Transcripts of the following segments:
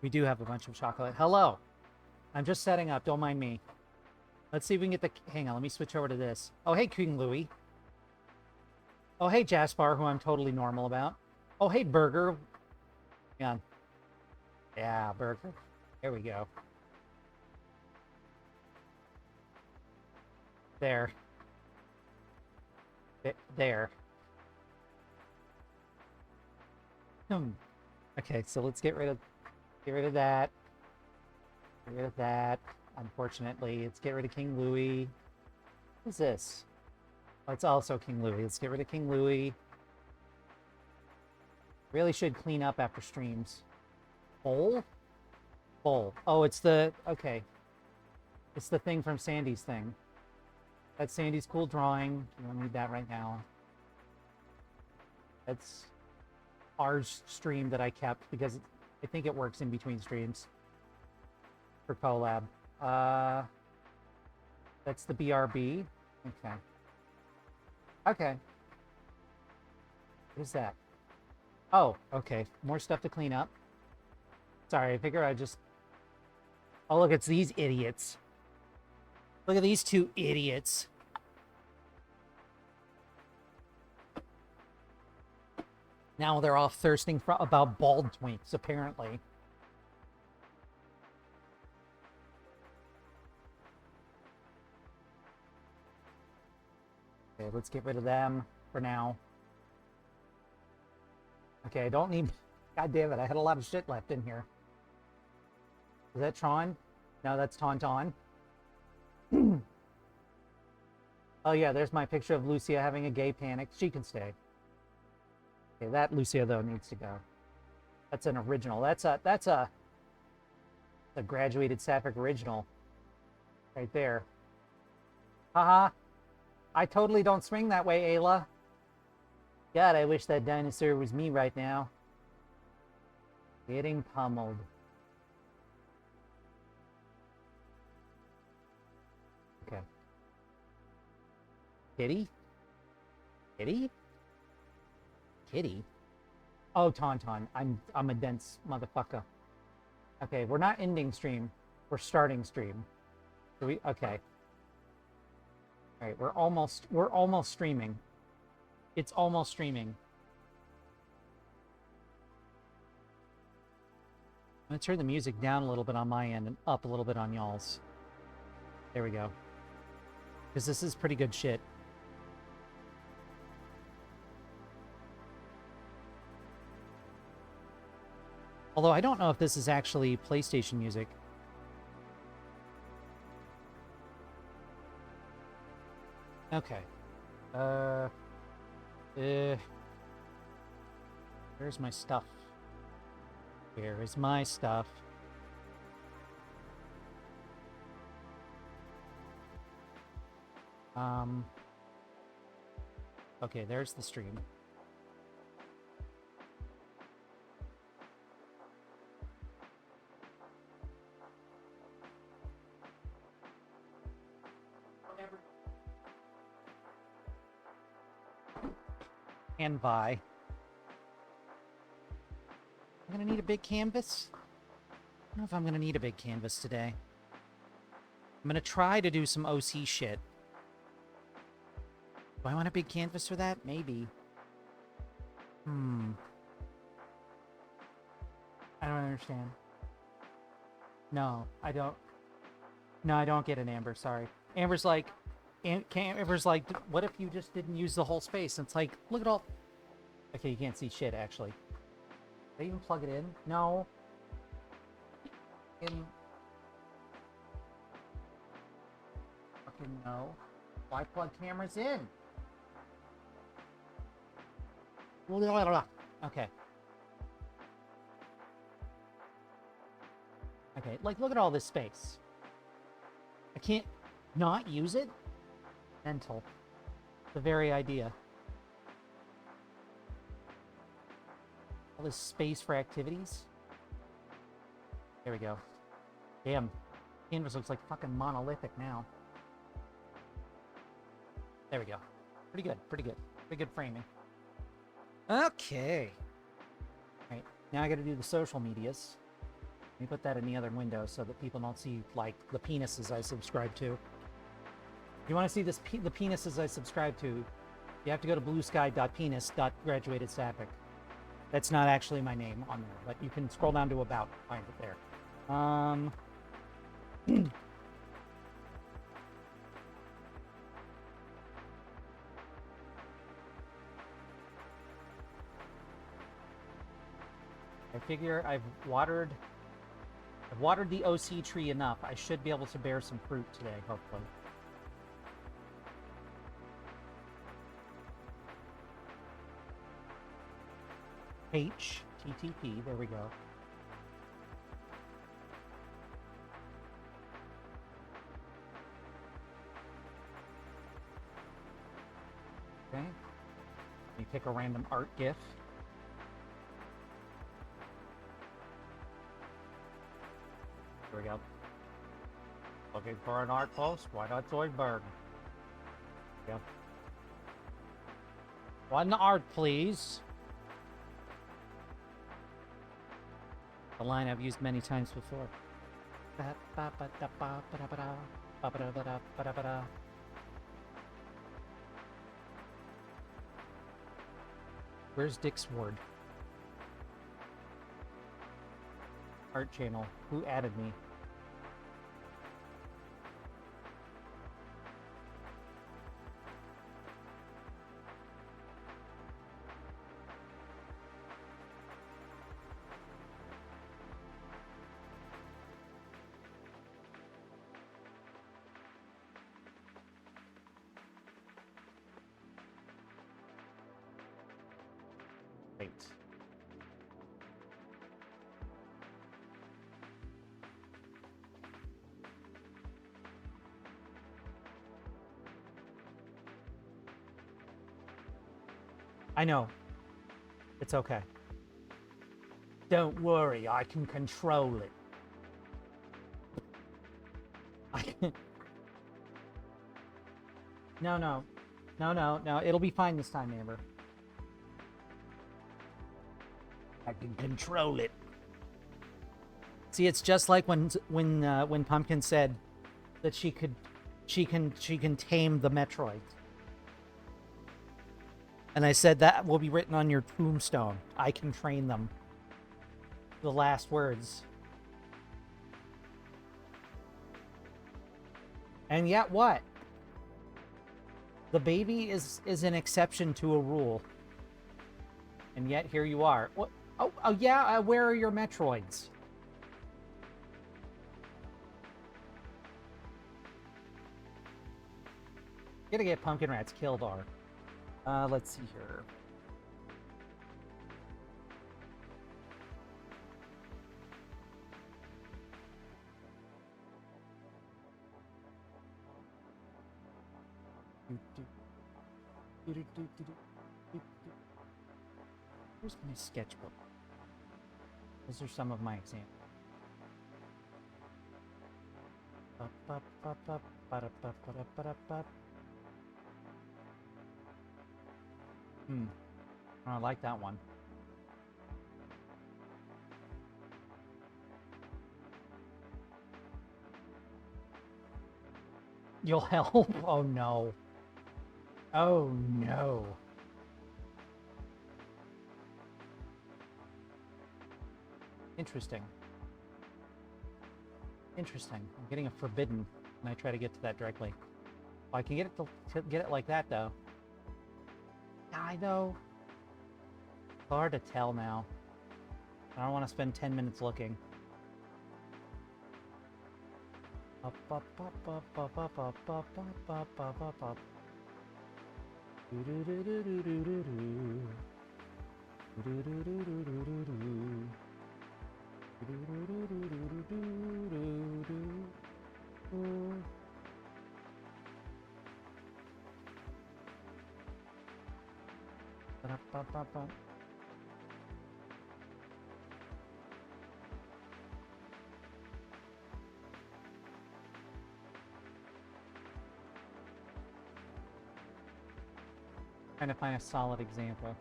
We do have a bunch of chocolate. Hello. I'm just setting up. Don't mind me. Let's see if we can get the... Hang on. Let me switch over to this. Oh, hey, King Louie. Oh, hey, Jaspar, who I'm totally normal about. Oh, hey, Burger. Hang on. Yeah, Burger. There we go. There. There. Okay, so let's get rid of that. Get rid of that. Unfortunately, let's get rid of King Louie. What's this? Oh, it's also King Louie. Let's get rid of King Louie. Really should clean up after streams. Bowl? Bowl. Oh, it's the... Okay. It's the thing from Sandy's thing. That's Sandy's cool drawing. You don't need that right now. That's our stream that I kept because I think it works in between streams for collab. That's the BRB. Okay. Okay. What is that? Oh, okay. More stuff to clean up. Sorry, I figure I just... Oh, look, it's these idiots. Look at these two idiots. Now they're all thirsting about bald twinks, apparently. Okay, let's get rid of them for now. Okay, I don't need... God damn it, I had a lot of shit left in here. Is that Tron? No, that's Tauntaun. Oh yeah, there's my picture of Lucia having a gay panic. She can stay. Okay, that Lucia, though, needs to go. That's an original. That's a graduated Sapphic original. Right there. Haha. I totally don't swing that way, Ayla. God, I wish that dinosaur was me right now. Getting pummeled. Okay. Kitty? Kitty? Kitty? Oh, Tauntaun. I'm a dense motherfucker. Okay, we're not ending stream. We're starting stream. Okay. All right, we're almost streaming. It's almost streaming. I'm gonna turn the music down a little bit on my end and up a little bit on y'all's. There we go. Because this is pretty good shit. Although I don't know if this is actually PlayStation music. Okay. Where's my stuff? Where is my stuff? Okay, there's the stream. And Vi. I'm gonna need a big canvas. I don't know if I'm gonna need a big canvas today. I'm gonna try to do some OC shit. Do I want a big canvas for that? Maybe. I don't understand. No, I don't. No, I don't get an Amber, sorry. Amber's like, what if you just didn't use the whole space? And it's like, look at all... Okay, you can't see shit, actually. Did I even plug it in? No. Fucking no. Why plug cameras in? Okay. Okay, like, look at all this space. I can't not use it? Mental. The very idea. All this space for activities. There we go. Damn. Canvas looks like fucking monolithic now. There we go. Pretty good, pretty good. Pretty good framing. Okay. Alright, now I gotta do the social medias. Let me put that in the other window so that people don't see, like, the penises I subscribe to. If you want to see this the penises I subscribe to, you have to go to bluesky.penis.graduatedsapphic. That's not actually my name on there, but you can scroll down to about and find it there. I figure I've watered the OC tree enough. I should be able to bear some fruit today, hopefully. HTTP, there we go. Okay. Let me pick a random art GIF. Here we go. Looking for an art post? Why not Zoidberg? Yep. One art, please. A line I've used many times before. Where's Dick's Ward? Art channel. Who added me? Wait. I know. It's okay. Don't worry, I can control it. I can... No. It'll be fine this time, Amber. I can control it. See, it's just like when Pumpkin said that she can tame the Metroid. And I said that will be written on your tombstone. I can train them. The last words. And yet what? The baby is an exception to a rule. And yet here you are. What? Oh yeah, where are your Metroids? Gotta get Pumpkin Rats killed, are. Let's see here. Where's my sketchbook? Those are some of my examples. I like that one. You'll help? Oh no. Oh no. Interesting. Interesting. I'm getting a forbidden when I try to get to that directly. Well, I can get it to get it like that though. I know. It's hard to tell now. I don't want to spend 10 minutes looking. Trying to find a solid example.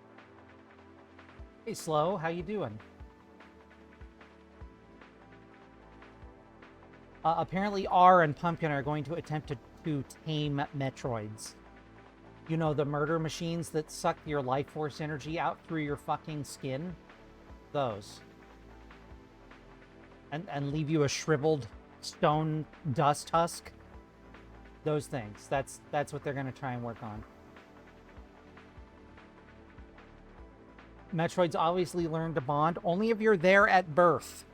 Hey, Slow, how you doing? Apparently R and Pumpkin are going to attempt to tame Metroids. You know, the murder machines that suck your life force energy out through your fucking skin? Those. And leave you a shriveled stone dust husk? Those things. That's what they're going to try and work on. Metroids obviously learn to bond only if you're there at birth.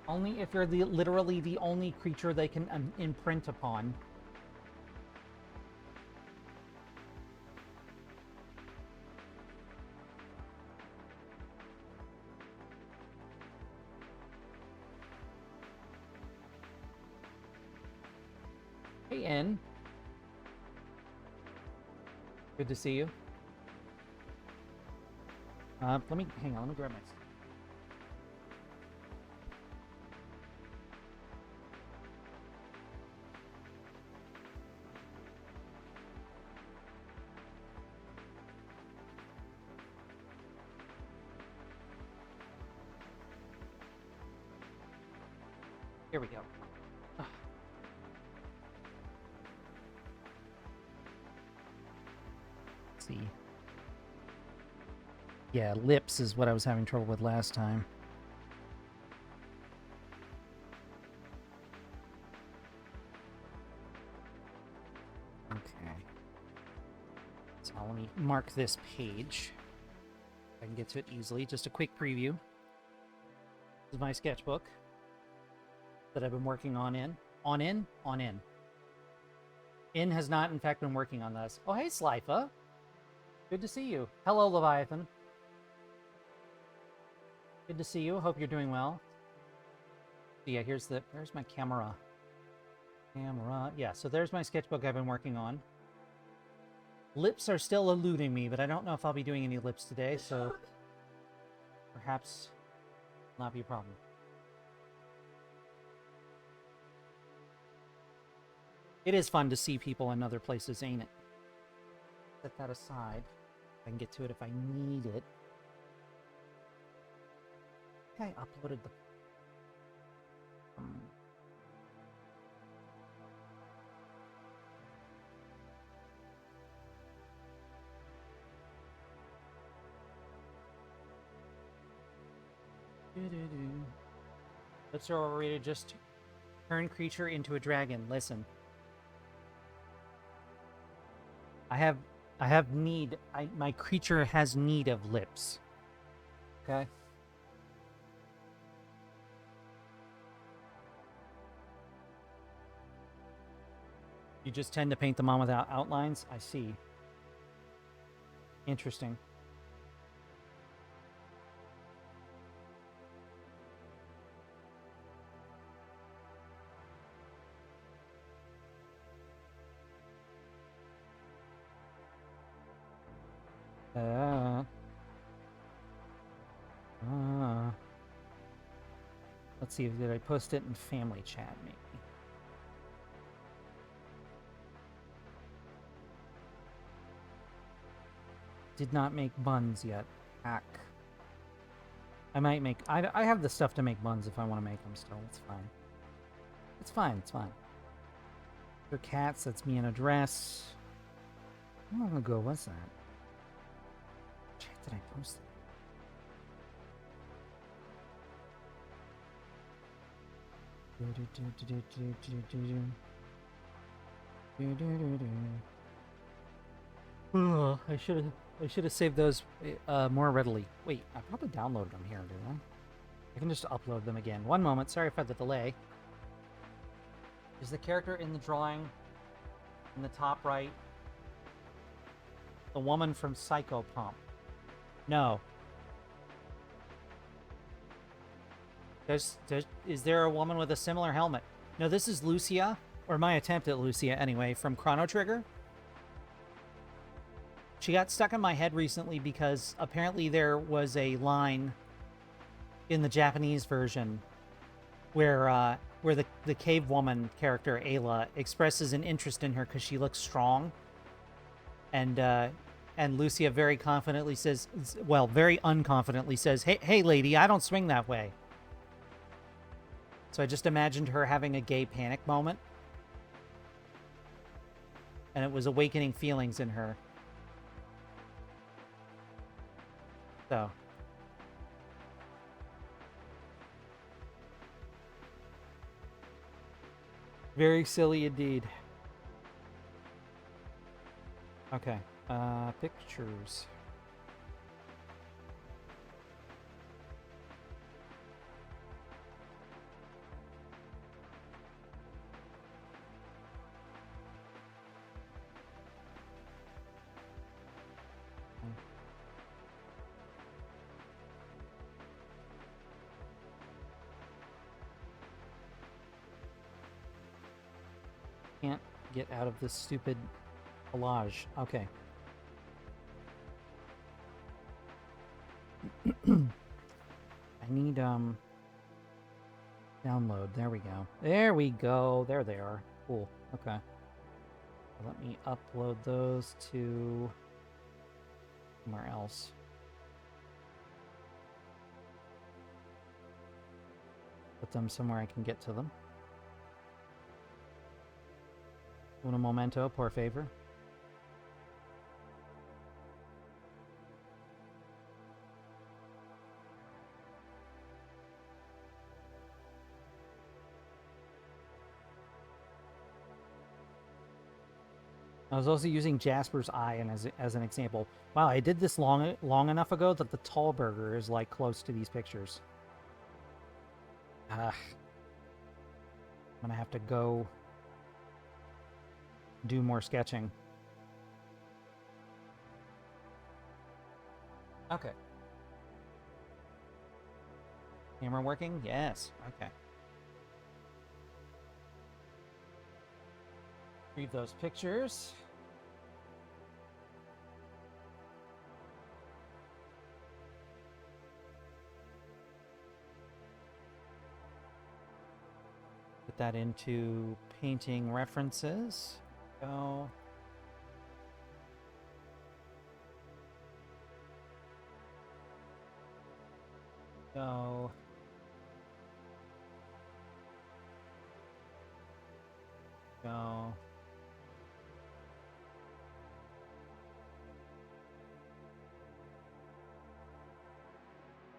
Only if you're literally the only creature they can imprint upon. Hey, N. Good to see you. Let me grab my... Here we go. Let's see. Yeah, lips is what I was having trouble with last time. Okay. So let me mark this page. I can get to it easily. Just a quick preview. This is my sketchbook that I've been working on in. In has not, in fact, been working on this. Oh, hey, Slifa. Good to see you. Hello, Leviathan. Good to see you. Hope you're doing well. Yeah, here's my camera. Yeah, so there's my sketchbook I've been working on. Lips are still eluding me, but I don't know if I'll be doing any lips today, so perhaps not be a problem. It is fun to see people in other places, ain't it? Set that aside. I can get to it if I need it. Okay, I uploaded the... Lips are overrated. Just turn creature into a dragon. Listen. I have need. My creature has need of lips. Okay? You just tend to paint them on without outlines? I see. Interesting. Let's see, did I post it in family chat, maybe? Did not make buns yet. Hack. I might make... I have the stuff to make buns if I want to make them still. It's fine. It's fine, it's fine. For cats, that's me in a dress. How long ago was that? Shit, did I post it? I should have saved those more readily. Wait, I probably downloaded them here, didn't I? I can just upload them again. One moment. Sorry for the delay. Is the character in the drawing in the top right the woman from Psychopomp? No. Is there a woman with a similar helmet? No, this is Lucia, or my attempt at Lucia anyway, from Chrono Trigger. She got stuck in my head recently because apparently there was a line in the Japanese version where the cave woman character Ayla expresses an interest in her because she looks strong, and Lucia very confidently says, well, very unconfidently says, "Hey, lady, I don't swing that way." So I just imagined her having a gay panic moment. And it was awakening feelings in her. So. Very silly indeed. Okay. Pictures. Can't get out of this stupid collage. Okay. I need download. There we go. There we go. There they are. Cool. Okay. Let me upload those to somewhere else. Put them somewhere I can get to them. Un momento, por favor. I was also using Jasper's eye and as an example. Wow, I did this long enough ago that the tall burger is like close to these pictures. I'm gonna have to go do more sketching. Okay. Camera working? Yes. Okay. Read those pictures. Put that into painting references. Go. Go. Go.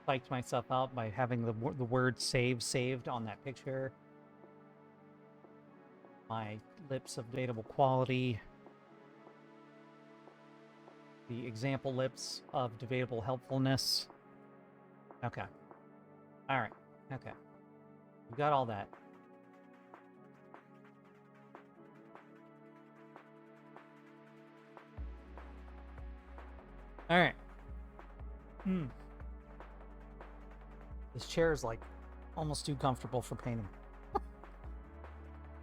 Psyched myself out by having the word saved on that picture. My lips of debatable quality. The example lips of debatable helpfulness. Okay. All right. Okay. We got all that. All right. This chair is like almost too comfortable for painting.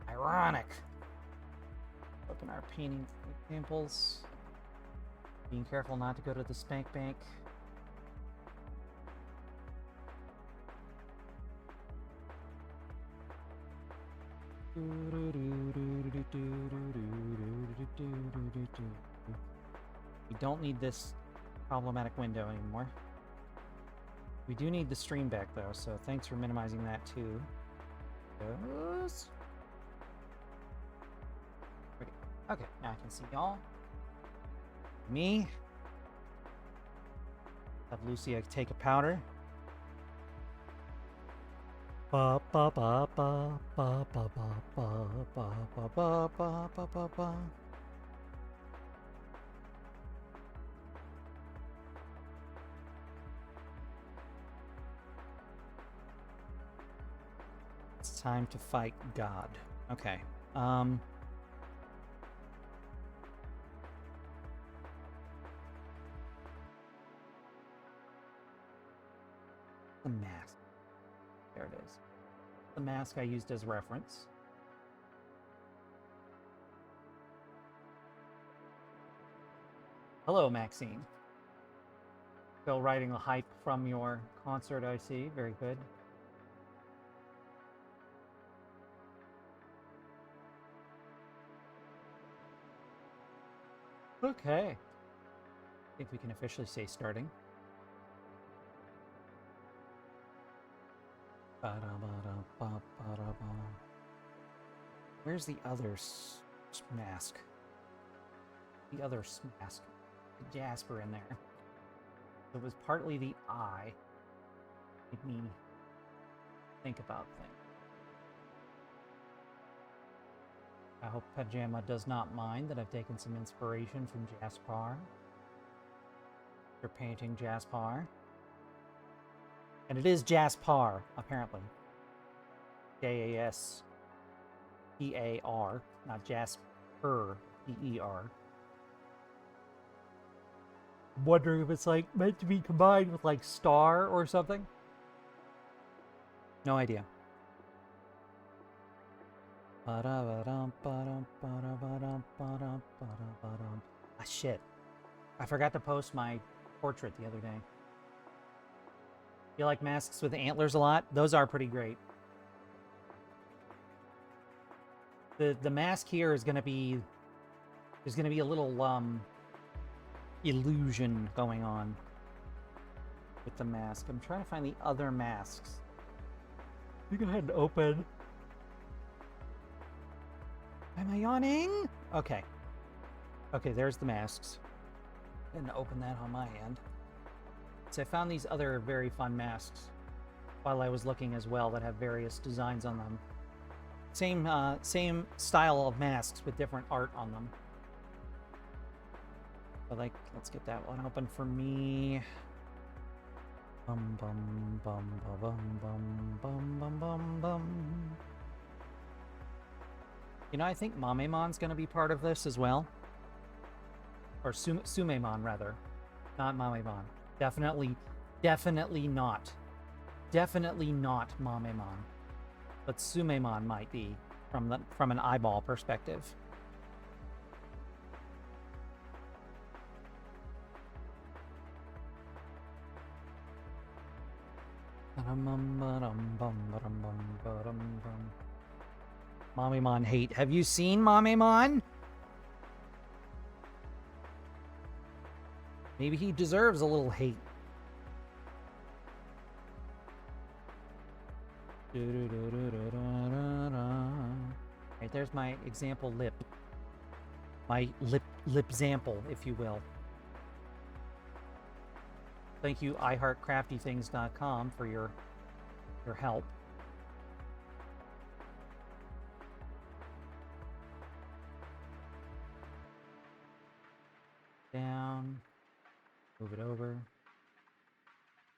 Ironic. Open our painting examples. Being careful not to go to the spank bank. We don't need this problematic window anymore. We do need the stream back though, so thanks for minimizing that too. Okay, now I can see y'all. Me. Have Lucia take a powder. Ba ba ba ba ba ba ba ba ba ba ba ba ba ba ba. It's time to fight God. Okay. The mask. There it is. The mask I used as reference. Hello, Maxine. Still writing a hype from your concert, I see. Very good. Okay. I think we can officially say starting. Where's the other mask? The other mask. The Jasper in there. It was partly the eye. Made me think about things. I hope Pajama does not mind that I've taken some inspiration from Jaspar. You're painting Jaspar. And it is Jaspar, apparently. J-A-S-P-A-R, not Jasper, P-E-R. I'm wondering if it's like meant to be combined with like star or something. No idea. Ah, shit. I forgot to post my portrait the other day. You like masks with antlers a lot? Those are pretty great. The mask here is gonna be... There's gonna be a little, illusion going on with the mask. I'm trying to find the other masks. You go ahead and open. Am I yawning? Okay. Okay, there's the masks. And open that on my end. So I found these other very fun masks while I was looking as well that have various designs on them. Same style of masks with different art on them. But like, let's get that one open for me. Bum bum bum bum bum bum bum bum bum. You know, I think Mamemon's going to be part of this as well. Or Sumemon, rather. Not Mamemon. Definitely not. Definitely not Mamemon. But Sumemon might be, from an eyeball perspective. Mamemon hate. Have you seen Mamemon? Maybe he deserves a little hate. Right, there's my example lip. My lip sample, if you will. Thank you, iHeartCraftyThings.com, for your help. Down. Move it over.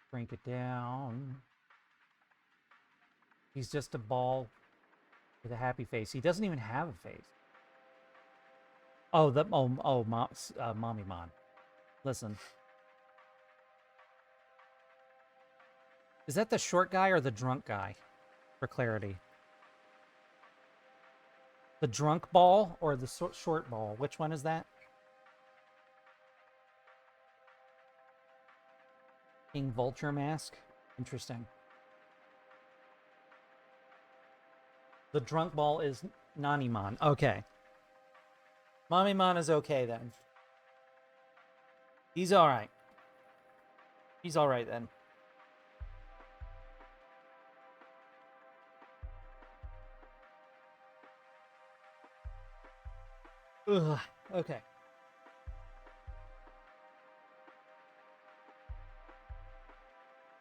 Crank it down. He's just a ball with a happy face. He doesn't even have a face. Oh, Mamemon. Listen. Is that the short guy or the drunk guy? For clarity. The drunk ball or the short ball? Which one is that? King Vulture mask? Interesting. The drunk ball is Nanimon. Okay. Mamemon is okay then. He's alright. He's alright then. Ugh. Okay.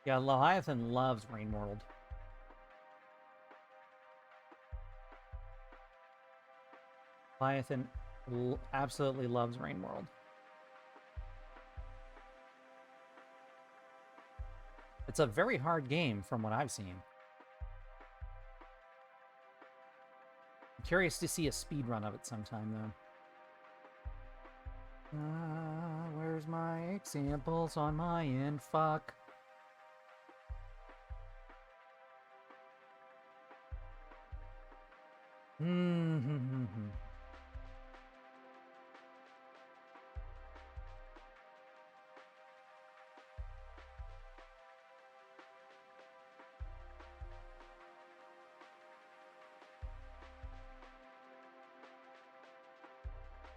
Yeah, Leviathan loves Rain World. Leviathan absolutely loves Rain World. It's a very hard game from what I've seen. I'm curious to see a speed run of it sometime, though. Where's my examples on my end? Fuck.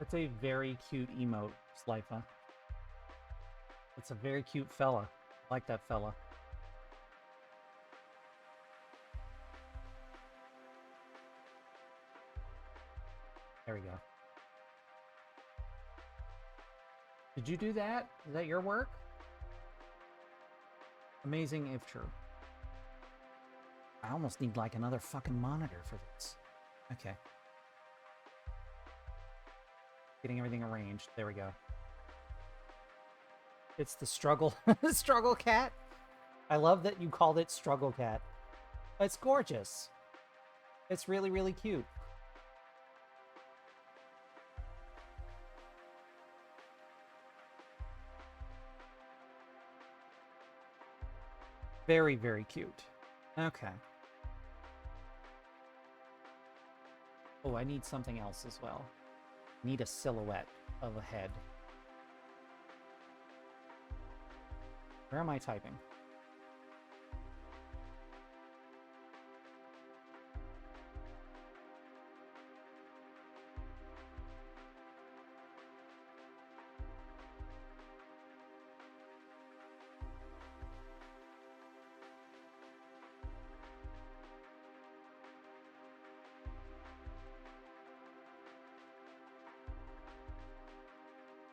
It's a very cute emote, Slifa. It's a very cute fella. I like that fella. There we go. Did you do that? Is that your work? Amazing if true. I almost need like another fucking monitor for this. Okay. Getting everything arranged. There we go. It's the struggle struggle cat. I love that you called it struggle cat. It's gorgeous. It's really, really cute. Very, very cute. Okay. Oh, I need something else as well. I need a silhouette of a head. Where am I typing?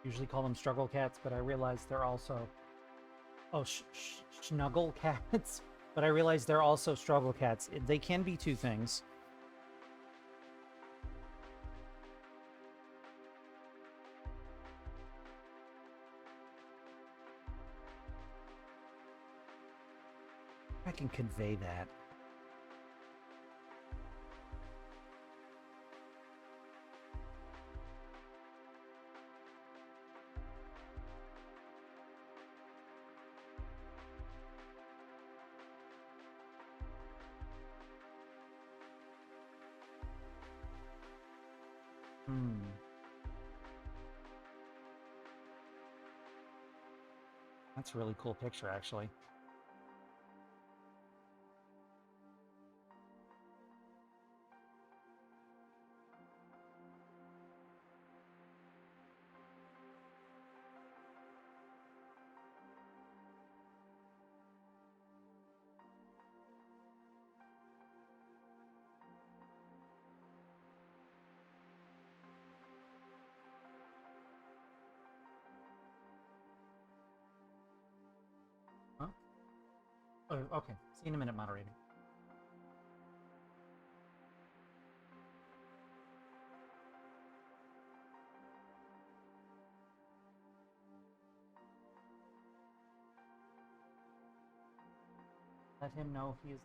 Usually call them struggle cats, but I realize they're also... Oh, snuggle cats. But I realize they're also struggle cats. They can be two things. I can convey that. That's a really cool picture, actually. Huh? Oh, okay. See you in a minute, moderator. Let him know if he is...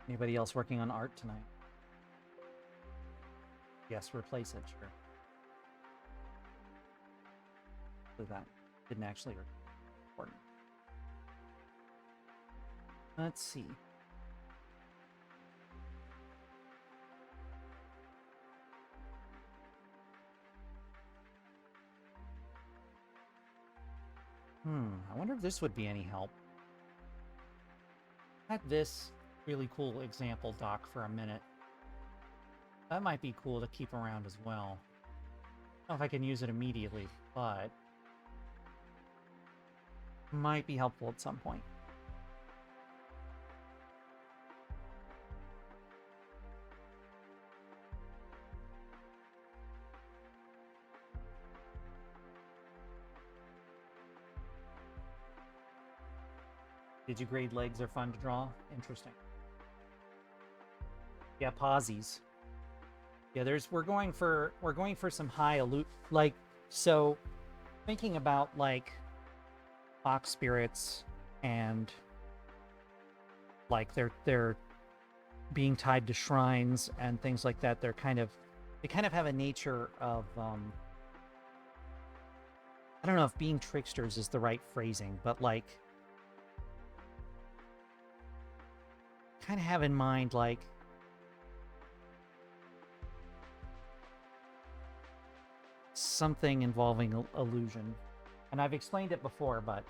Anybody else working on art tonight? Yes, replace it, sure. So that didn't actually record. Let's see. I wonder if this would be any help. I had this really cool example doc for a minute. That might be cool to keep around as well. I don't know if I can use it immediately, but might be helpful at some point. Did you grade legs are fun to draw? Interesting. Yeah, posies. Yeah, we're going for some high like, so thinking about like fox spirits and like they're being tied to shrines and things like that. They kind of have a nature of I don't know if being tricksters is the right phrasing, but like kind of have in mind like something involving illusion. And I've explained it before, but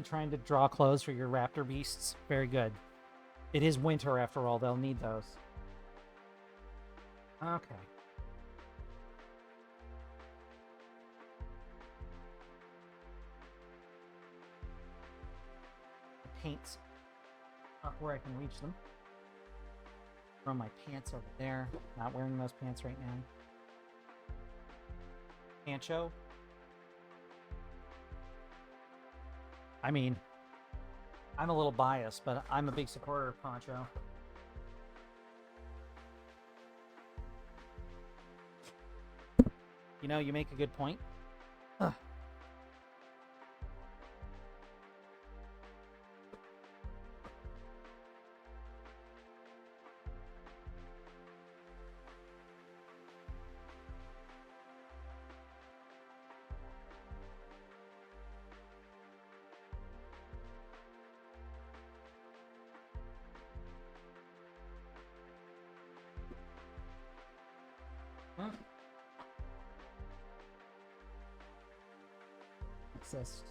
trying to draw clothes for your raptor beasts. Very good. It is winter after all. They'll need those. Okay. paints up where I can reach them. Throw my pants over there. Not wearing those pants right now. Pancho. I mean, I'm a little biased, but I'm a big supporter of Pancho. You know, you make a good point. Ugh. Exist.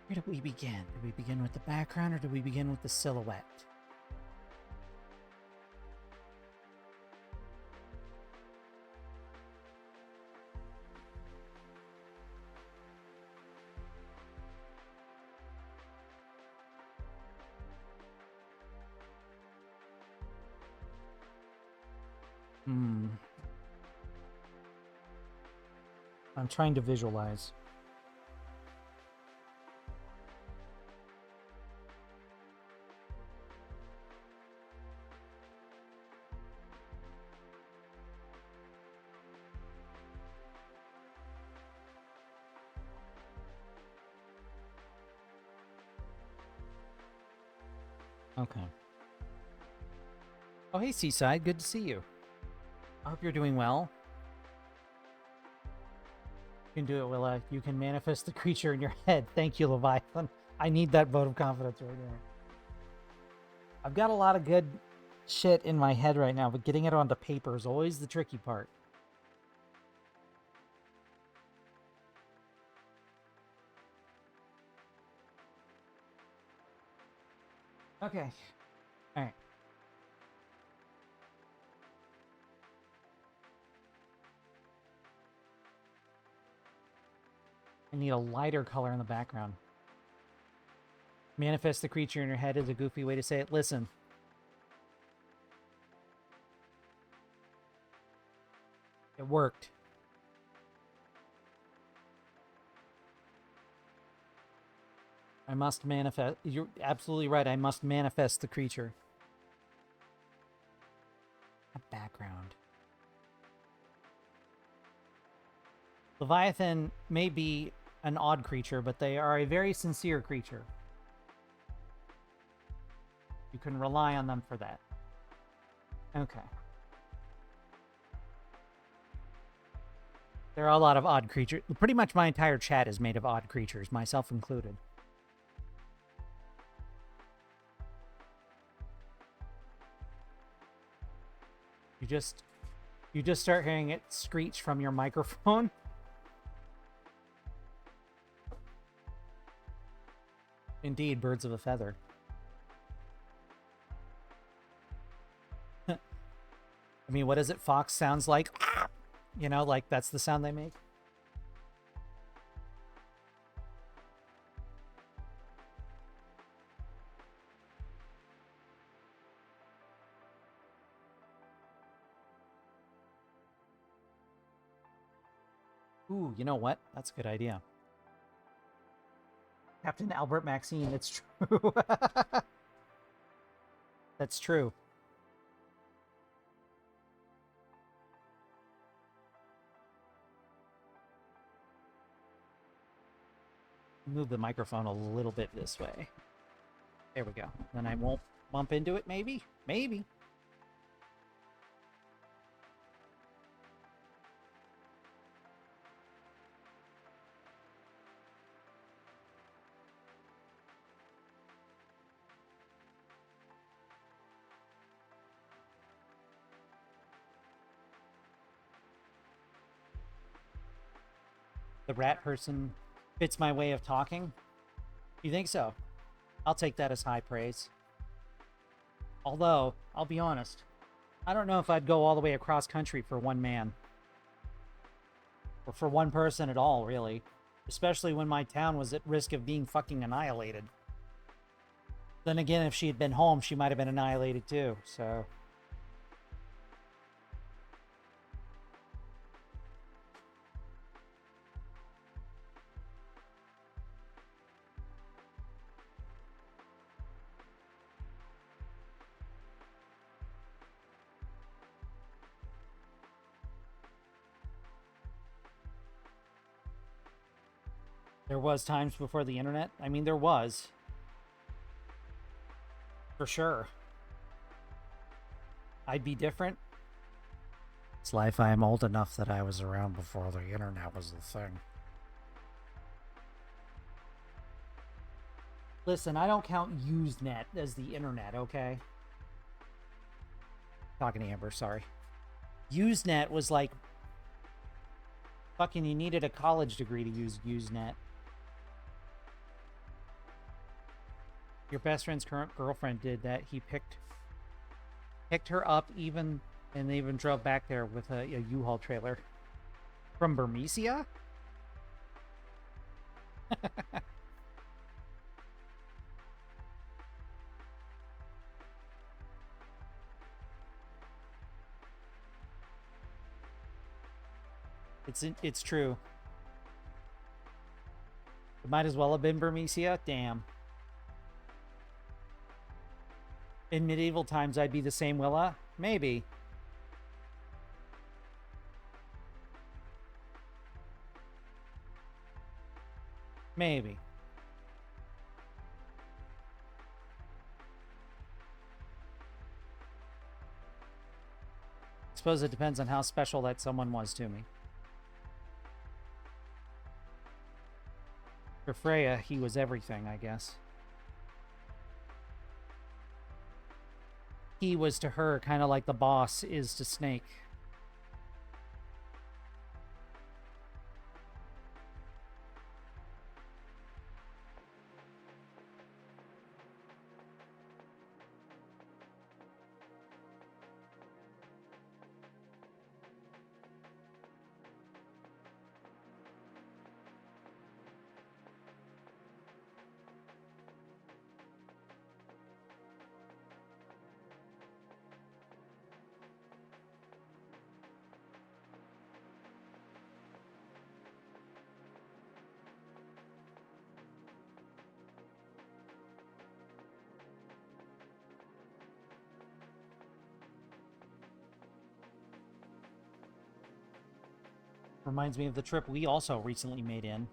Where did we begin? Did we begin with the background or did we begin with the silhouette? I'm trying to visualize. Okay. Oh, hey, Seaside. Good to see you. I hope you're doing well. You can do it, Willa. You can manifest the creature in your head. Thank you, Leviathan. I need that vote of confidence right now. I've got a lot of good shit in my head right now, but getting it onto paper is always the tricky part. Okay. All right. I need a lighter color in the background. Manifest the creature in your head is a goofy way to say it. Listen. It worked. I must manifest. You're absolutely right. I must manifest the creature. A background. Leviathan may be an odd creature, but they are a very sincere creature. You can rely on them for that. Okay. There are a lot of odd creatures. Pretty much my entire chat is made of odd creatures, myself included. You just start hearing it screech from your microphone. Indeed, birds of a feather. I mean, what is it? Fox sounds like, ah! You know, like that's the sound they make. Ooh, you know what? That's a good idea. Captain Albert Maxine, it's true. That's true. Move the microphone a little bit this way. There we go. Then I won't bump into it, maybe? Maybe. The rat person fits my way of talking? You think so? I'll take that as high praise. Although, I'll be honest, I don't know if I'd go all the way across country for one man. Or for one person at all, really. Especially when my town was at risk of being fucking annihilated. Then again, if she had been home, she might have been annihilated too, so... There was times before the internet? I mean, there was. For sure. I'd be different. It's life. I am old enough that I was around before the internet was the thing. Listen, I don't count Usenet as the internet, okay? Talking to Amber, sorry. Usenet was like... Fucking, you needed a college degree to use Usenet. Your best friend's current girlfriend did that. He picked her up even, and they even drove back there with a U-Haul trailer. From Burmecia? It's true. It might as well have been Burmecia. Damn. In medieval times, I'd be the same, Willa? Maybe. Maybe. I suppose it depends on how special that someone was to me. For Freya, he was everything, I guess. He was to her kind of like the boss is to Snake. Reminds me of the trip we also recently made in.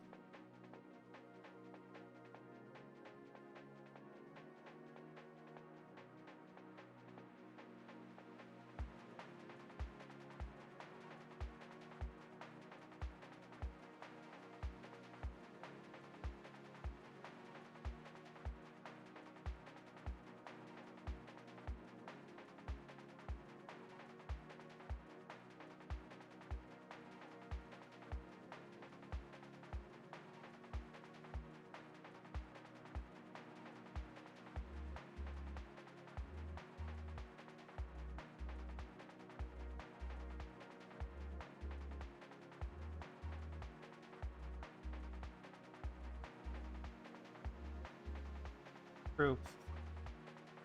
True.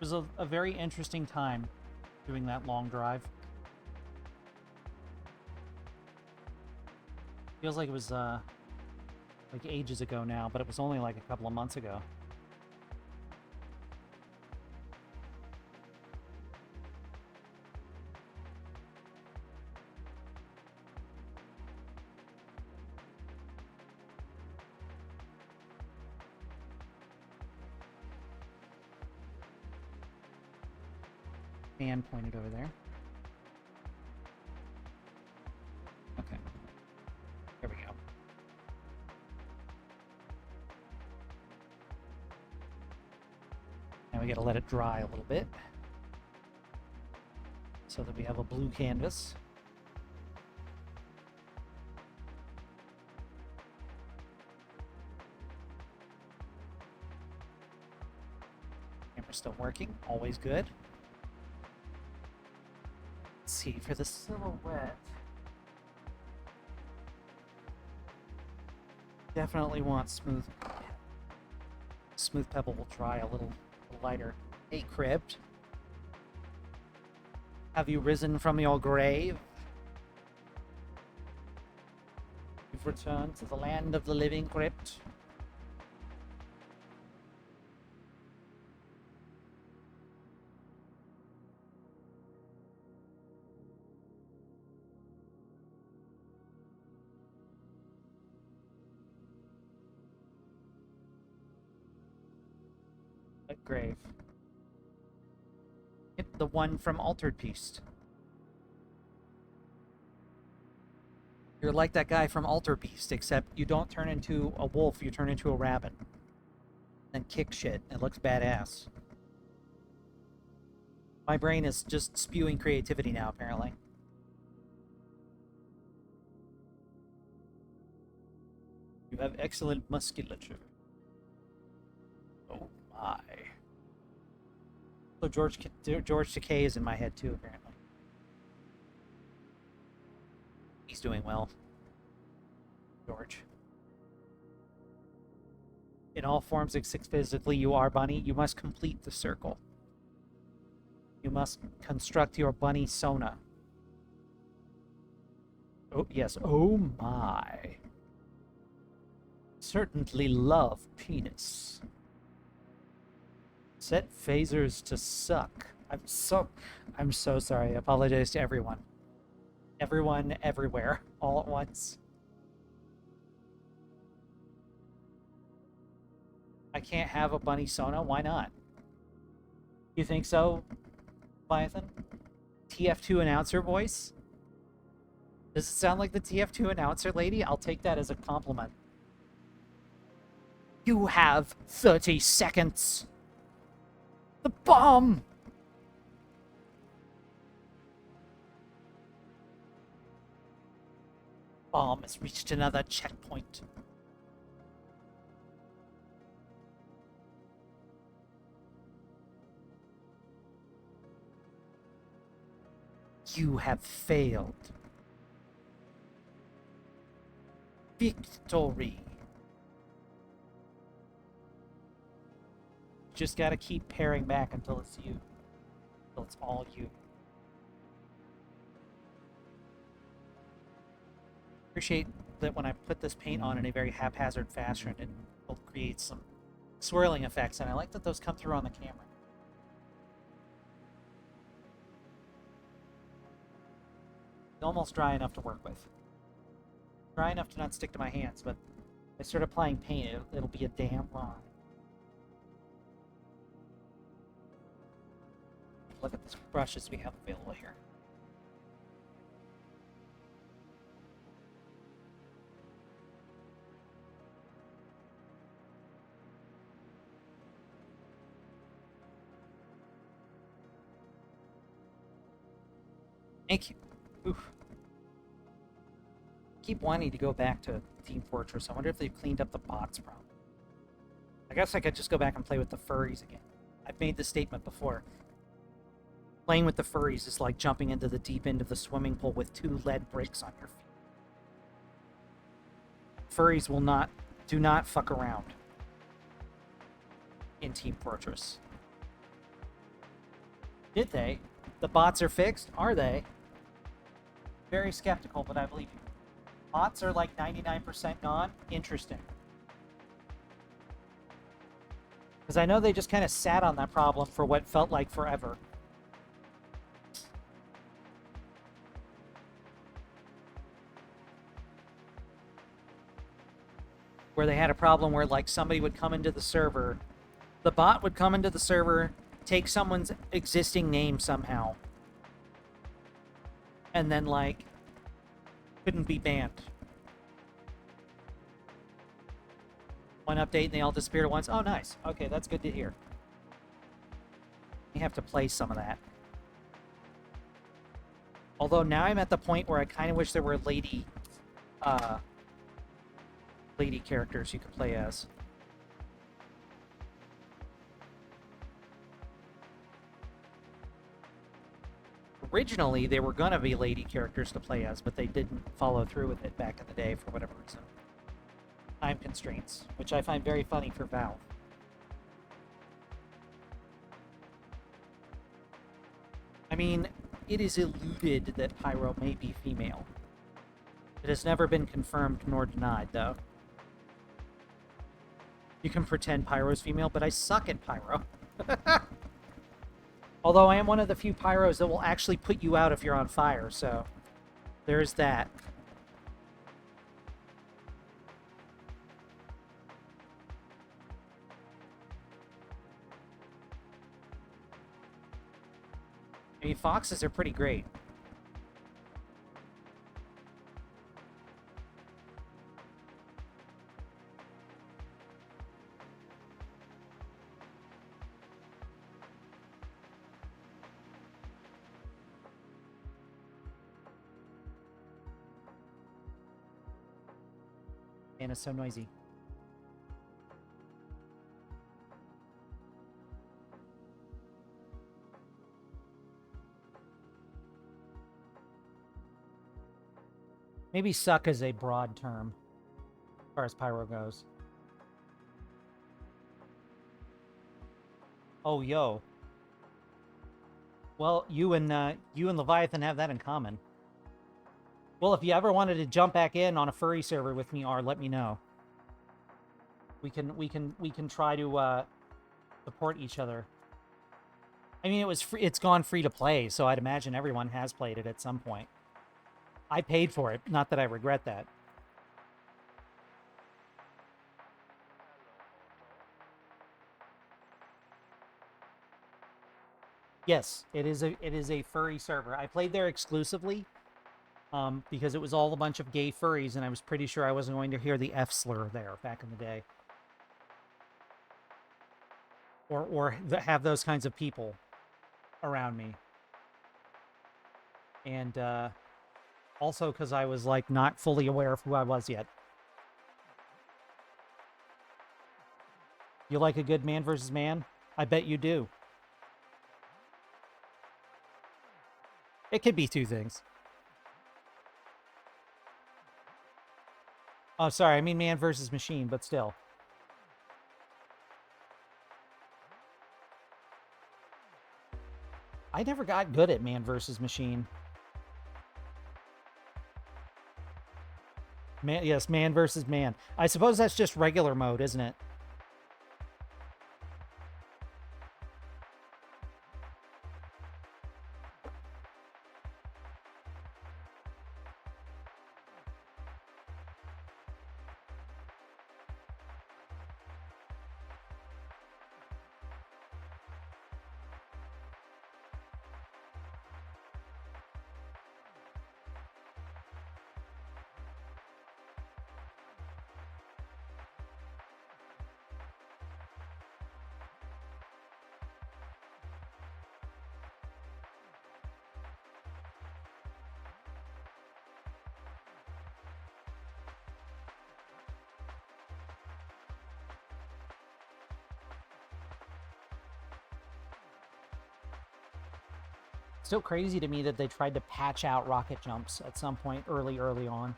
It was a very interesting time doing that long drive. Feels like it was like ages ago now, but it was only like a couple of months ago. Fan pointed over there. Okay. There we go. Now we gotta let it dry a little bit so that we have a blue canvas. Camera's still working, always good. Let's see, for the silhouette, Definitely want smooth. Smooth Pebble will try a little lighter. Hey, Crypt. Have you risen from your grave? You've returned to the land of the living, Crypt. What grave? The one from Altered Beast. You're like that guy from Altered Beast, except you don't turn into a wolf, you turn into a rabbit. And kick shit. It looks badass. My brain is just spewing creativity now, apparently. You have excellent musculature. Oh my. So George Takei is in my head too, apparently. He's doing well. George. In all forms exist physically, you are bunny. You must complete the circle. You must construct your bunny sona. Oh, yes. Oh my. Certainly love penis. Set phasers to suck. I'm so sorry. I apologize to everyone. Everyone, everywhere, all at once. I can't have a bunny sona? Why not? You think so, Leviathan? TF2 announcer voice? Does it sound like the TF2 announcer lady? I'll take that as a compliment. You have 30 seconds. The bomb! Bomb has reached another checkpoint. You have failed. Victory. Just gotta keep pairing back until it's you. Until it's all you. Appreciate that when I put this paint on in a very haphazard fashion, it will create some swirling effects, and I like that those come through on the camera. It's almost dry enough to work with. Dry enough to not stick to my hands, but if I start applying paint, it'll be a damn line. Look at the brushes we have available here. Thank you. Oof. Keep wanting to go back to Team Fortress. I wonder if they've cleaned up the bots problem. I guess I could just go back and play with the furries again. I've made this statement before. Playing with the furries is like jumping into the deep end of the swimming pool with 2 lead bricks on your feet. Furries do not fuck around in Team Fortress. Did they? The bots are fixed? Are they? Very skeptical, but I believe you. Bots are like 99% gone? Interesting. Because I know they just kind of sat on that problem for what felt like forever. Where they had a problem where, like, somebody would come into the server, the bot would come into the server, take someone's existing name somehow, and then, like, couldn't be banned. One update and they all disappeared at once. Oh, nice. Okay, that's good to hear. You have to play some of that. Although now I'm at the point where I kind of wish there were lady characters you could play as. Originally, they were gonna be lady characters to play as, but they didn't follow through with it back in the day for whatever reason. time constraints, which I find very funny for Valve. I mean, it is alluded that Pyro may be female. It has never been confirmed nor denied, though. You can pretend Pyro's female, but I suck at Pyro. Although I am one of the few Pyros that will actually put you out if you're on fire, so there's that. I mean, foxes are pretty great. And it's so noisy. Maybe suck is a broad term as far as Pyro goes. Oh, yo. Well, you and Leviathan have that in common. Well, if you ever wanted to jump back in on a furry server with me, let me know. We can try to support each other. I mean, it's gone free to play, so I'd imagine everyone has played it at some point. I paid for it, not that I regret that. Yes, it is a furry server. I played there exclusively because it was all a bunch of gay furries, and I was pretty sure I wasn't going to hear the F slur there back in the day. Or have those kinds of people around me. And also because I was, like, not fully aware of who I was yet. You like a good man versus man? I bet you do. It could be two things. Oh, sorry, I mean man versus machine, but still. I never got good at man versus machine. Yes, man versus man. I suppose that's just regular mode, isn't it? Still crazy to me that they tried to patch out rocket jumps at some point early on.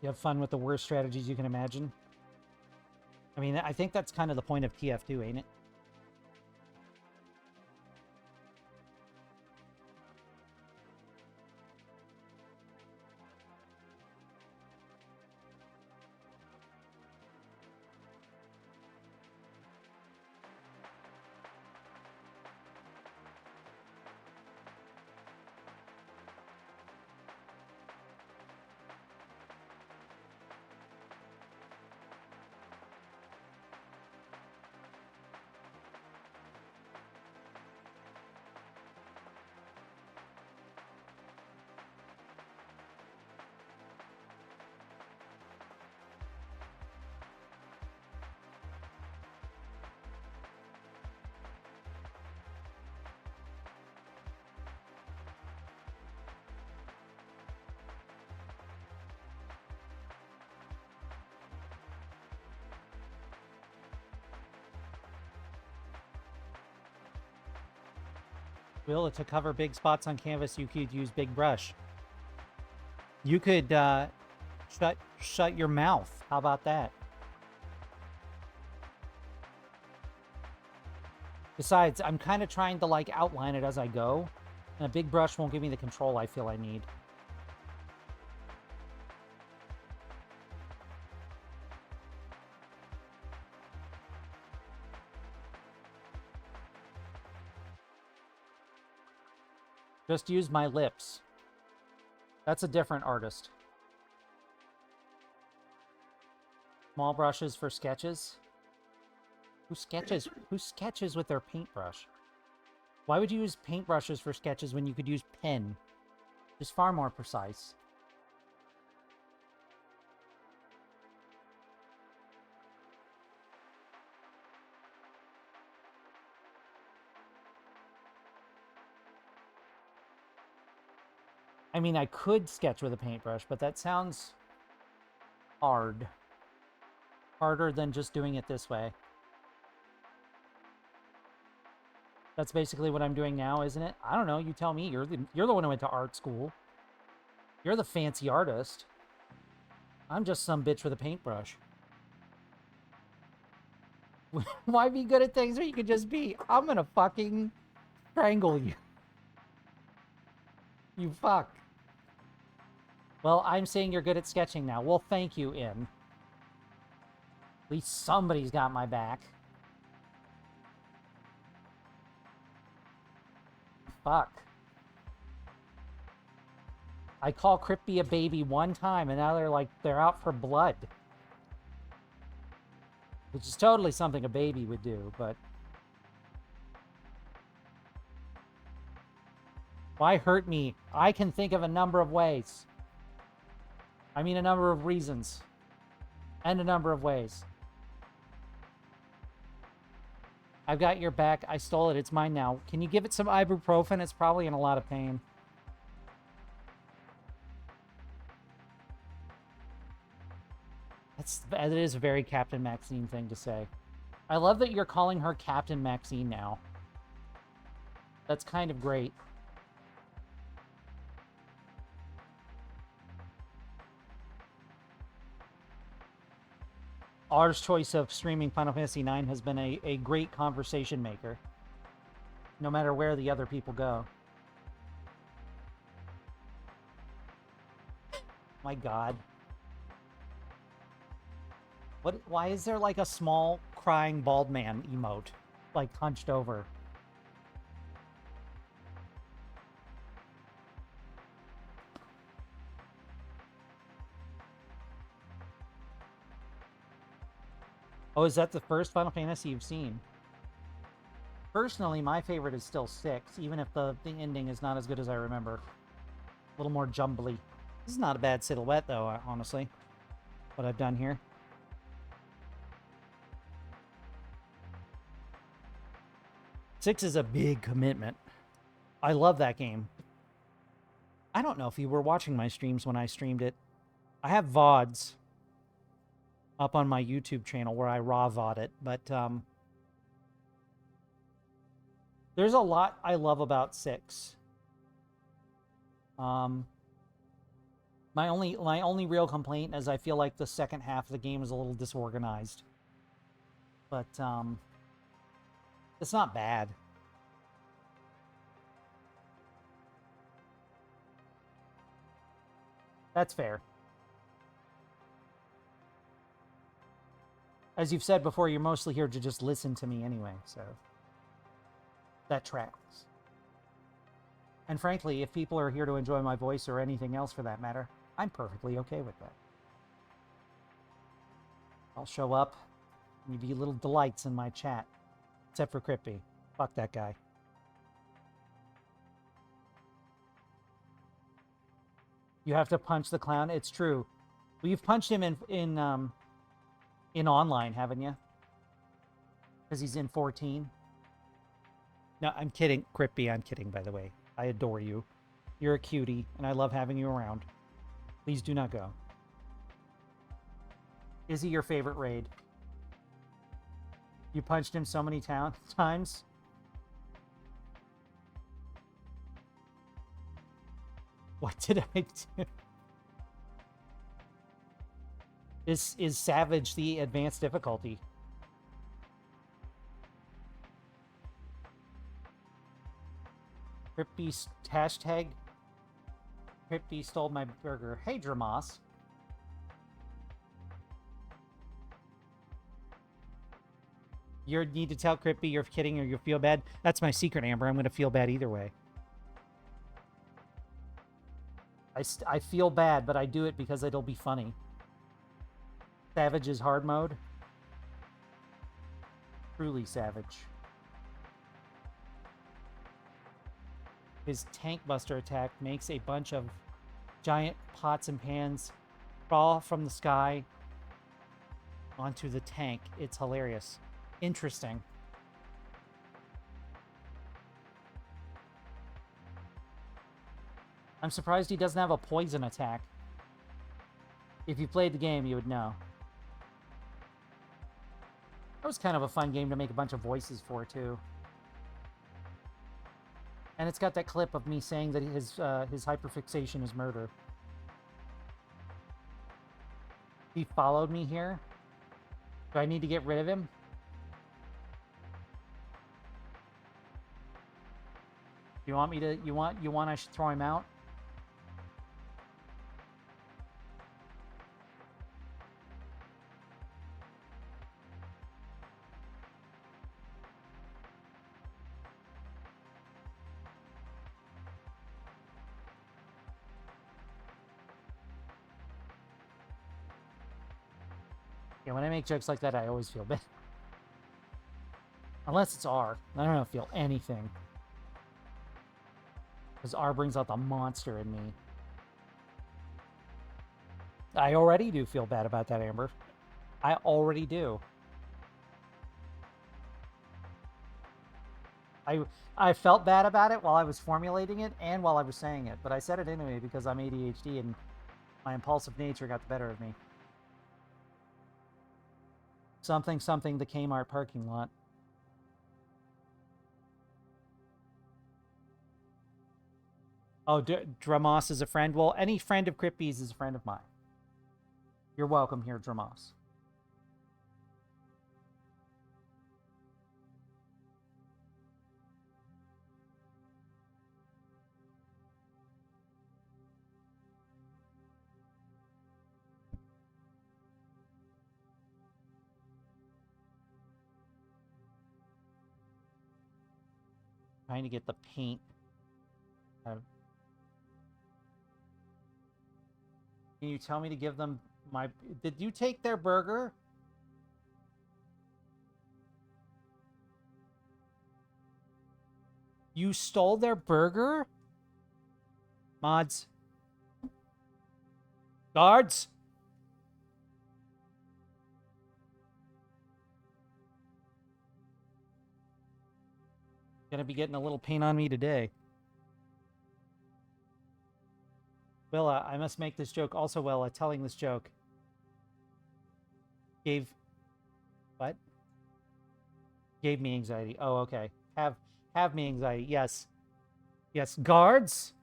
You have fun with the worst strategies you can imagine. I mean, I think that's kind of the point of TF2, ain't it? Bill, to cover big spots on canvas, you could use big brush. You could shut your mouth. How about that? Besides, I'm kind of trying to like outline it as I go, and a big brush won't give me the control I feel I need. Just use my lips. That's a different artist. Small brushes for sketches. Who sketches with their paintbrush? Why would you use paintbrushes for sketches when you could use pen? Just far more precise. I mean, I could sketch with a paintbrush, but that sounds hard. Harder than just doing it this way. That's basically what I'm doing now, isn't it? I don't know. You tell me. You're the one who went to art school. You're the fancy artist. I'm just some bitch with a paintbrush. Why be good at things where you could just be? I'm gonna fucking strangle you. You fuck. Well, I'm saying you're good at sketching now. Well, thank you, In. At least somebody's got my back. Fuck. I call Crippy a baby one time, and now they're out for blood. Which is totally something a baby would do, but... Why hurt me? I can think of a number of ways. I mean, a number of reasons. And a number of ways. I've got your back. I stole it. It's mine now. Can you give it some ibuprofen? It's probably in a lot of pain. That is a very Captain Maxine thing to say. I love that you're calling her Captain Maxine now. That's kind of great. R's choice of streaming Final Fantasy IX has been a great conversation maker. No matter where the other people go. My god. Why is there like a small crying bald man emote? Like hunched over. Oh, is that the first Final Fantasy you've seen? Personally, my favorite is still 6, even if the ending is not as good as I remember. A little more jumbly. This is not a bad silhouette, though, honestly. What I've done here. Six is a big commitment. I love that game. I don't know if you were watching my streams when I streamed it. I have VODs up on my YouTube channel where I raw VOD it, but there's a lot I love about 6. My only real complaint is I feel like the second half of the game is a little disorganized. But it's not bad. That's fair. As you've said before, you're mostly here to just listen to me anyway, so that tracks. And frankly, if people are here to enjoy my voice or anything else for that matter, I'm perfectly okay with that. I'll show up, and you be little delights in my chat. Except for Crippy. Fuck that guy. You have to punch the clown? It's true. Well, you've punched him in online, haven't you? Because he's in 14. No, I'm kidding. Crippy, I'm kidding, by the way. I adore you. You're a cutie, and I love having you around. Please do not go. Is he your favorite raid? You punched him so many times? What did I do? Is Savage the advanced difficulty? Crippy hashtag Crippy stole my burger. Hey, Dramas. You need to tell Crippy you're kidding or you'll feel bad. That's my secret, Amber. I'm going to feel bad either way. I feel bad, but I do it because it'll be funny. Savage is hard mode. Truly savage. His tank buster attack makes a bunch of giant pots and pans fall from the sky onto the tank. It's hilarious. Interesting. I'm surprised he doesn't have a poison attack. If you played the game, you would know. That was kind of a fun game to make a bunch of voices for, too. And it's got that clip of me saying that his hyperfixation is murder. He followed me here. Do I need to get rid of him? You want me to? You want I should throw him out? Yeah, when I make jokes like that, I always feel bad. Unless it's R. I don't feel anything. Because R brings out the monster in me. I already do feel bad about that, Amber. I already do. I felt bad about it while I was formulating it and while I was saying it, but I said it anyway because I'm ADHD and my impulsive nature got the better of me. Something, the Kmart parking lot. Oh, Dramos is a friend? Well, any friend of Crippy's is a friend of mine. You're welcome here, Dramos. Trying to get the paint. Can you tell me to give them my... Did you take their burger? You stole their burger? Mods. Guards? Gonna be getting a little paint on me today. Willa, I must make this joke. Also, Willa, telling this joke gave... What? Gave me anxiety. Oh, okay. Have me anxiety. Yes. Yes. Guards?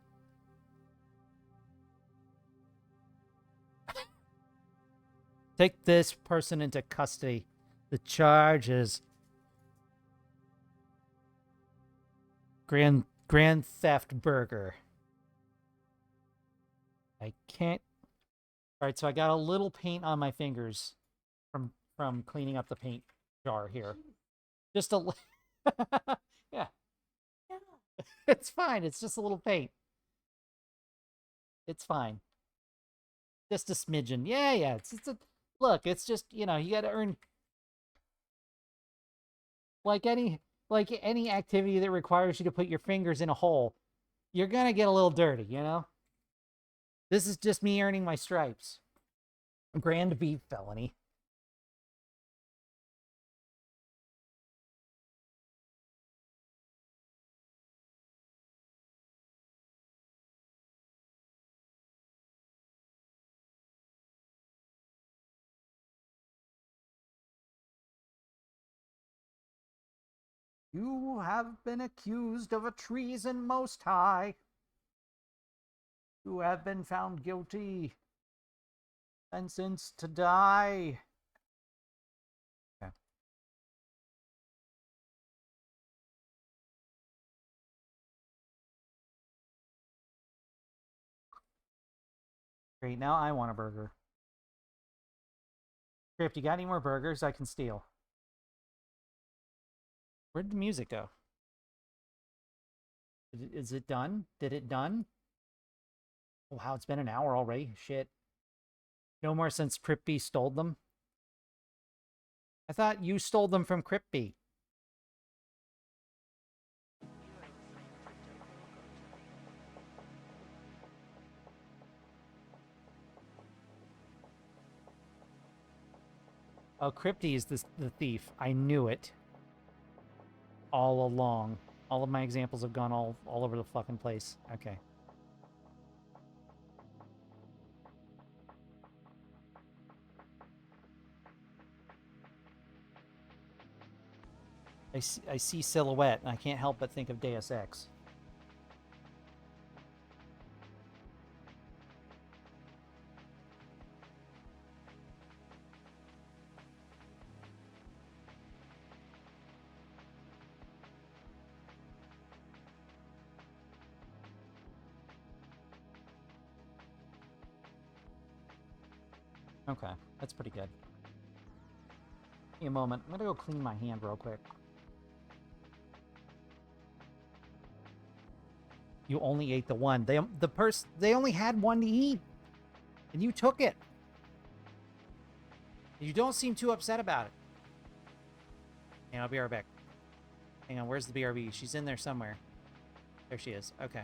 Take this person into custody. The charge is Grand Theft Burger. I can't... Alright, so I got a little paint on my fingers from cleaning up the paint jar here. Just a... yeah. It's fine. It's just a little paint. It's fine. Just a smidgen. Yeah. It's a... Look, it's just, you know, you got to earn... Like any activity that requires you to put your fingers in a hole, you're going to get a little dirty, you know? This is just me earning my stripes. Grand beef felony. You have been accused of a treason most high. You have been found guilty. Sentenced to die. Okay. Great, now I want a burger. Griff, you got any more burgers I can steal? Where'd the music go? Is it done? Did it done? Wow, it's been an hour already. Shit. No more since Crippy stole them? I thought you stole them from Crippy. Oh, Crypty is the thief. I knew it. All along. All of my examples have gone all over the fucking place. Okay. I see silhouette, and I can't help but think of Deus Ex. Okay, that's pretty good. Give me a moment. I'm gonna go clean my hand real quick. You only ate the one. They only had one to eat, and you took it. You don't seem too upset about it. And I'll be right back. Hang on, where's the BRB? She's in there somewhere. There she is. Okay.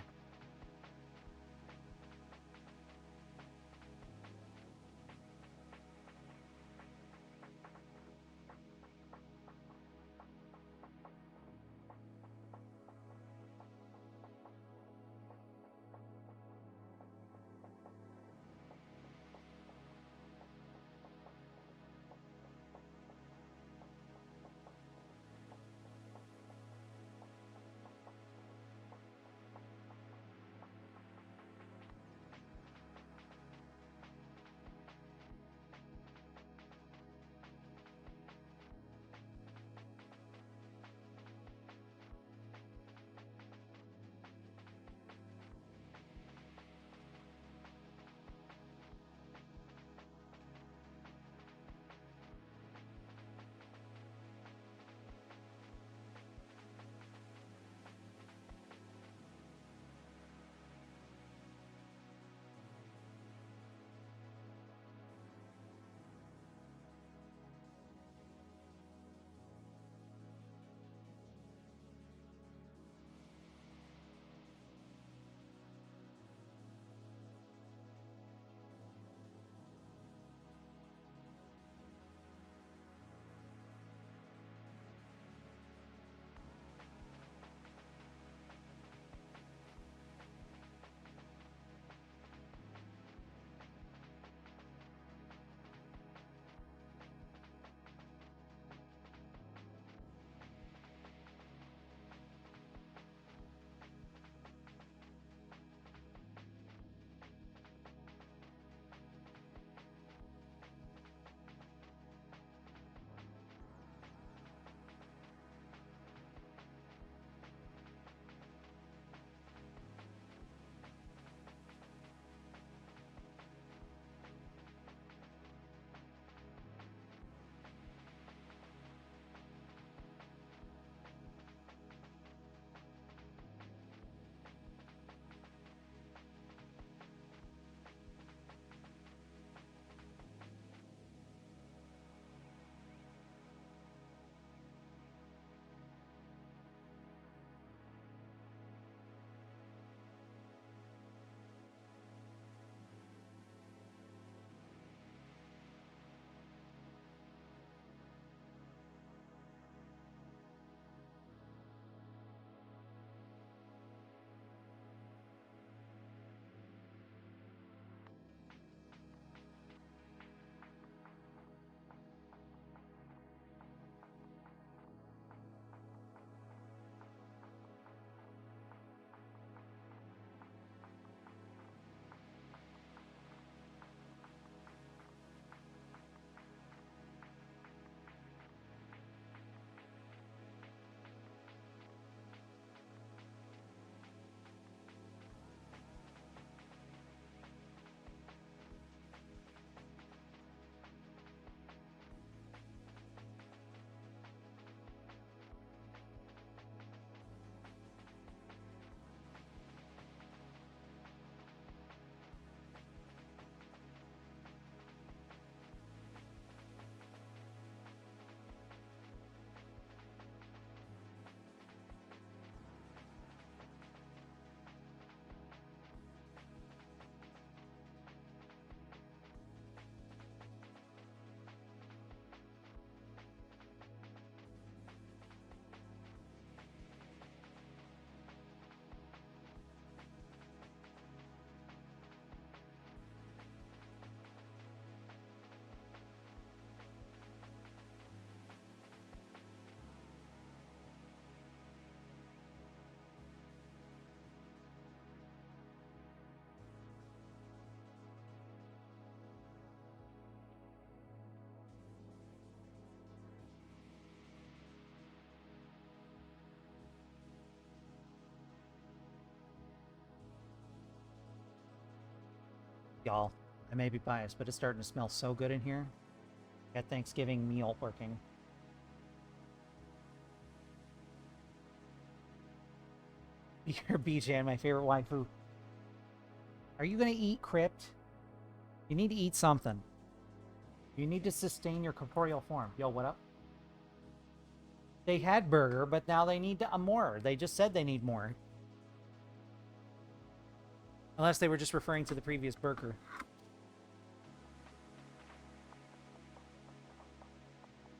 Y'all, I may be biased, but it's starting to smell so good in here. Got Thanksgiving meal working. You're BJ, my favorite waifu. Are you gonna eat, Crypt? You need to eat something. You need to sustain your corporeal form. Yo, what up? They had burger, but now they need more. They just said they need more. Unless they were just referring to the previous burger.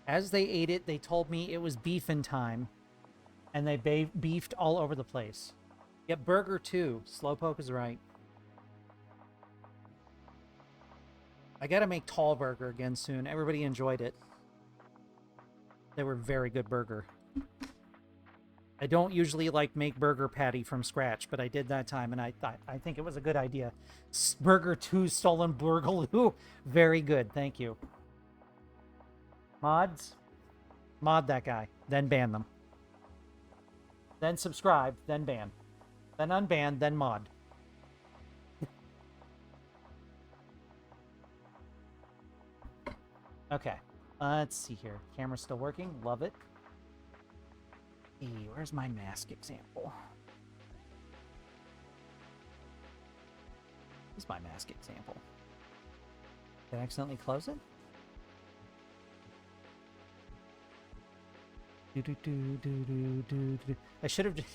As they ate it, they told me it was beefin' time. And they beefed all over the place. Yep, burger too. Slowpoke is right. I gotta make tall burger again soon. Everybody enjoyed it. They were very good burger. I don't usually make burger patty from scratch, but I did that time, and I think it was a good idea. Burger 2 Stolen Burgaloo. Very good, thank you. Mods? Mod that guy, then ban them. Then subscribe, then ban. Then unban, then mod. Okay, let's see here. Camera's still working, love it. Where's my mask example? This is my mask example. Did I accidentally close it? I should have just...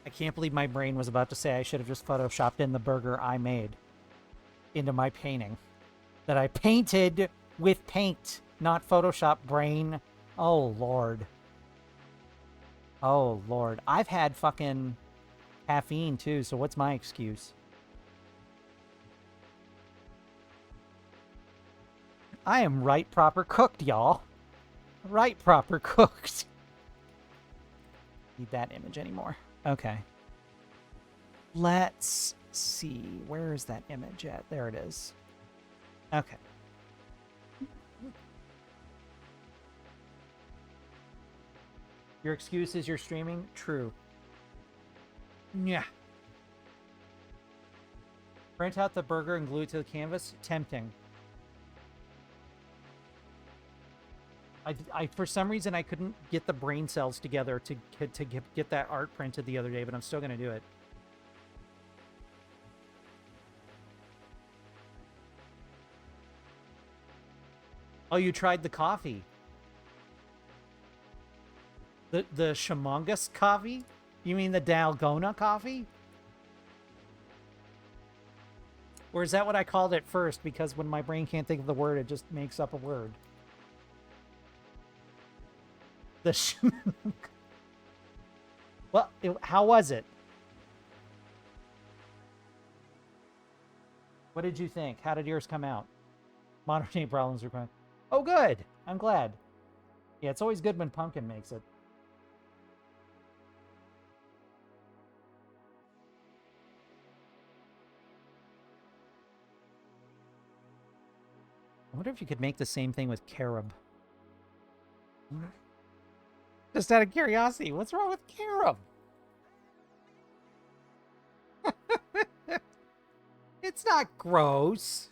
I can't believe my brain was about to say I should have just photoshopped in the burger I made into my painting. That I painted with paint, not Photoshop, brain. Oh, Lord. Oh, Lord. I've had fucking caffeine, too, so what's my excuse? I am right proper cooked, y'all. Right proper cooked. Need that image anymore. Okay. Let's see. Where is that image at? There it is. Okay. Your excuse is you're streaming? True. Yeah. Print out the burger and glue it to the canvas? Tempting. I for some reason I couldn't get the brain cells together to get that art printed the other day, but I'm still gonna do it. Oh, you tried the coffee? The Shamongus coffee? You mean the Dalgona coffee? Or is that what I called it first? Because when my brain can't think of the word, it just makes up a word. The Well, how was it? What did you think? How did yours come out? Modern day problems required. Oh, good. I'm glad. Yeah, it's always good when Pumpkin makes it. I wonder if you could make the same thing with carob. Just out of curiosity, what's wrong with carob? It's not gross.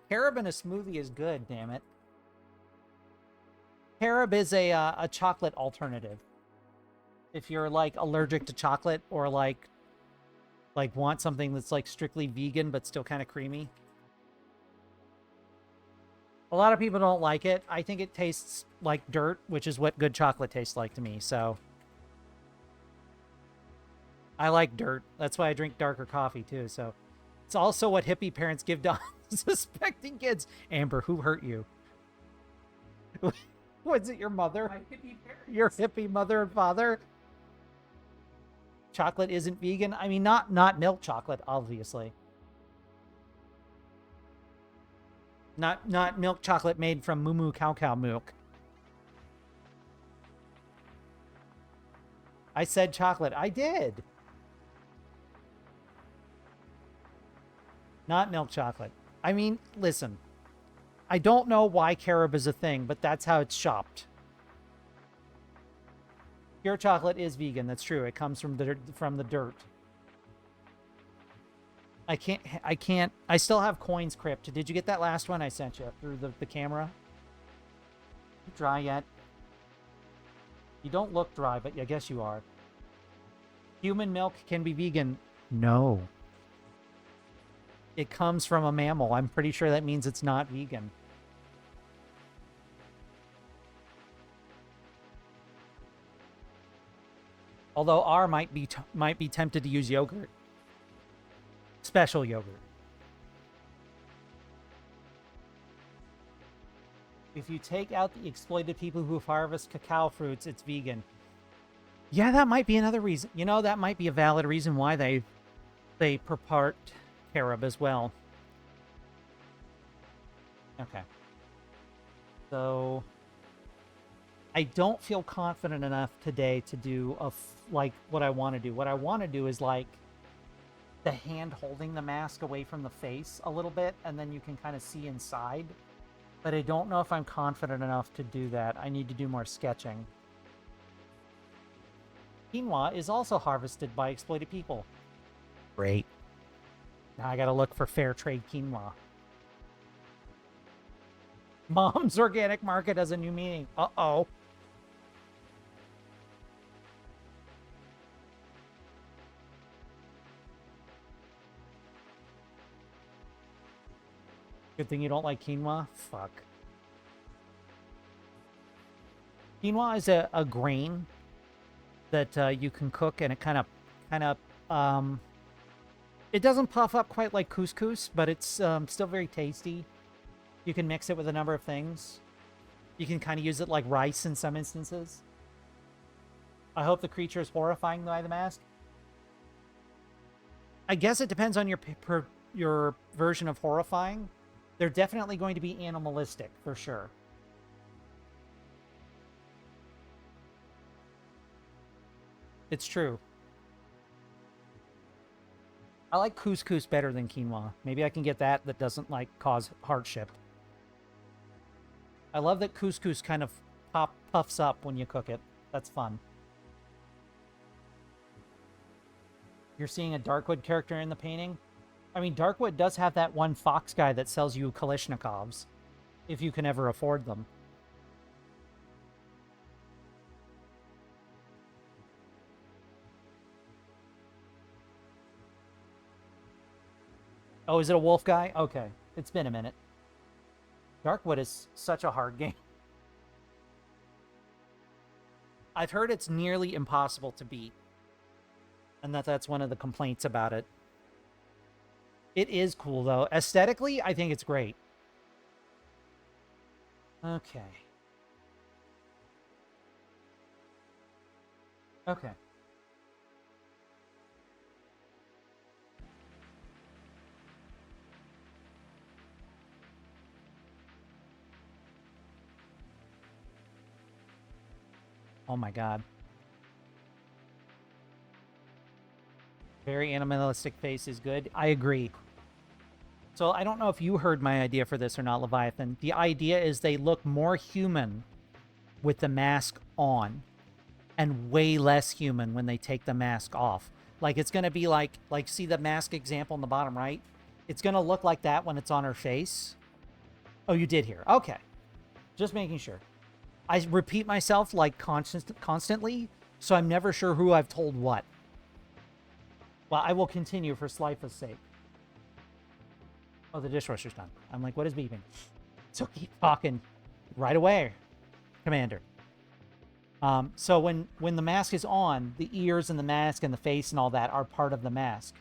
Carob in a smoothie is good, damn it. Carob is a chocolate alternative. If you're allergic to chocolate or like want something that's strictly vegan but still kind of creamy. A lot of people don't like it. I think it tastes like dirt, which is what good chocolate tastes like to me, so. I like dirt. That's why I drink darker coffee, too, so. It's also what hippie parents give to unsuspecting kids. Amber, who hurt you? Was it your mother? My hippie parents. Your hippie mother and father? Chocolate isn't vegan? I mean, not milk chocolate, obviously. Not milk chocolate made from moo cow milk. I said chocolate. I did. Not milk chocolate. I mean, listen. I don't know why carob is a thing, but that's how it's shopped. Pure chocolate is vegan. That's true. It comes from the dirt. I still have Coins Crypt. Did you get that last one I sent you through the camera? Dry yet? You don't look dry, but I guess you are. Human milk can be vegan. No. It comes from a mammal. I'm pretty sure that means it's not vegan. Although R might be tempted to use yogurt. Special yogurt. If you take out the exploited people who harvest cacao fruits, it's vegan. Yeah, that might be another reason. You know, that might be a valid reason why they purport carob as well. Okay. So I don't feel confident enough today to do like what I want to do. What I want to do is like the hand holding the mask away from the face a little bit, and then you can kind of see inside. But I don't know if I'm confident enough to do that. I need to do more sketching. Quinoa is also harvested by exploited people. Great. Now I gotta look for fair trade quinoa. Mom's Organic Market has a new meaning. Uh-oh. Good thing you don't like quinoa? Fuck. Quinoa is a grain that you can cook, and it kind of, it doesn't puff up quite like couscous, but it's still very tasty. You can mix it with a number of things. You can kind of use it like rice in some instances. I hope the creature is horrifying by the mask. I guess it depends on your version of horrifying. They're definitely going to be animalistic, for sure. It's true. I like couscous better than quinoa. Maybe I can get that doesn't, like, cause hardship. I love that couscous kind of puffs up when you cook it. That's fun. You're seeing a Darkwood character in the painting? I mean, Darkwood does have that one fox guy that sells you Kalashnikovs, if you can ever afford them. Oh, is it a wolf guy? Okay. It's been a minute. Darkwood is such a hard game. I've heard it's nearly impossible to beat. And that's one of the complaints about it. It is cool, though. Aesthetically, I think it's great. Okay. Okay. Oh my god. Very animalistic face is good. I agree. So I don't know if you heard my idea for this or not, Leviathan. The idea is they look more human with the mask on and way less human when they take the mask off. Like, it's going to be like, see the mask example in the bottom right? It's going to look like that when it's on her face. Oh, you did hear. Okay. Just making sure. I repeat myself, like, constantly, so I'm never sure who I've told what. Well, I will continue for Slifa's sake. Oh, the dishwasher's done. I'm like, what is beeping? So keep talking right away, Commander. So when the mask is on, the ears and the mask and the face and all that are part of the mask.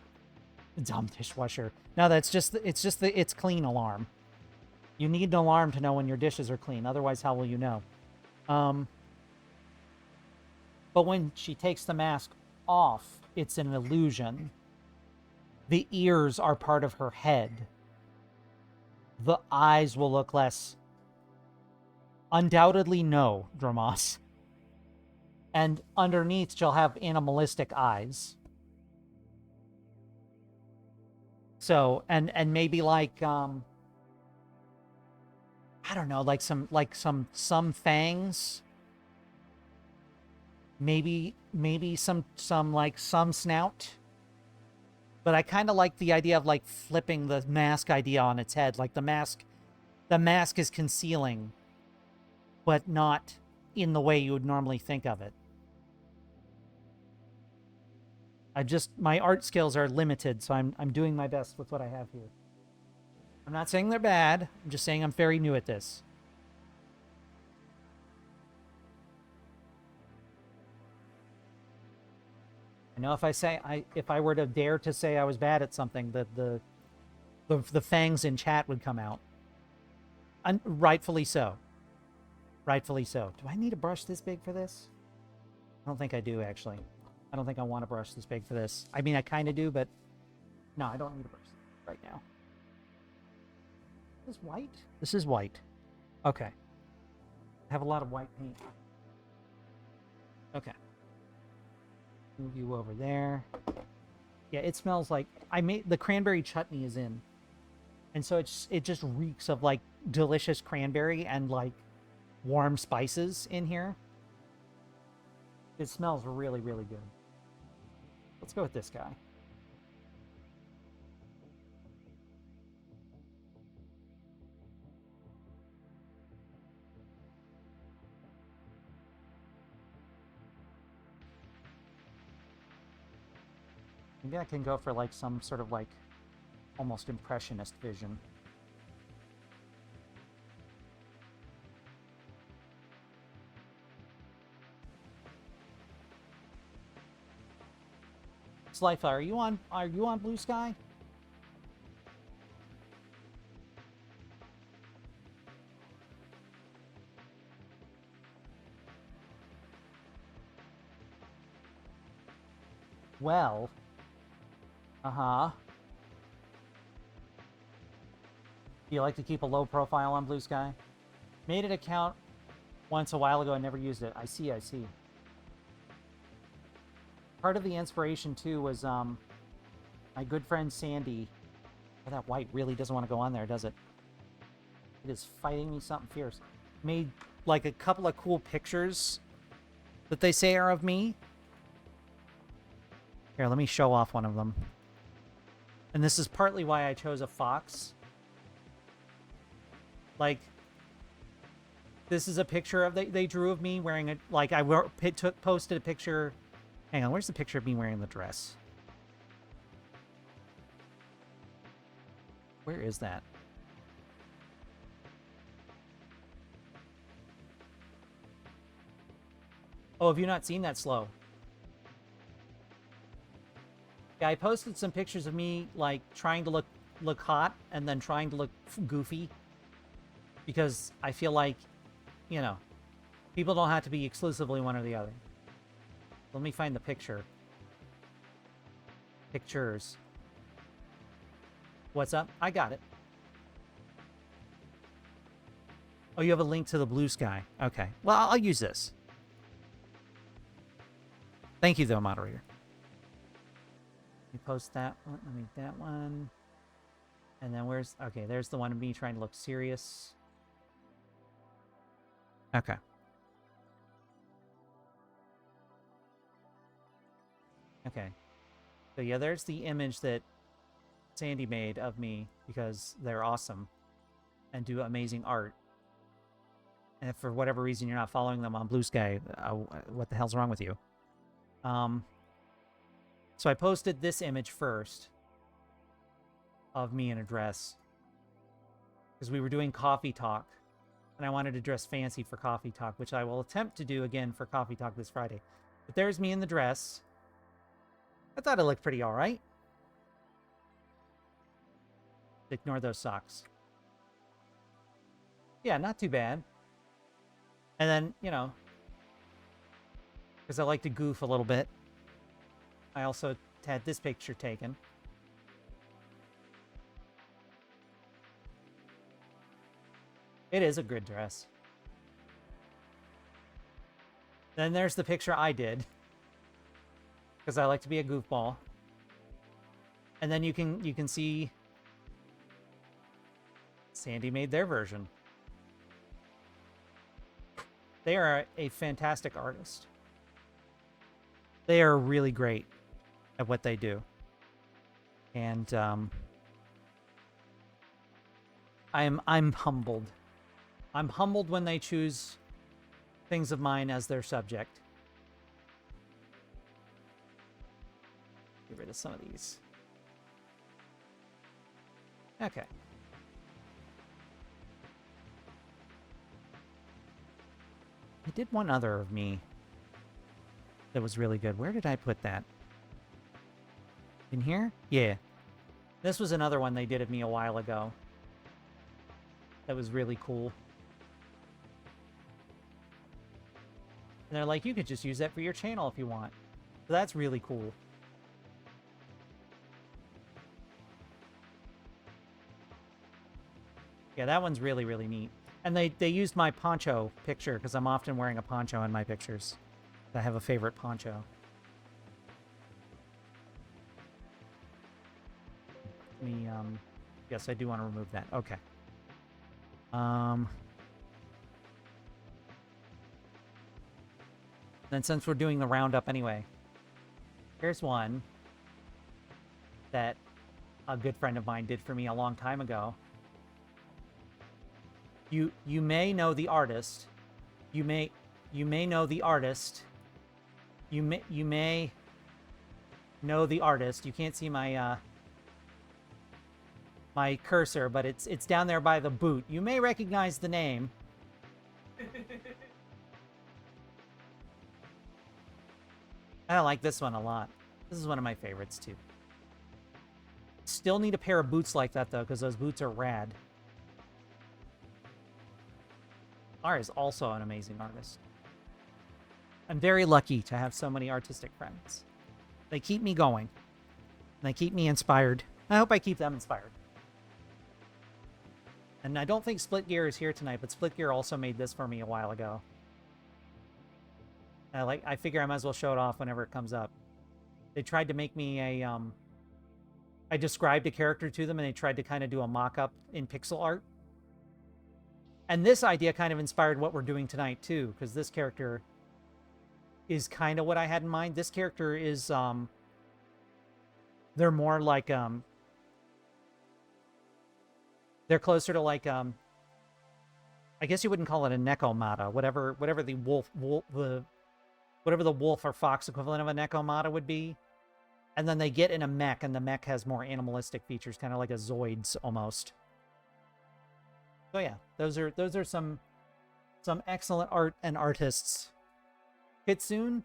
Dumb dishwasher. No, it's clean alarm. You need an alarm to know when your dishes are clean. Otherwise, how will you know? But when she takes the mask off, it's an illusion. The ears are part of her head. The eyes will look less. Undoubtedly no, Dramos. And underneath, she'll have animalistic eyes. So, and maybe like, I don't know, like some fangs. Maybe some snout. But I kind of like the idea of like flipping the mask idea on its head. Like the mask is concealing, but not in the way you would normally think of it. My art skills are limited, so I'm doing my best with what I have here. I'm not saying they're bad. I'm just saying I'm very new at this. I know if I were to dare to say I was bad at something, the fangs in chat would come out. Rightfully so. Rightfully so. Do I need a brush this big for this? I don't think I do, actually. I don't think I want a brush this big for this. I mean, I kind of do, but no, I don't need a brush right now. Is this white? This is white. Okay. I have a lot of white paint. Okay. Move you over there. Yeah, it smells like the cranberry chutney is in. And so it just reeks of like delicious cranberry and like warm spices in here. It smells really, really good. Let's go with this guy. Maybe I can go for like some sort of like almost impressionist vision. Slyfire, are you on Blue Sky? Well, uh-huh. Do you like to keep a low profile on Blue Sky? Made an account once a while ago and never used it. I see. Part of the inspiration, too, was my good friend Sandy. Oh, that white really doesn't want to go on there, does it? It is fighting me something fierce. Made, like, a couple of cool pictures that they say are of me. Here, let me show off one of them. And this is partly why I chose a fox. Like, this is a picture of they drew of me wearing a, like, posted a picture. Hang on, where's the picture of me wearing the dress? Where is that? Oh, have you not seen that, Slow? Yeah, I posted some pictures of me, like, trying to look hot and then trying to look goofy. Because I feel like, you know, people don't have to be exclusively one or the other. Let me find the picture. Pictures. What's up? I got it. Oh, you have a link to the Blue Sky. Okay. Well, I'll use this. Thank you, though, moderator. Let me post that one. Let me that one. And then where's... Okay, there's the one of me trying to look serious. Okay. Okay. So yeah, there's the image that Sandy made of me because they're awesome and do amazing art. And if for whatever reason you're not following them on Blue Sky, what the hell's wrong with you? So I posted this image first of me in a dress because we were doing Coffee Talk and I wanted to dress fancy for Coffee Talk, which I will attempt to do again for Coffee Talk this Friday. But there's me in the dress. I thought it looked pretty all right. Ignore those socks. Yeah, not too bad. And then, you know, because I like to goof a little bit, I also had this picture taken. It is a good dress. Then there's the picture I did, because I like to be a goofball. And then you can see Sandy made their version. They are a fantastic artist. They are really great at what they do. And I'm humbled. I'm humbled when they choose things of mine as their subject. Get rid of some of these. Okay. I did one other of me that was really good. Where did I put that? In here? Yeah. This was another one they did of me a while ago. That was really cool. And they're like, you could just use that for your channel if you want. So that's really cool. Yeah, that one's really, really neat. And they used my poncho picture, because I'm often wearing a poncho in my pictures. I have a favorite poncho. Let me, yes, I do want to remove that. Okay. Then since we're doing the roundup anyway, here's one that a good friend of mine did for me a long time ago. You may know the artist. You may know the artist. You may know the artist. You can't see my my cursor, but it's down there by the boot. You may recognize the name. I like this one a lot. This is one of my favorites too. Still need a pair of boots like that though, because those boots are rad. R is also an amazing artist. I'm very lucky to have so many artistic friends. They keep me going. They keep me inspired. I hope I keep them inspired. And I don't think Split Gear is here tonight, but Split Gear also made this for me a while ago. I figure I might as well show it off whenever it comes up. They tried to make me a I described a character to them and they tried to kind of do a mock-up in pixel art. And this idea kind of inspired what we're doing tonight too, because this character is kind of what I had in mind. This character is they're more like they're closer to like I guess you wouldn't call it a Nekomata, whatever the whatever the wolf or fox equivalent of a Nekomata would be. And then they get in a mech, and the mech has more animalistic features, kind of like a Zoids almost. So yeah, those are some excellent art and artists. Kitsune?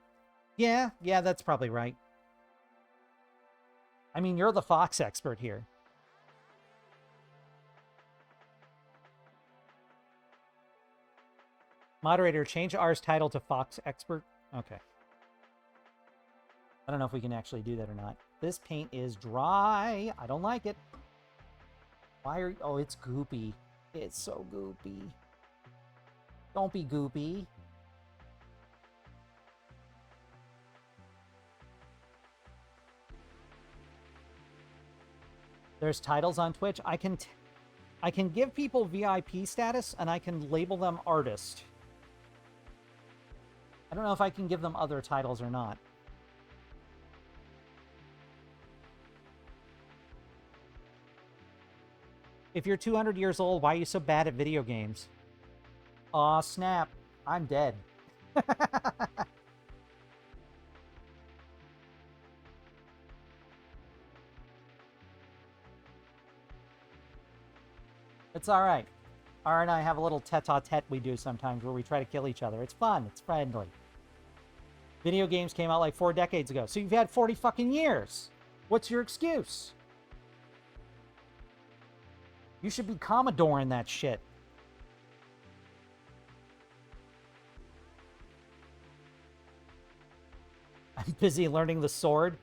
Yeah, that's probably right. I mean, you're the fox expert here. Moderator, change R's title to Fox Expert. Okay. I don't know if we can actually do that or not. This paint is dry. I don't like it. Why are... Oh, it's goopy. It's so goopy. Don't be goopy. There's titles on Twitch. I can give people VIP status, and I can label them artist. I don't know if I can give them other titles or not. If you're 200 years old, why are you so bad at video games? Aw, snap. I'm dead. It's alright. R and I have a little tete-a-tete we do sometimes where we try to kill each other. It's fun. It's friendly. Video games came out like 4 decades ago. So you've had 40 fucking years. What's your excuse? You should be Commodoring that shit. I'm busy learning the sword.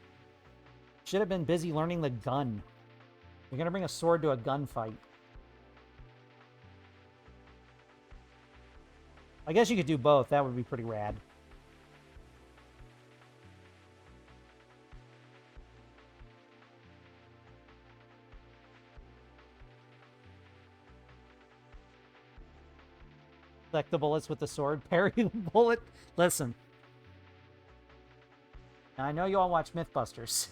Should have been busy learning the gun. You're gonna bring a sword to a gunfight. I guess you could do both. That would be pretty rad. Collect the bullets with the sword. Parry the bullet. Listen. Now, I know you all watch Mythbusters.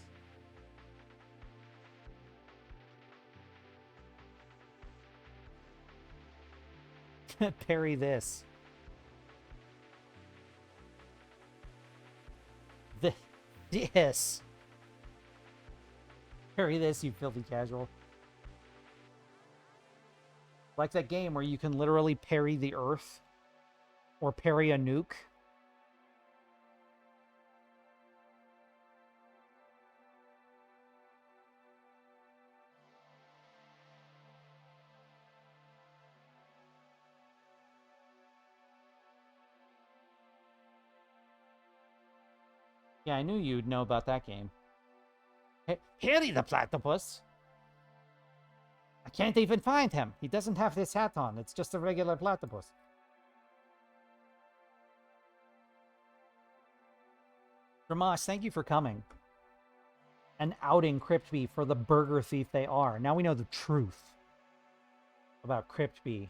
Parry this. Yes. Parry this, you filthy casual. Like that game where you can literally parry the earth. Or parry a nuke. Yeah, I knew you'd know about that game. Parry the platypus! I can't even find him. He doesn't have this hat on. It's just a regular platypus. Dramash, thank you for coming. And outing Cryptbee for the burger thief they are. Now we know the truth about Cryptbee.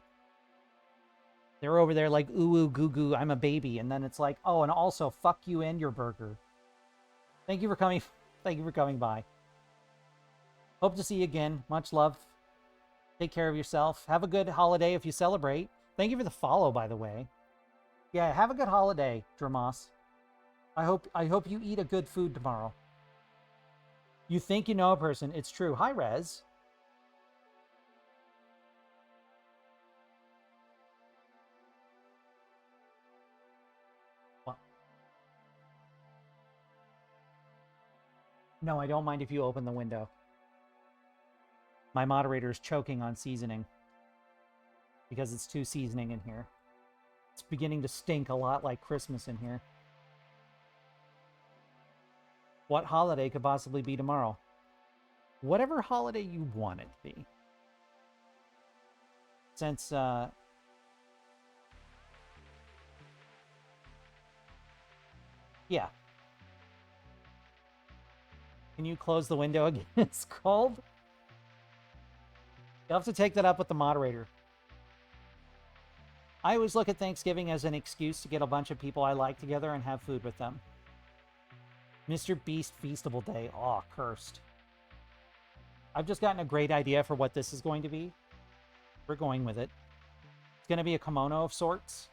They're over there like, ooh, ooh, goo, goo, I'm a baby. And then it's like, oh, and also, fuck you and your burger. Thank you for coming. Thank you for coming by. Hope to see you again. Much love. Take care of yourself. Have a good holiday if you celebrate. Thank you for the follow, by the way. Yeah, have a good holiday, Dramas. I hope you eat a good food tomorrow. You think you know a person. It's true. Hi, Rez. What? No, I don't mind if you open the window. My moderator is choking on seasoning. Because it's too seasoning in here. It's beginning to stink a lot like Christmas in here. What holiday could possibly be tomorrow? Whatever holiday you want it to be. Since, yeah. Can you close the window again? It's cold. You'll have to take that up with the moderator. I always look at Thanksgiving as an excuse to get a bunch of people I like together and have food with them. Mr. Beast Feastable Day. Aw, cursed. I've just gotten a great idea for what this is going to be. We're going with it. It's going to be a kimono of sorts.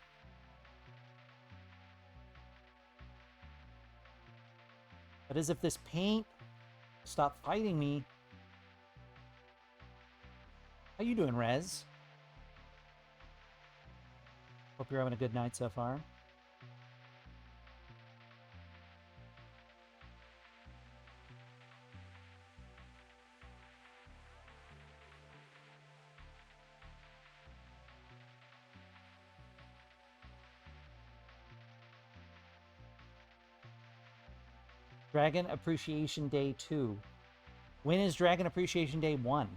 But as if this paint... Stop fighting me. How you doing, Rez? Hope you're having a good night so far. Dragon Appreciation Day 2. When is Dragon Appreciation Day 1?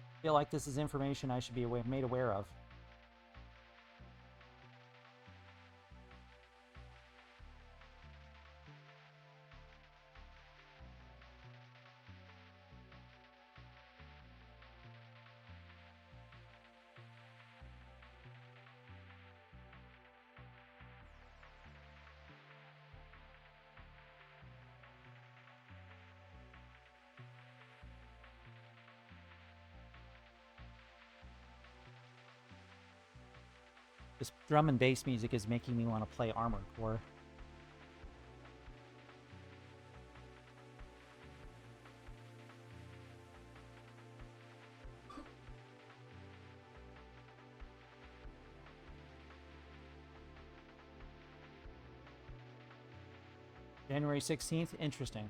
I feel like this is information I should be made aware of. This drum and bass music is making me want to play Armored Core. January 16th? Interesting.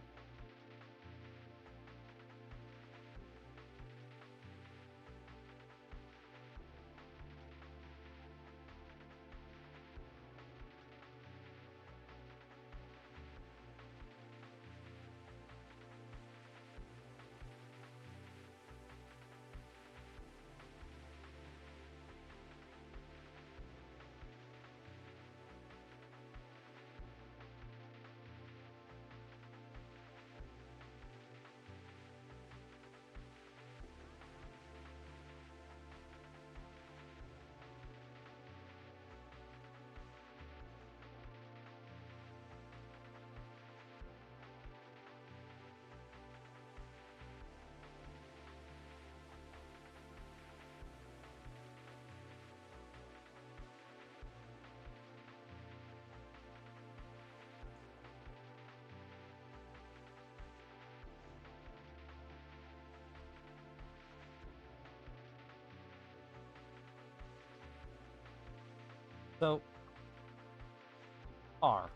So, R,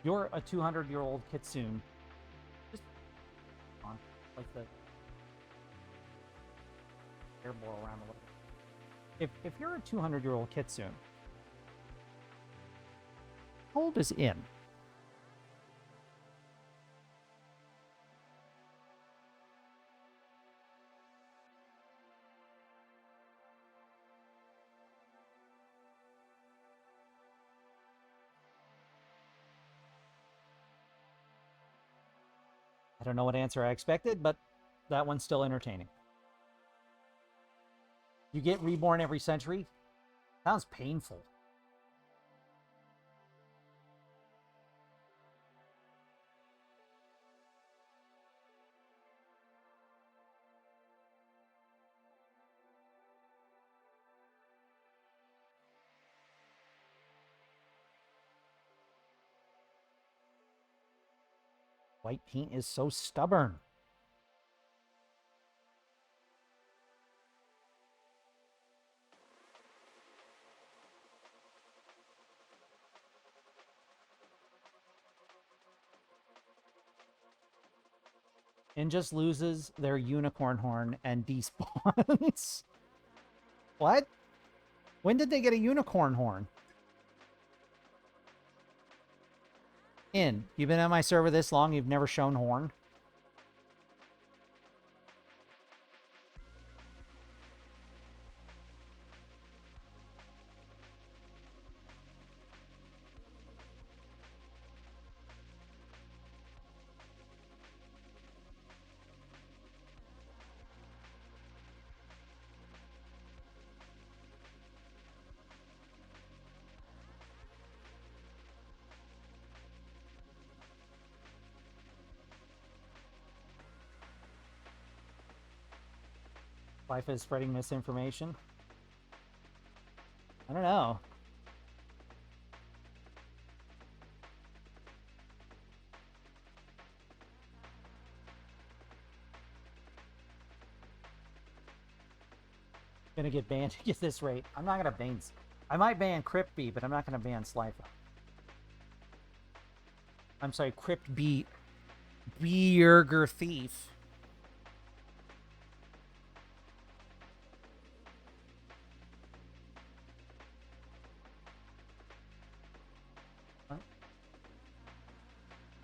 you're a 200-year-old kitsune. Just on, like the airball around a little bit. If you're a 200-year-old kitsune, how old is In? I don't know what answer I expected, but that one's still entertaining. You get reborn every century? Sounds painful. White paint is so stubborn. And just loses their unicorn horn and despawns. What? When did they get a unicorn horn? In, you've been on my server this long, you've never shown horn? Life is spreading misinformation? I don't know. Gonna get banned at this rate. I'm not gonna ban. I might ban Crypt B, but I'm not gonna ban Slifer. I'm sorry, Crypt B. Burger Thief. What?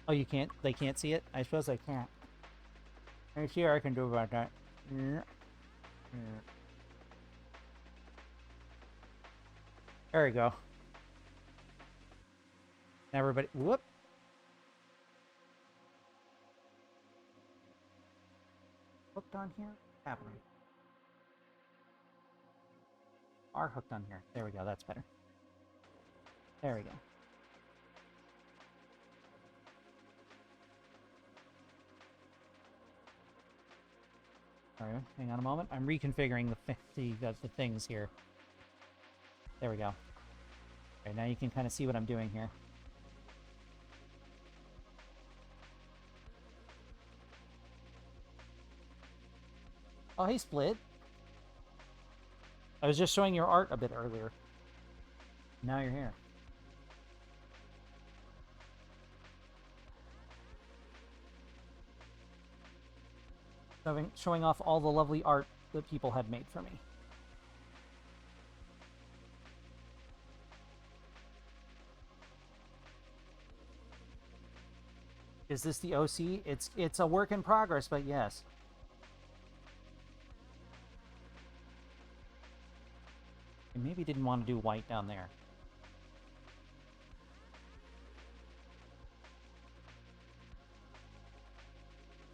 Oh, you can't? They can't see it? I suppose I can't. Let me see what I can do about that. There we go. Everybody, whoop. Hooked on here? What's happening? Are hooked on here. There we go, that's better. There we go. Sorry, hang on a moment. I'm reconfiguring the things here. There we go. Okay, now you can kind of see what I'm doing here. Oh, hey, Split. I was just showing your art a bit earlier. Now you're here. Showing off all the lovely art that people had made for me. Is this the OC? It's a work in progress, but yes. I maybe didn't want to do white down there.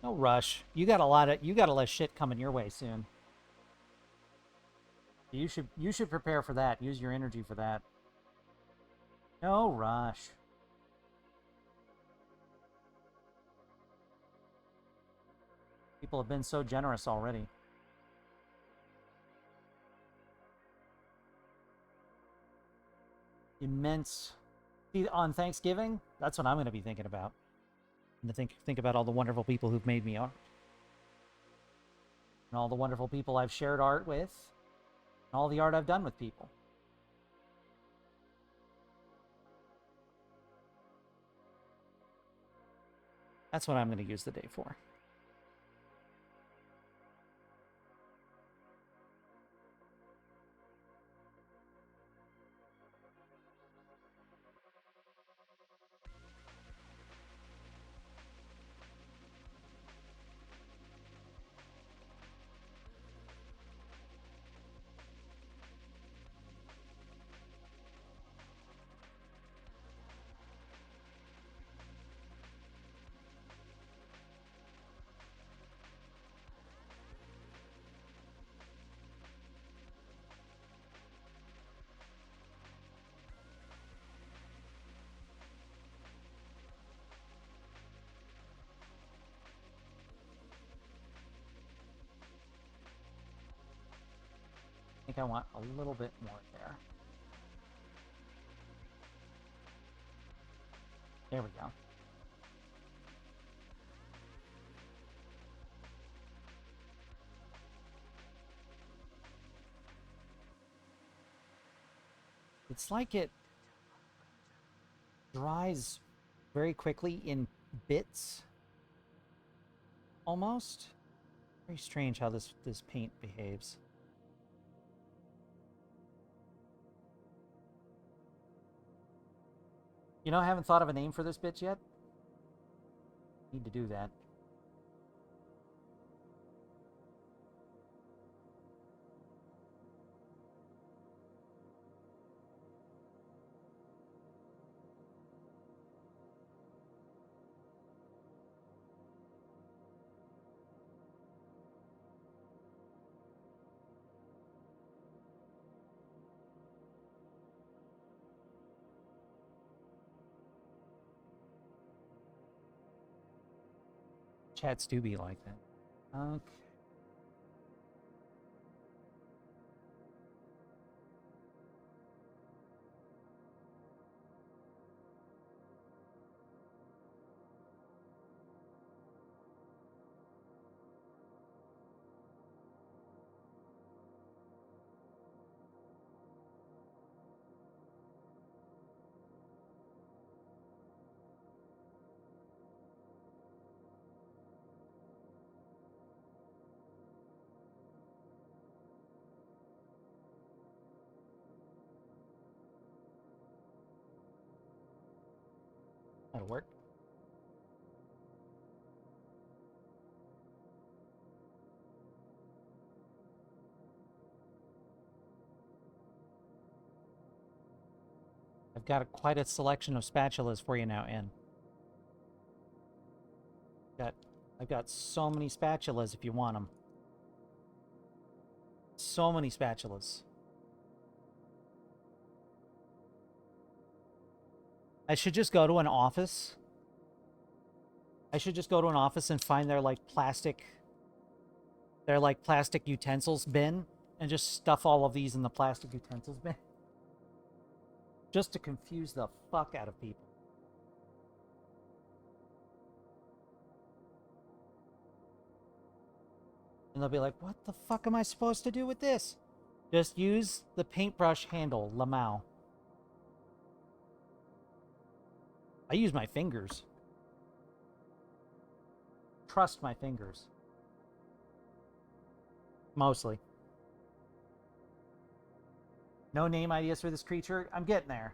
No rush. You got a lot of shit coming your way soon. You should prepare for that. Use your energy for that. No rush. People have been so generous already. Immense. See, on Thanksgiving, that's what I'm going to be thinking about. And to think about all the wonderful people who've made me art. And all the wonderful people I've shared art with. And all the art I've done with people. That's what I'm going to use the day for. I think I want a little bit more there. There we go. It's like it dries very quickly in bits. Almost. Very strange how this paint behaves. You know, I haven't thought of a name for this bitch yet. Need to do that. Chats do be like that. Okay. That'll work. I've got quite a selection of spatulas for you now, Ann. I've got so many spatulas if you want them. So many spatulas. I should just go to an office. I should just go to an office and find their plastic utensils bin and just stuff all of these in the plastic utensils bin. Just to confuse the fuck out of people. And they'll be like, what the fuck am I supposed to do with this? Just use the paintbrush handle, Lamau. I use my fingers. Trust my fingers. Mostly. No name ideas for this creature? I'm getting there.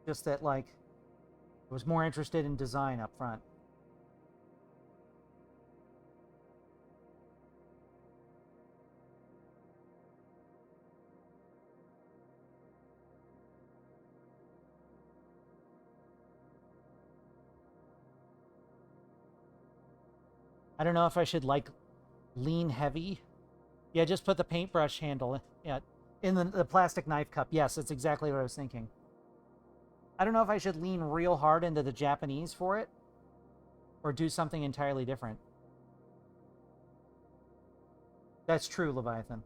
Just that, I was more interested in design up front. I don't know if I should, lean heavy. Yeah, just put the paintbrush handle in the plastic knife cup. Yes, that's exactly what I was thinking. I don't know if I should lean real hard into the Japanese for it or do something entirely different. That's true, Leviathan.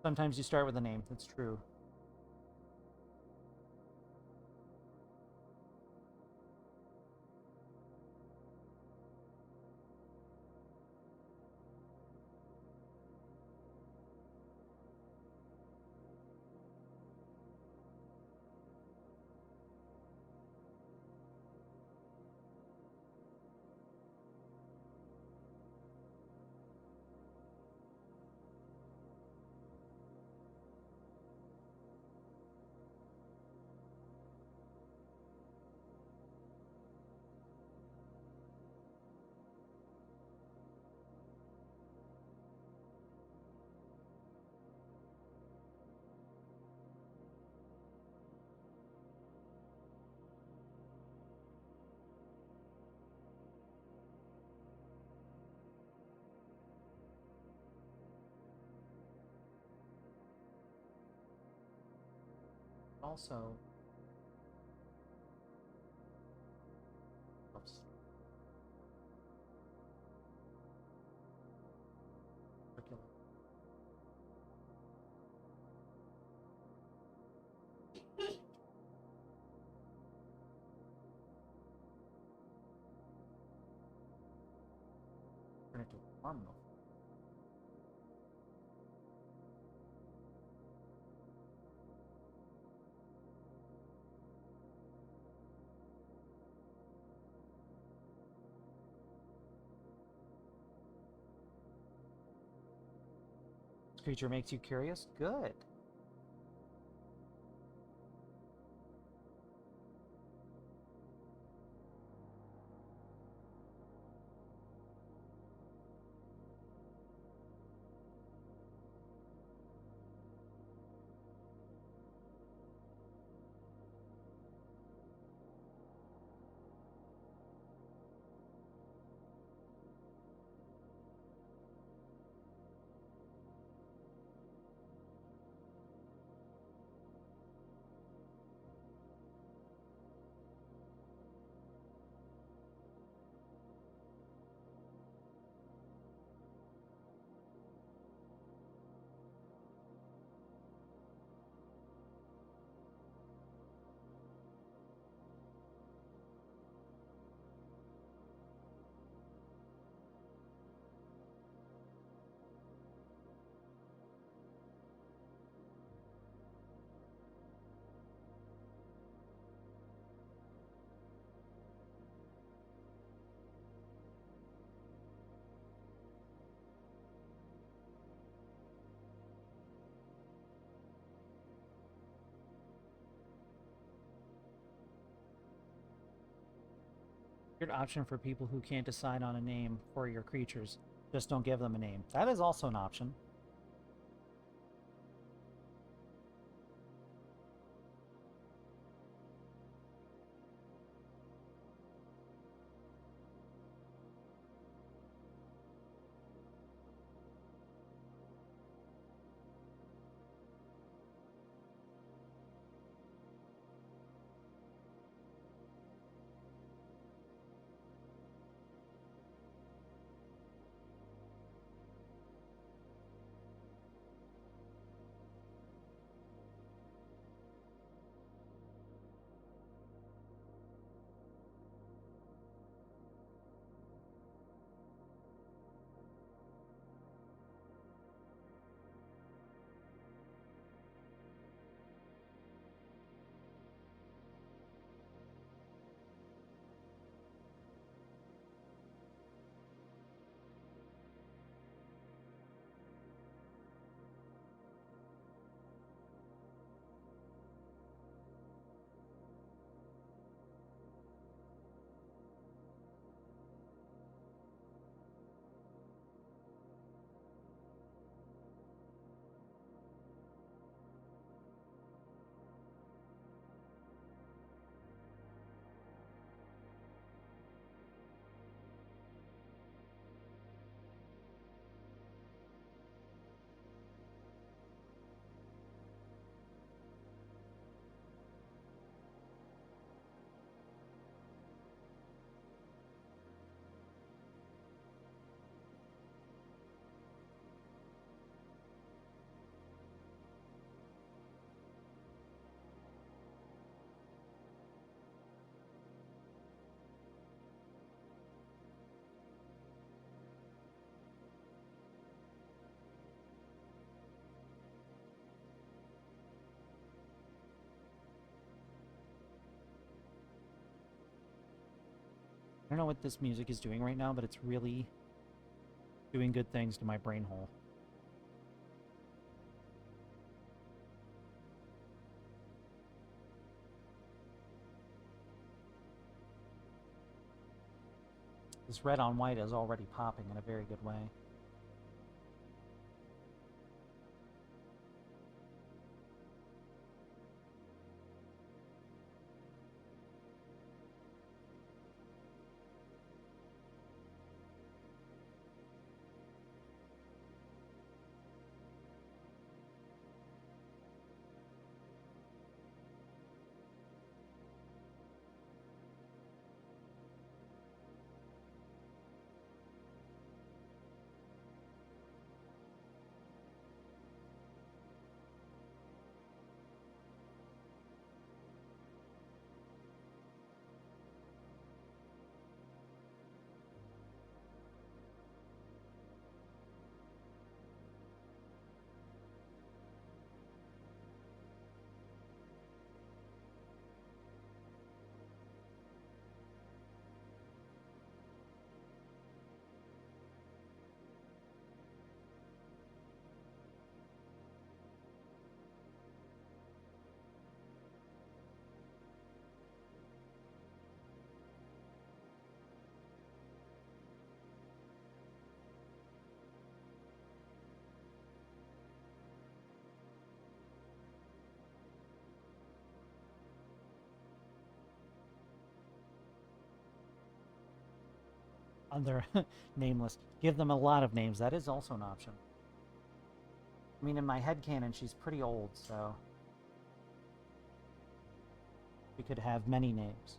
Sometimes you start with a name. That's true. Also, oops, circular. Turn it to warm though. This creature makes you curious? Good. Good option for people who can't decide on a name for your creatures. Just don't give them a name. That is also an option. I don't know what this music is doing right now, but it's really doing good things to my brain hole. This red on white is already popping in a very good way. They're nameless. Give them a lot of names. That is also an option. I mean, in my headcanon, she's pretty old, so we could have many names.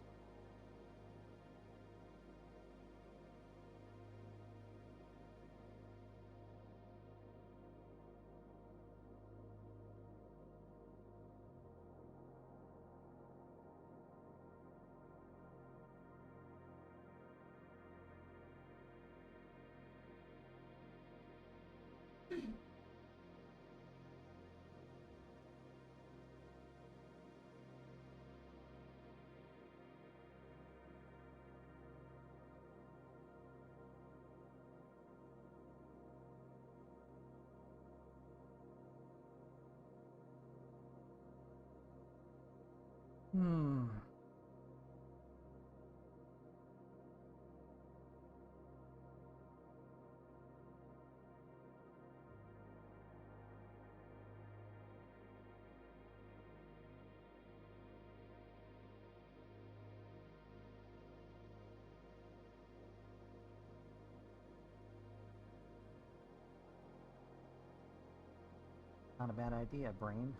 Hmm. Not a bad idea, brain.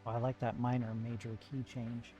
Oh, I like that minor major key change.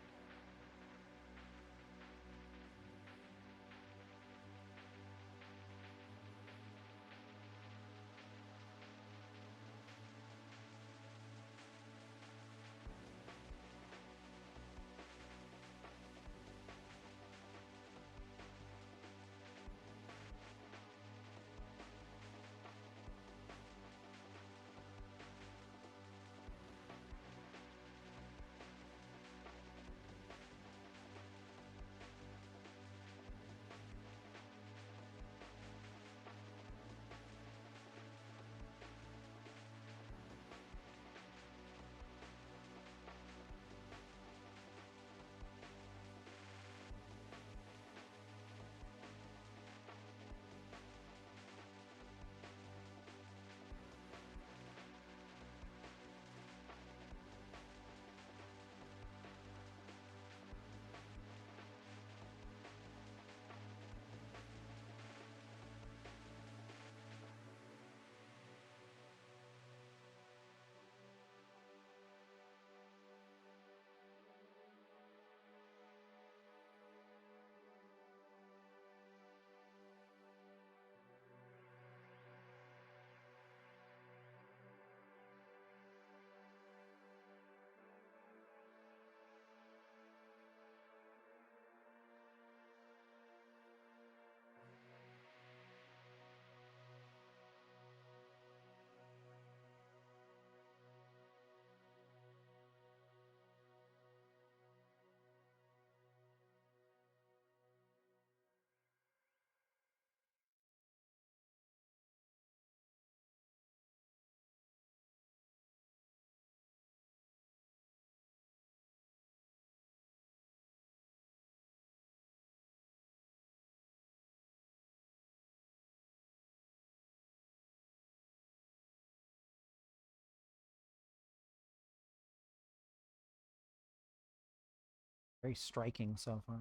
Very striking so far.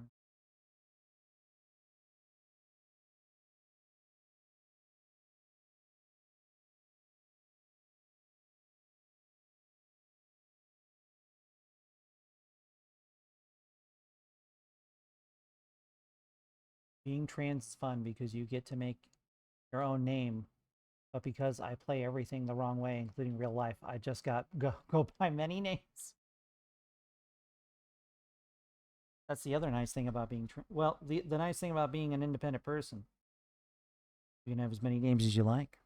Being trans is fun because you get to make your own name, but because I play everything the wrong way, including real life, I just got go by many names. That's the other nice thing about being well, the nice thing about being an independent person. You can have as many names as you like.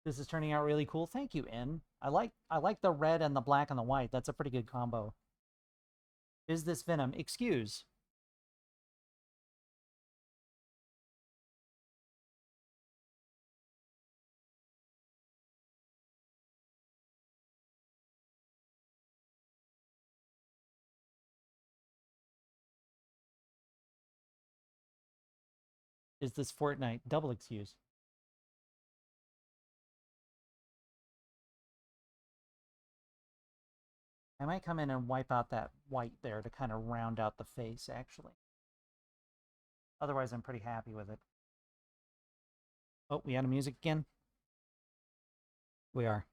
This is turning out really cool. Thank you, N. I like the red and the black and the white. That's a pretty good combo. Is this Venom? Excuse. Is this Fortnite? Double excuse. I might come in and wipe out that white there to kind of round out the face, actually. Otherwise, I'm pretty happy with it. Oh, we out of music again? We are.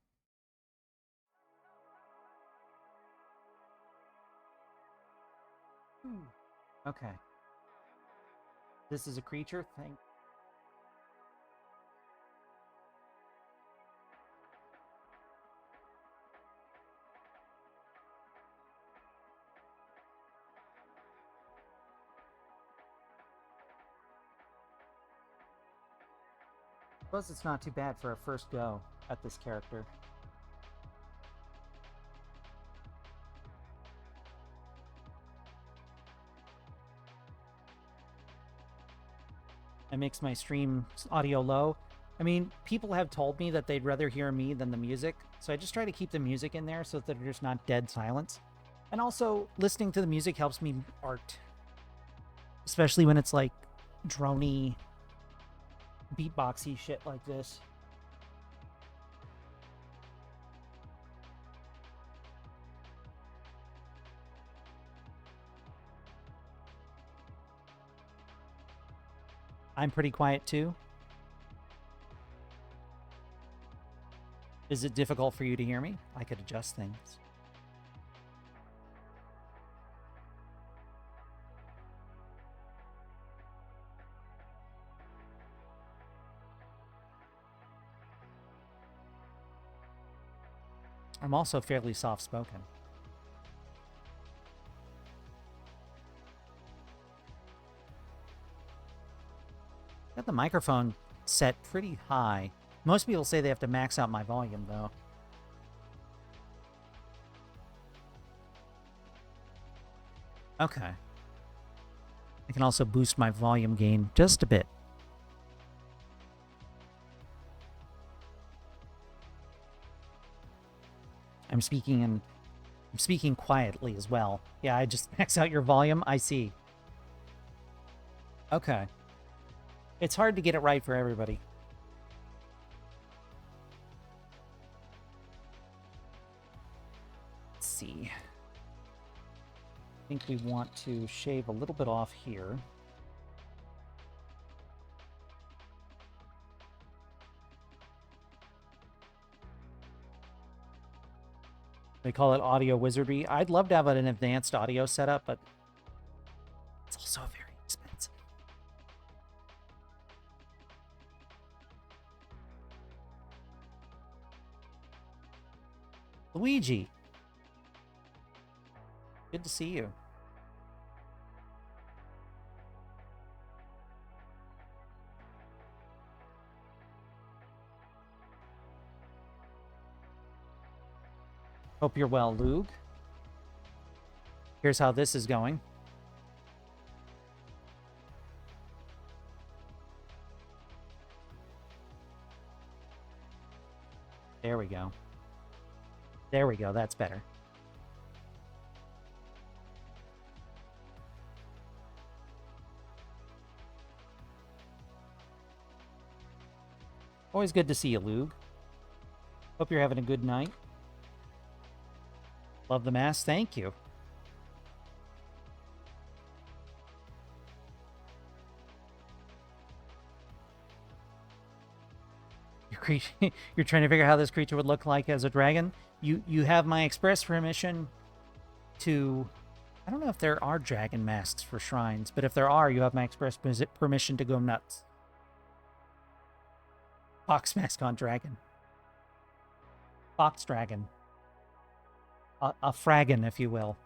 Okay. This is a creature? Thank. Plus, it's not too bad for a first go at this character. I mix my stream audio low. I mean, people have told me that they'd rather hear me than the music, so I just try to keep the music in there so that there's not dead silence. And also, listening to the music helps me art. Especially when it's like droney, beatboxy shit like this. I'm pretty quiet too. Is it difficult for you to hear me? I could adjust things. I'm also fairly soft-spoken. Got the microphone set pretty high. Most people say they have to max out my volume, though. Okay. I can also boost my volume gain just a bit. I'm speaking quietly as well. Yeah, I just max out your volume. I see. Okay. It's hard to get it right for everybody. Let's see. I think we want to shave a little bit off here. They call it audio wizardry. I'd love to have an advanced audio setup, but it's also very expensive. Luigi. Good to see you. Hope you're well, Lug. Here's how this is going. There we go. There we go. That's better. Always good to see you, Lug. Hope you're having a good night. Love the mask. Thank you. You're trying to figure out how this creature would look like as a dragon. You have my express permission to... I don't know if there are dragon masks for shrines, but if there are, you have my express permission to go nuts. Fox mask on dragon. Fox dragon. A fragon, if you will.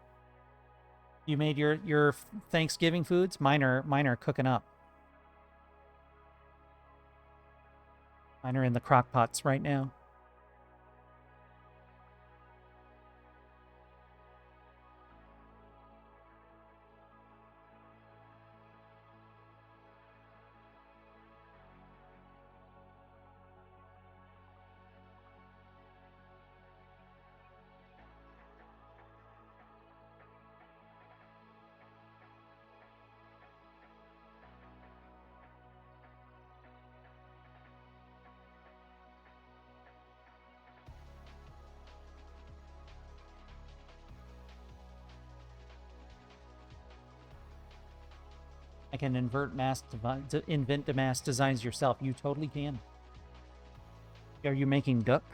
You made your Thanksgiving foods? Mine are cooking up. Mine are in the crock pots right now. I can invent the mask designs yourself. You totally can. Are you making duck?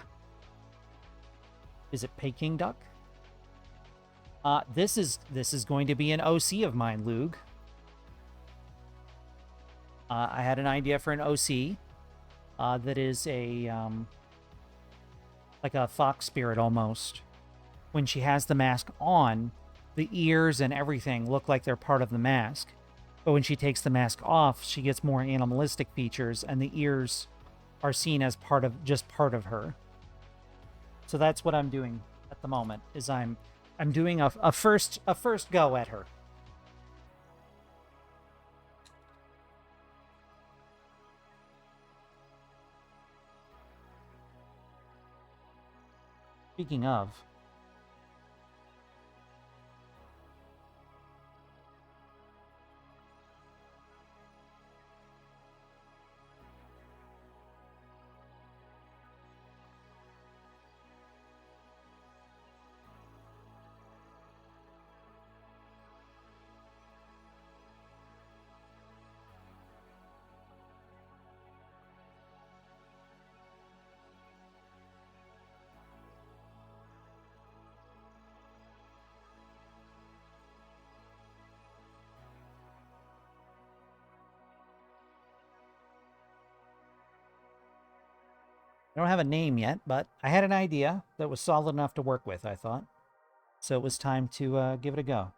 Is it Peking duck? This is going to be an OC of mine, Lug. I had an idea for an OC that is a like a fox spirit almost. When she has the mask on, the ears and everything look like they're part of the mask. But when she takes the mask off, she gets more animalistic features, and the ears are seen as part of her. So that's what I'm doing at the moment. Is I'm doing a first go at her. Speaking of. I don't have a name yet, but I had an idea that was solid enough to work with, I thought. So it was time to give it a go.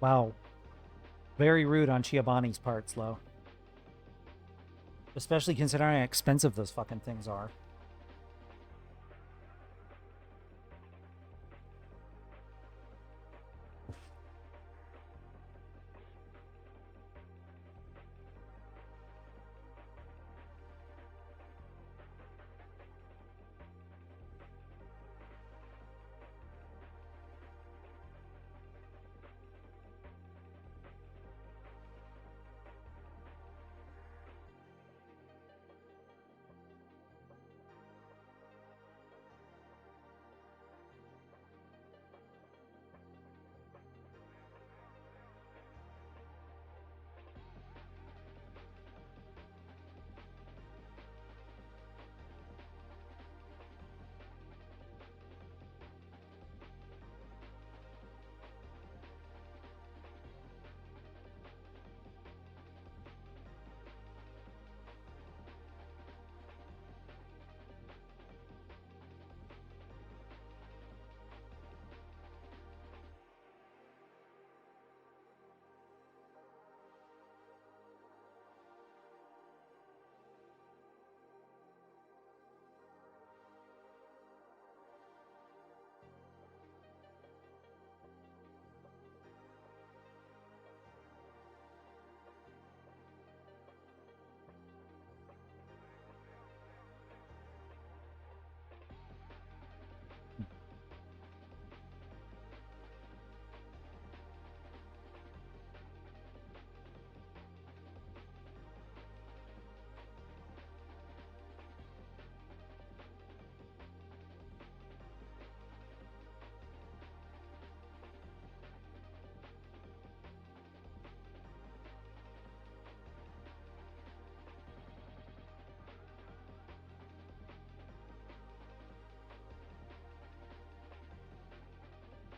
Wow. Very rude on Chiabani's part, Slow. Especially considering how expensive those fucking things are.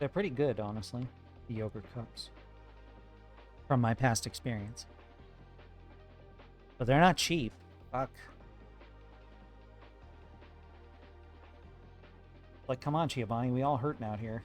They're pretty good, honestly, the yogurt cups. From my past experience. But they're not cheap. Fuck. Like, come on, Chiabani, we all hurting out here.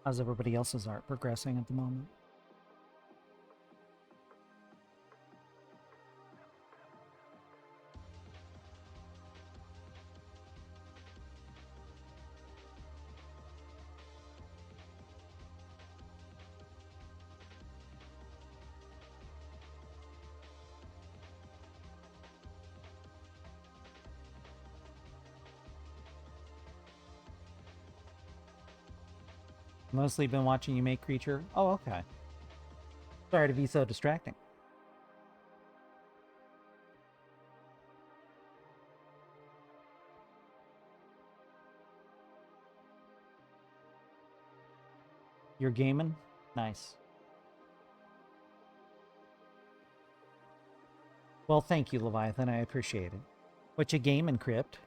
How's everybody else's art progressing at the moment? Mostly been watching you make creature. Oh, okay. Sorry to be so distracting. You're gaming? Nice. Well, thank you, Leviathan. I appreciate it. What you gaming, Crypt?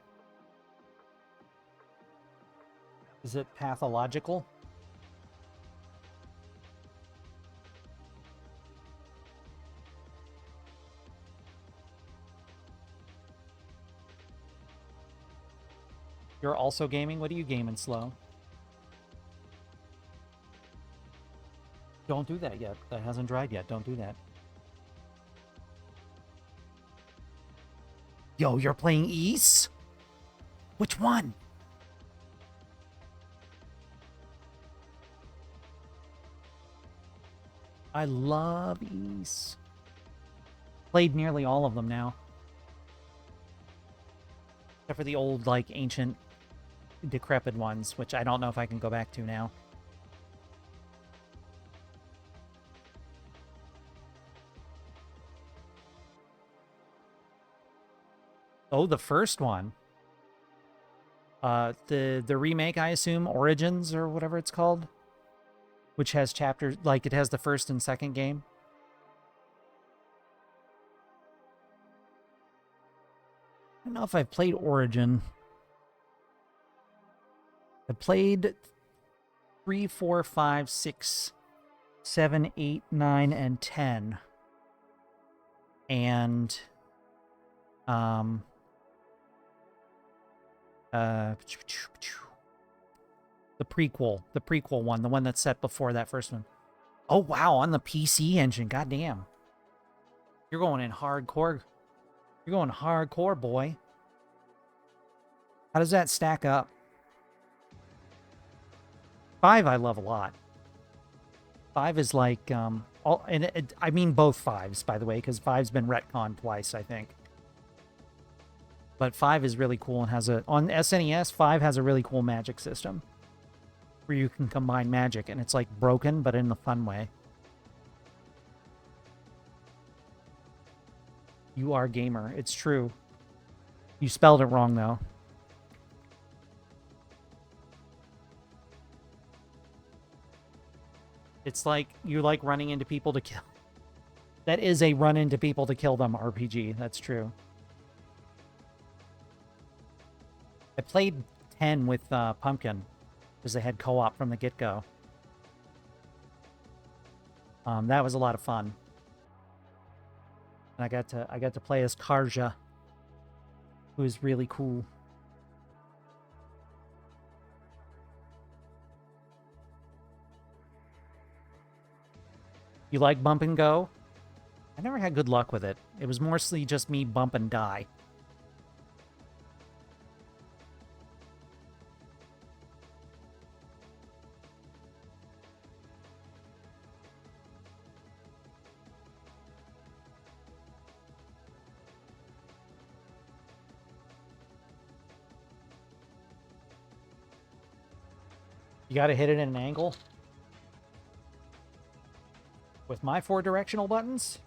Is it pathological? You're also gaming? What are you gaming, Slow? Don't do that yet. That hasn't dried yet. Don't do that. Yo, you're playing Ys? Which one? I love Ys. Played nearly all of them now. Except for the old, like, ancient, decrepit ones, which I don't know if I can go back to now. Oh, the first one. The remake, I assume, Origins or whatever it's called, which has chapters, like it has the first and second game. I don't know if I've played Origin. I played 3, 4, 5, 6, 7, 8, 9, and 10. And the prequel one, the one that's set before that first one. Oh wow, on the PC engine, goddamn. You're going in hardcore. You're going hardcore, boy. How does that stack up? 5 I love a lot. 5 is like I mean both 5s, by the way, because 5's been retconned twice, I think. But 5 is really cool and has on SNES, 5 has a really cool magic system where you can combine magic, and it's like broken, but in a fun way. You are gamer. It's true. You spelled it wrong, though. It's like you like running into people to kill. That is a run into people to kill them RPG. That's true. I played 10 with Pumpkin because they had co-op from the get-go. That was a lot of fun. And I got to play as Karja, who is really cool. You like bump and go? I never had good luck with it. It was mostly just me bump and die. You gotta hit it at an angle. With my 4 directional buttons?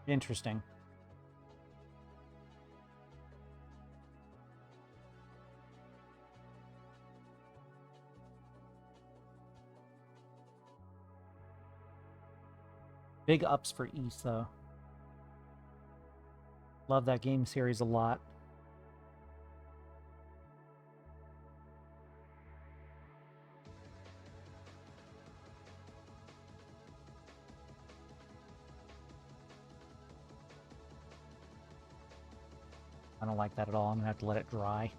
Interesting. Big ups for East, though. Love that game series a lot. I don't like that at all. I'm gonna have to let it dry.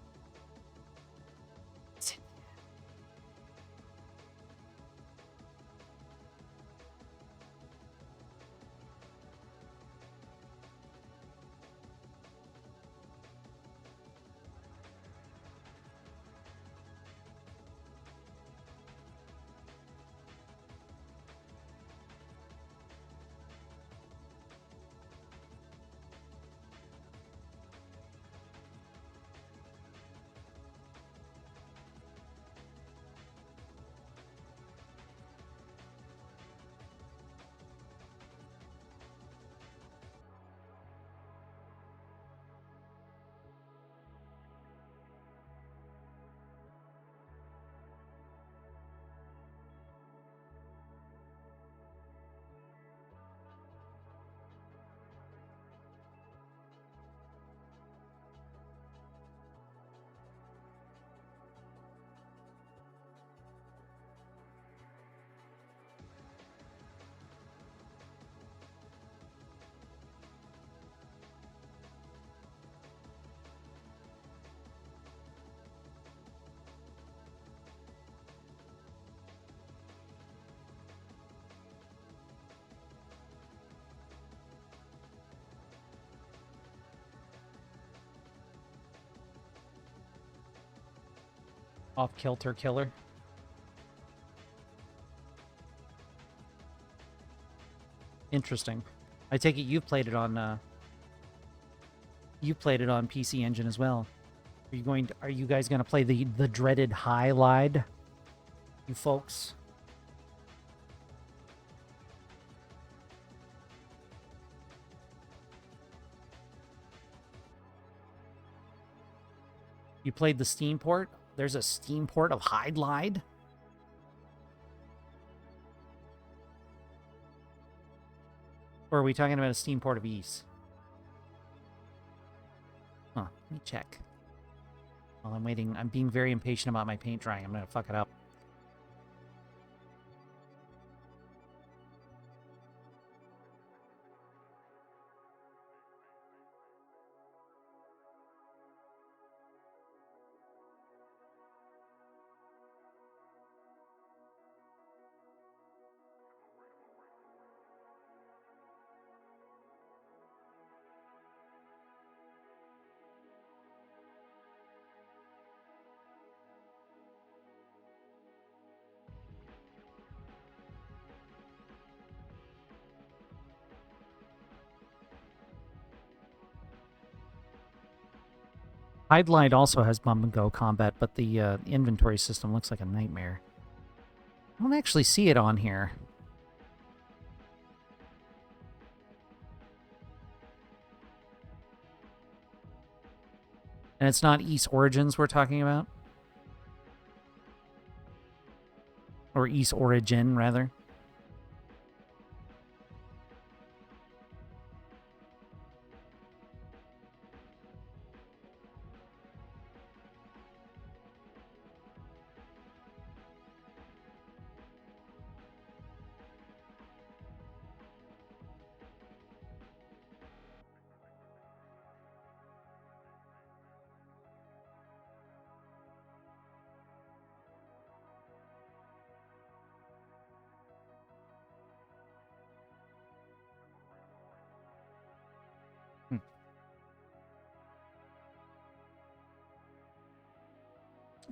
Off-kilter killer. Interesting. I take it you've played it on PC Engine as well. Are you guys gonna play the dreaded Halide? You folks? You played the Steam port? There's a Steam port of Halide? Or are we talking about a Steam port of Ys? Huh, let me check. While I'm waiting, I'm being very impatient about my paint drying. I'm gonna fuck it up. Halide also has bump and go combat, but the inventory system looks like a nightmare. I don't actually see it on here. And it's not Ys Origins we're talking about? Or Ys Origin, rather.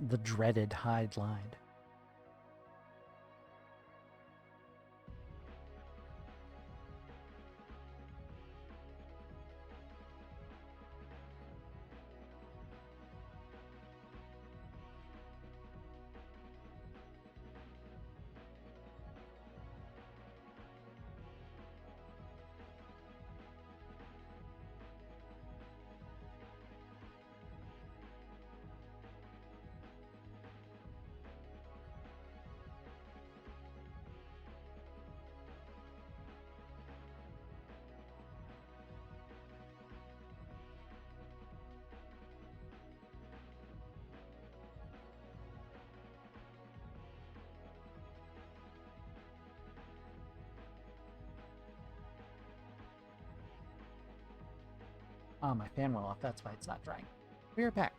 The dreaded Halide. Oh, my fan went off. That's why it's not drying. We're back.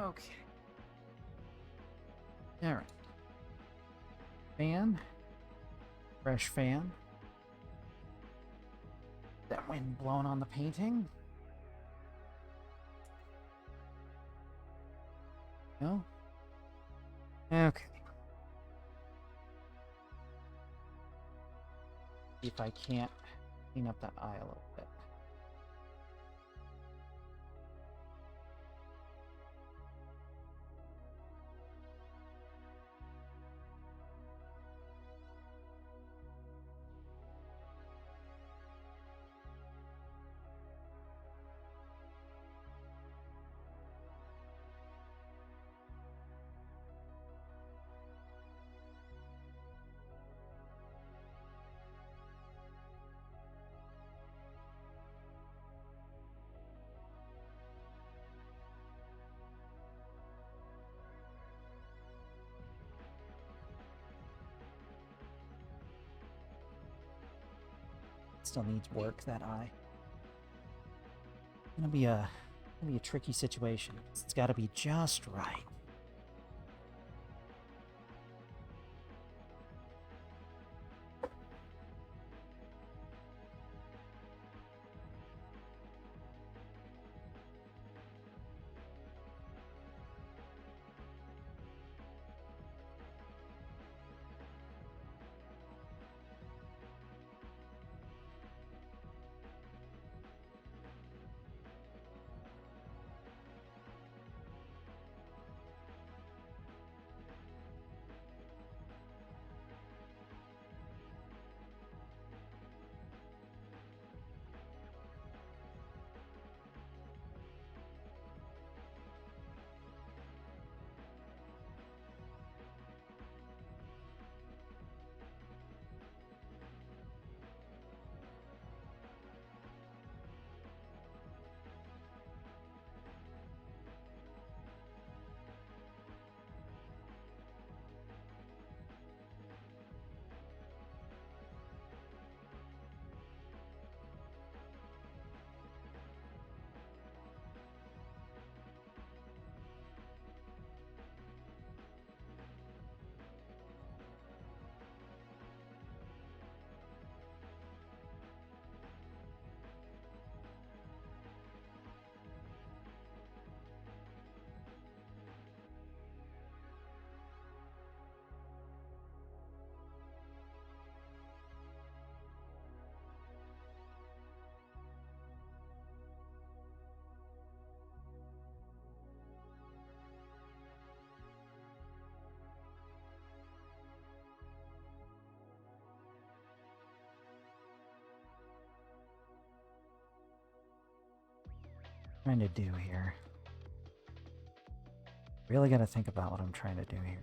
Okay. All right. Fan. Fresh fan. That wind blowing on the painting. No? Okay. See if I can't clean up that eye a little bit. Still needs work, that eye. Gonna be a tricky situation. It's got to be just right. Trying to do here. Really got to think about what I'm trying to do here.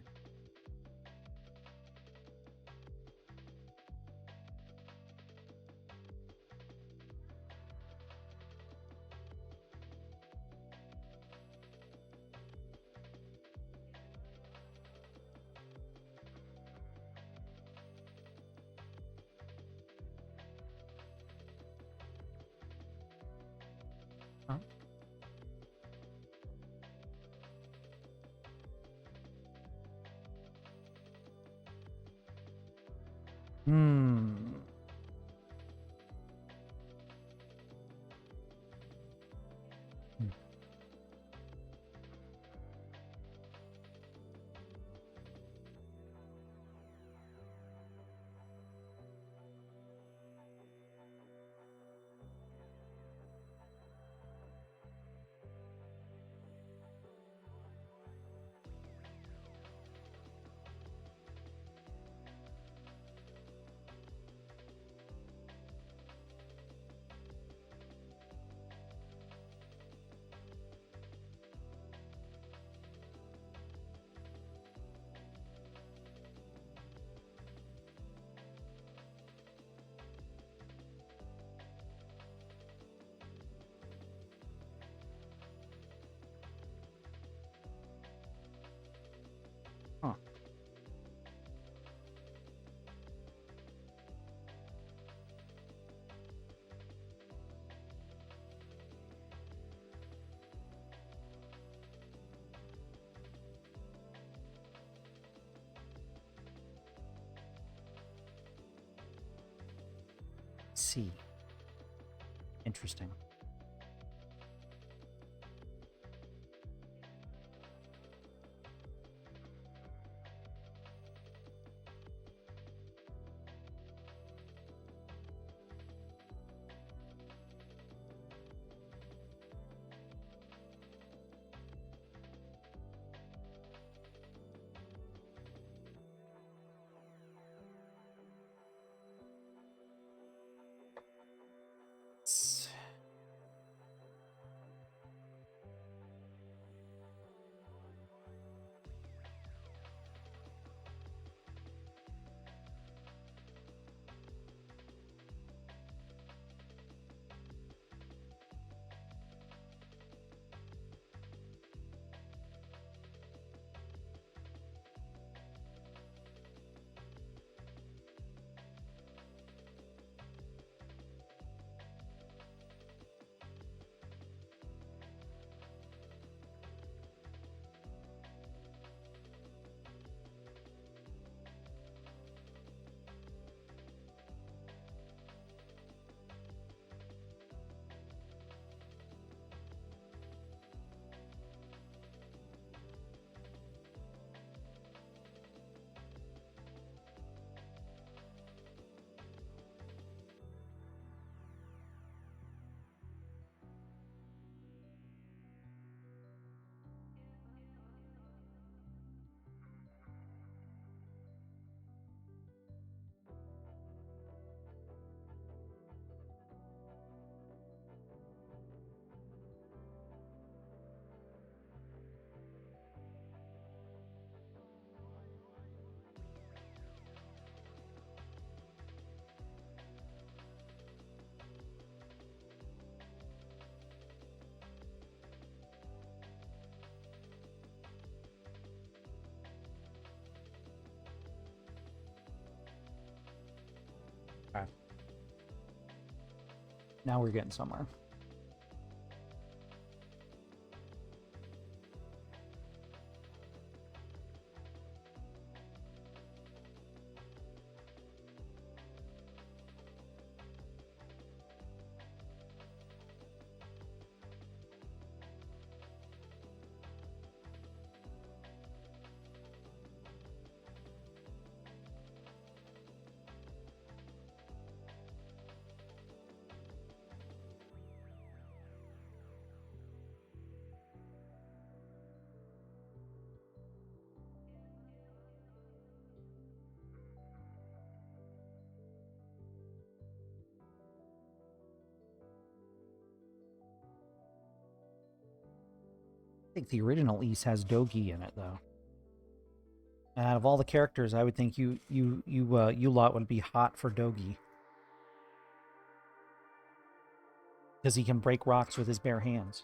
see. Interesting. Okay. Now we're getting somewhere. I think the original Ys has Dogi in it, though. And out of all the characters, I would think you lot would be hot for Dogi. Because he can break rocks with his bare hands.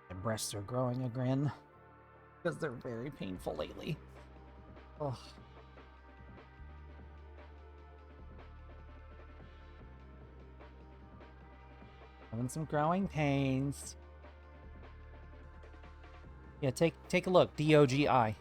My breasts are growing again. Because they're very painful lately. Ugh. Having some growing pains. Yeah, take a look. DOGI.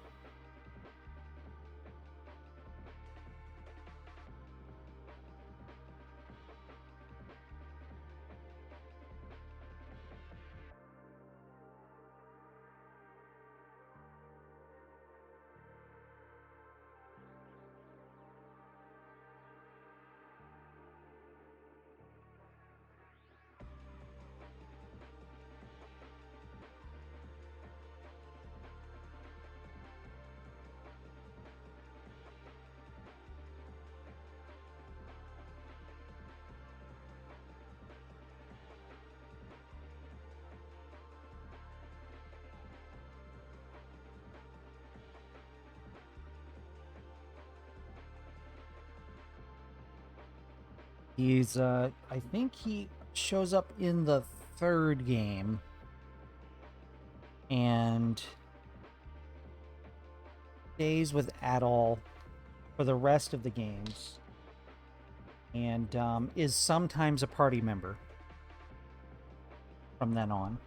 He's, I think he shows up in the third game. And stays with Adol for the rest of the games. and is sometimes a party member from then on.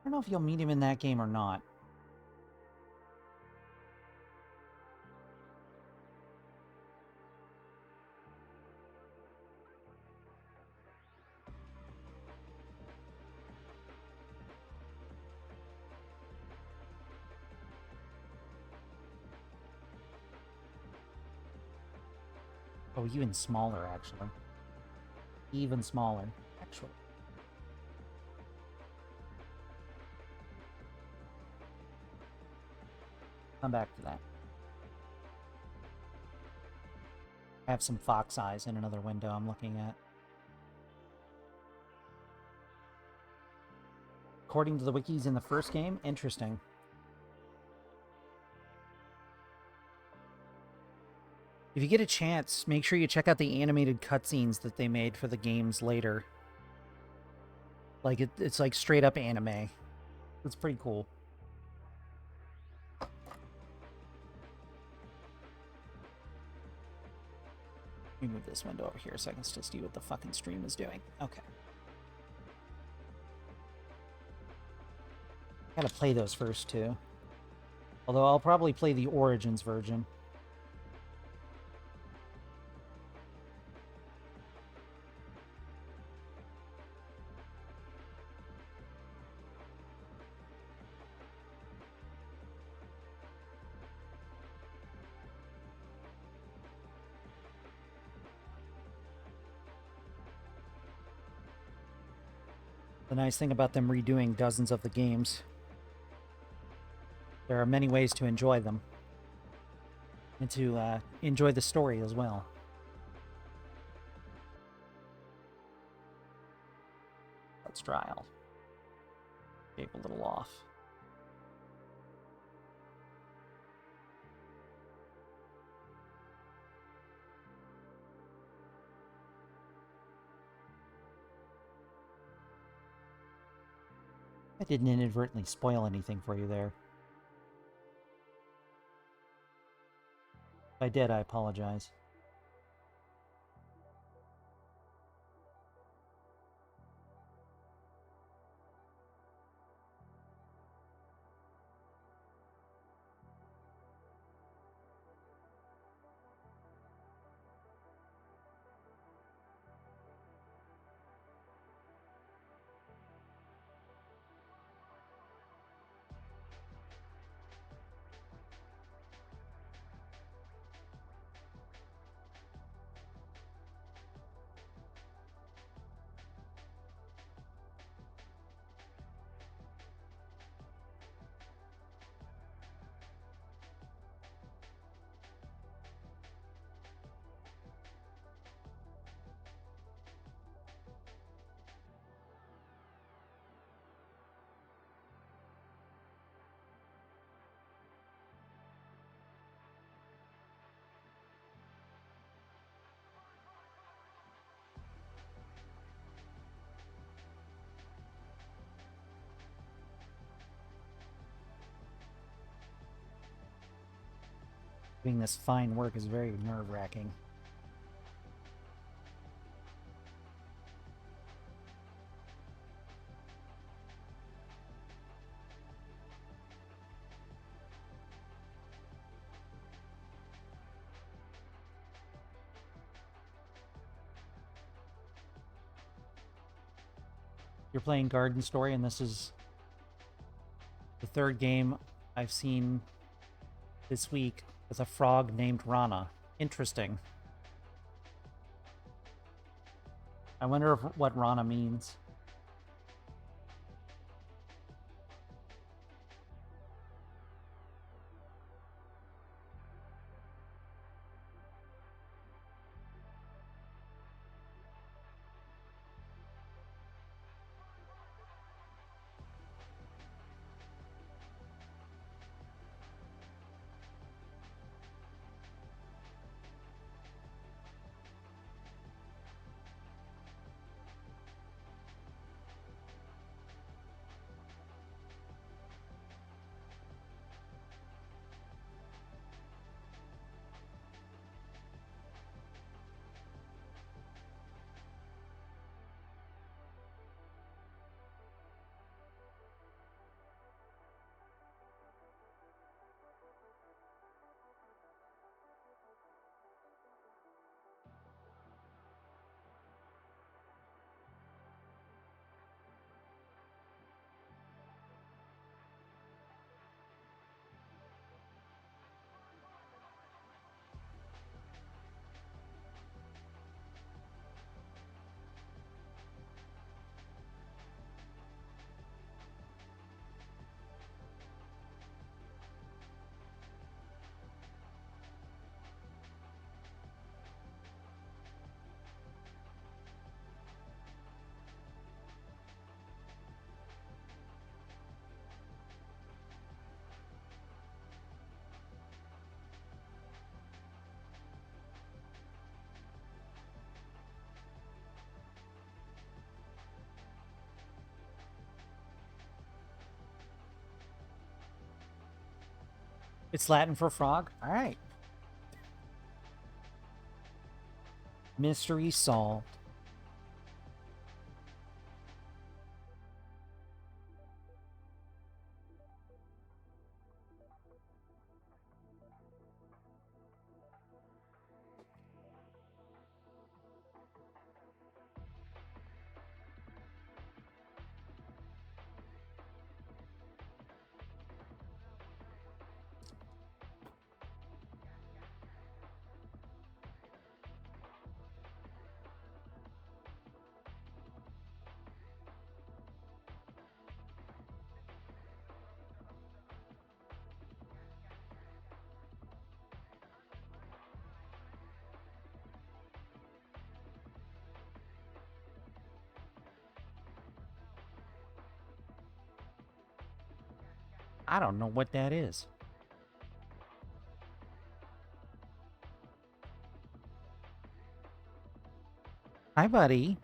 I don't know if you'll meet him in that game or not. Oh, even smaller, actually. Even smaller, actually. Come back to that. I have some fox eyes in another window I'm looking at. According to the wikis in the first game, interesting. If you get a chance, make sure you check out the animated cutscenes that they made for the games later. Like, it's like straight up anime. It's pretty cool. Let me move this window over here so I can still see what the fucking stream is doing. Okay. Gotta play those first, too. Although I'll probably play the Origins version. The nice thing about them redoing dozens of the games, there are many ways to enjoy them. And to enjoy the story as well. Let's trial. Shape a little off. I didn't inadvertently spoil anything for you there. If I did, I apologize. Doing this fine work is very nerve-wracking. You're playing Garden Story, and this is the third game I've seen this week with a frog named Rana. Interesting. I wonder what Rana means. It's Latin for frog? All right. Mystery solved. I don't know what that is. Hi, buddy.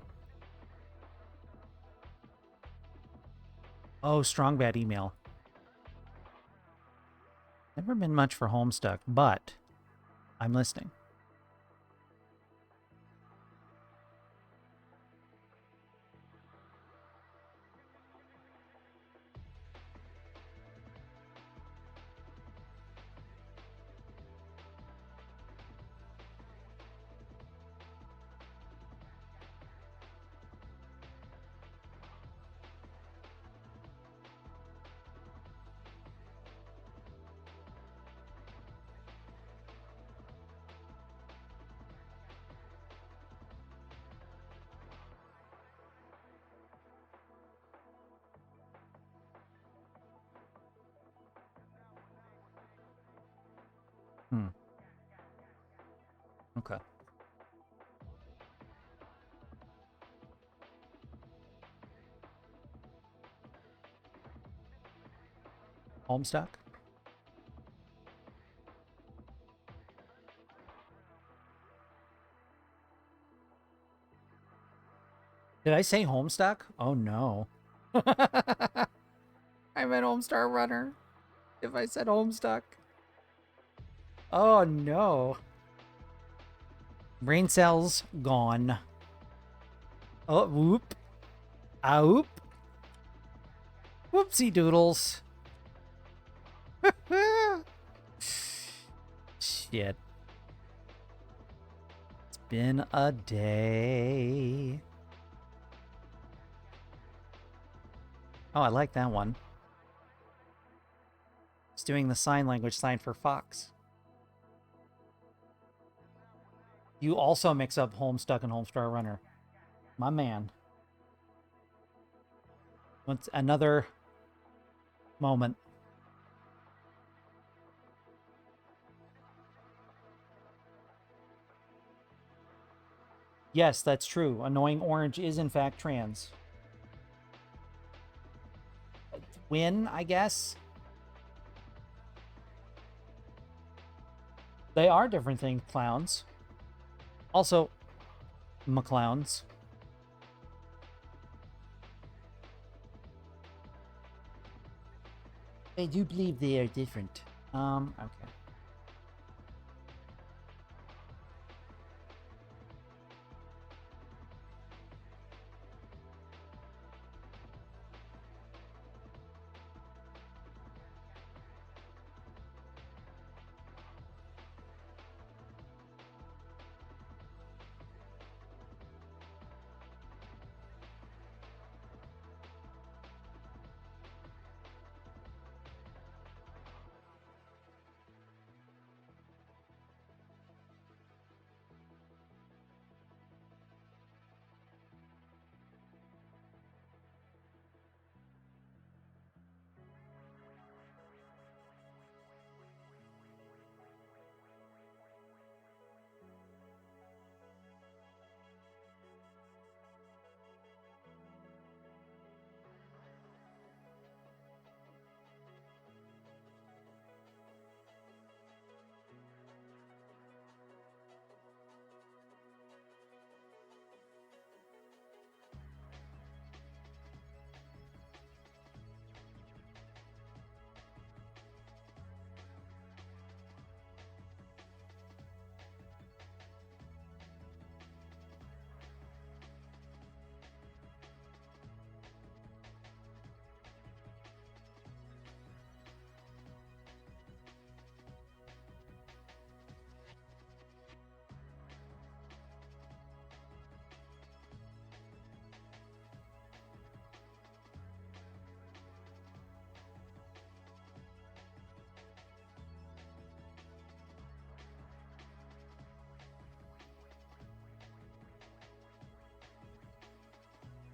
Oh, strong bad email. Never been much for Homestuck, but I'm listening. Okay. Homestuck? Did I say Homestuck? Oh no. I meant Homestar Runner. If I said Homestuck. Oh no. Brain cells gone. Oh, whoop. Ah, whoop. Whoopsie doodles. Shit. It's been a day. Oh, I like that one. It's doing the sign language sign for fox. You also mix up Homestuck and Homestar Runner. My man. What's another moment? Yes, that's true. Annoying Orange is in fact trans. Win, I guess? They are different things, clowns. Also, McClowns. I do believe they are different. Okay.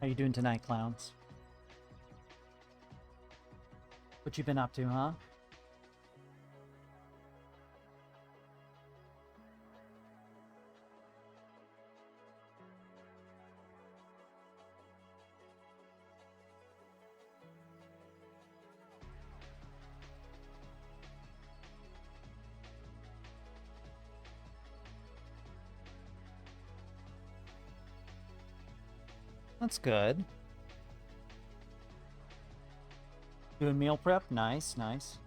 How you doing tonight, clowns? What you been up to, huh? That's good. Doing meal prep? Nice, nice.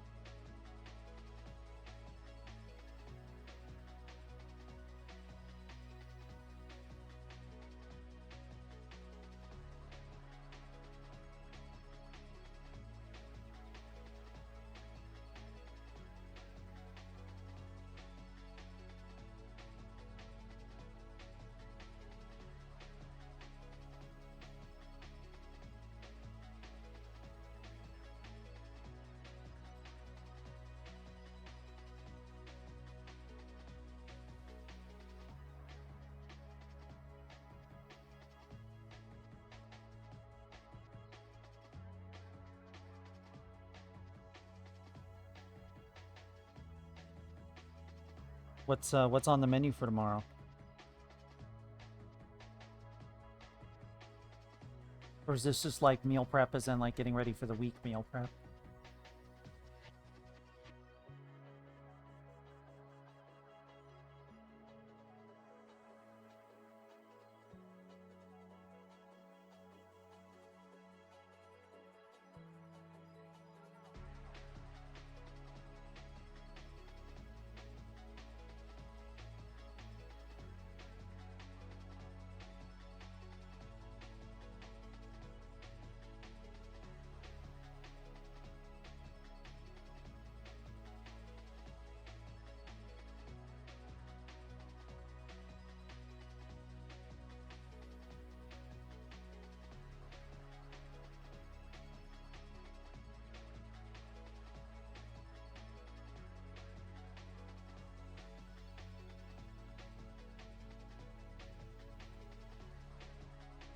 What's on the menu for tomorrow? Or is this just like meal prep as in like getting ready for the week meal prep?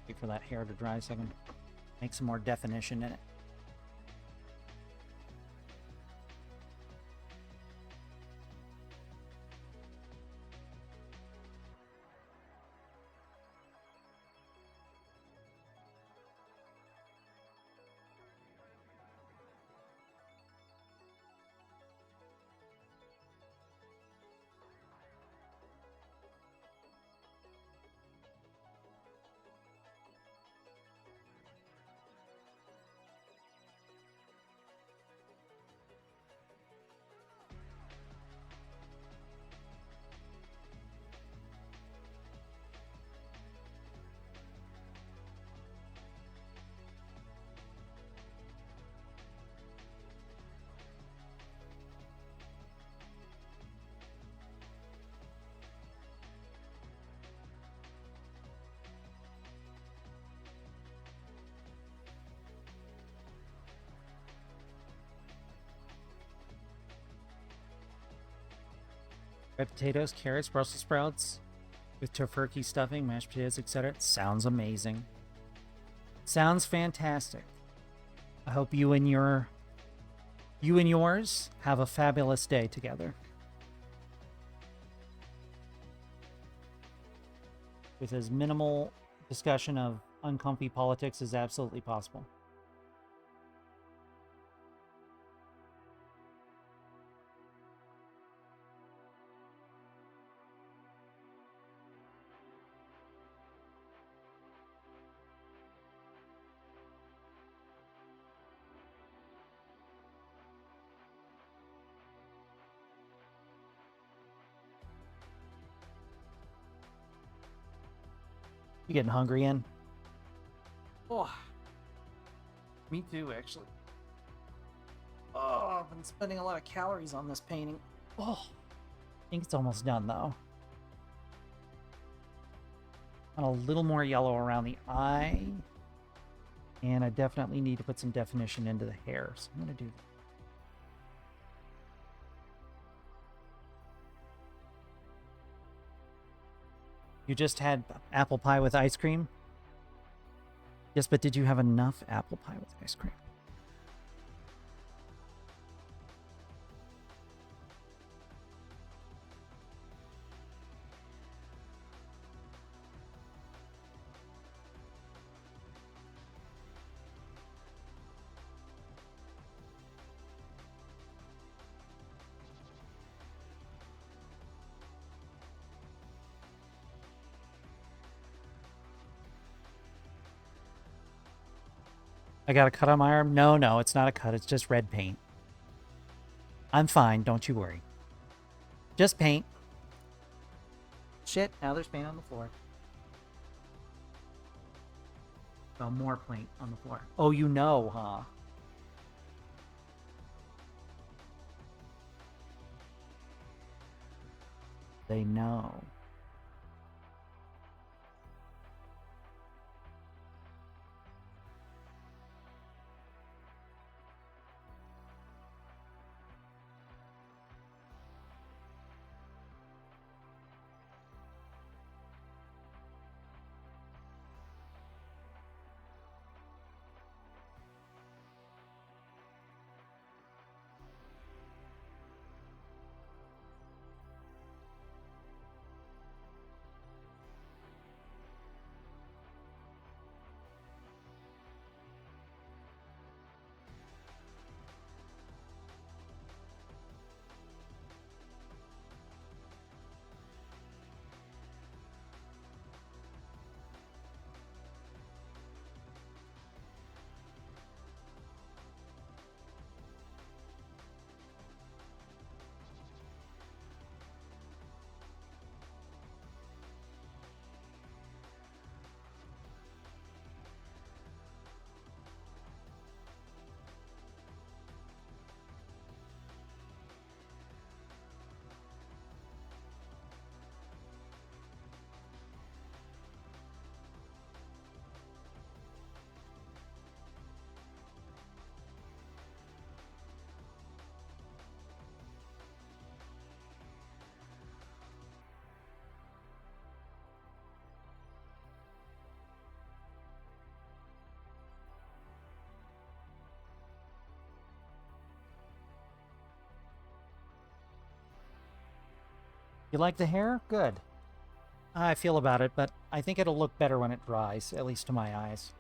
Wait for that hair to dry so I can make some more definition in it. Red potatoes, carrots, Brussels sprouts with tofurkey stuffing, mashed potatoes, etc. Sounds amazing. Sounds fantastic. I hope you and yours have a fabulous day together. With as minimal discussion of uncomfy politics as absolutely possible. You getting hungry, Ian? Oh, me too, actually. Oh, I've been spending a lot of calories on this painting. Oh, I think it's almost done, though. And a little more yellow around the eye. And I definitely need to put some definition into the hair, so I'm going to do that. You just had apple pie with ice cream? Yes, but did you have enough apple pie with ice cream? I got a cut on my arm? No, it's not a cut. It's just red paint. I'm fine. Don't you worry. Just paint. Shit, now there's paint on the floor. Oh, more paint on the floor. Oh, you know, huh? They know. You like the hair? Good. I feel about it, but I think it'll look better when it dries, at least to my eyes.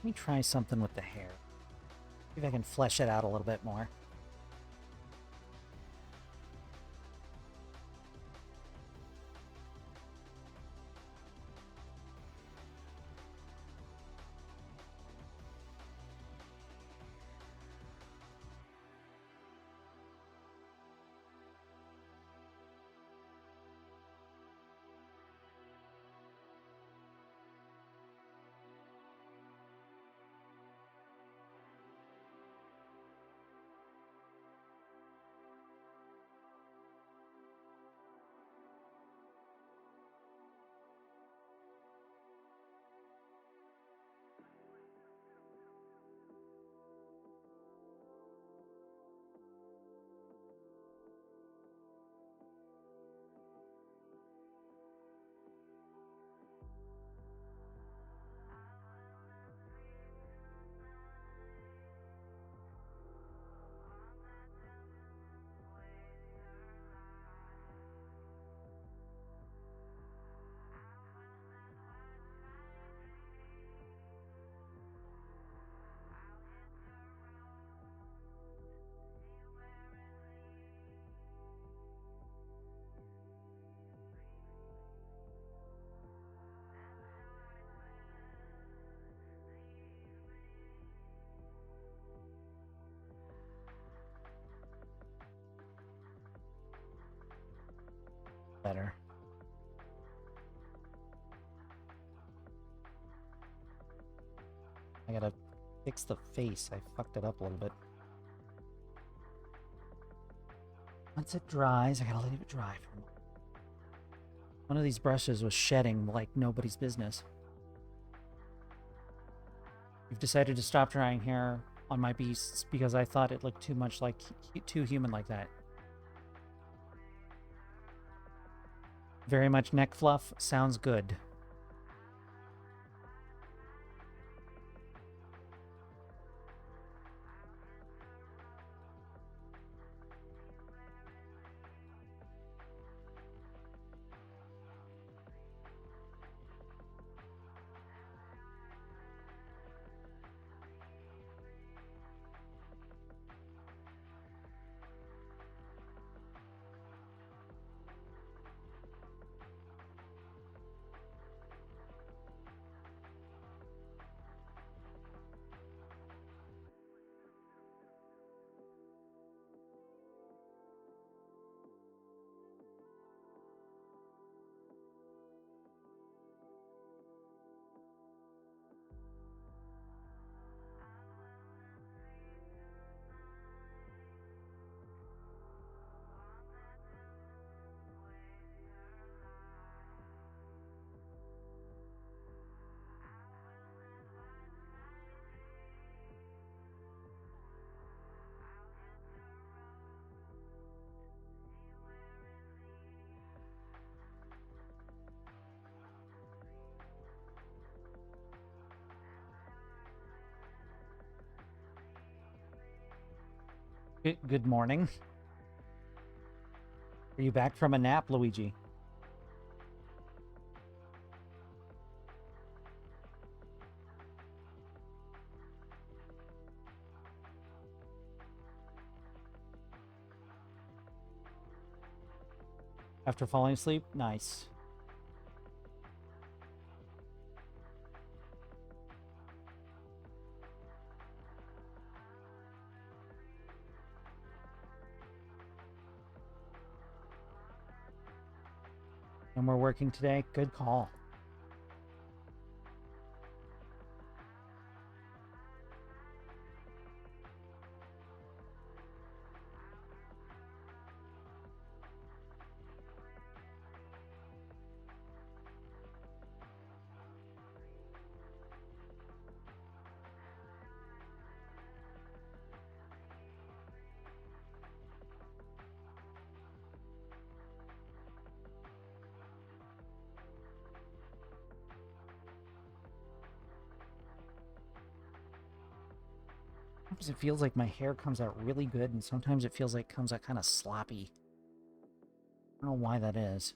Let me try something with the hair. See if I can flesh it out a little bit more. better. I gotta fix the face. I fucked it up a little bit. Once it dries, I gotta leave it dry for a moment. One of these brushes was shedding like nobody's business. You've decided to stop drying hair on my beasts because I thought it looked too much like too human like that. Very much neck fluff. Sounds good. Good morning. Are you back from a nap, Luigi? After falling asleep? Nice. And we're working today? Good call. Sometimes it feels like my hair comes out really good, and sometimes it feels like it comes out kind of sloppy. I don't know why that is.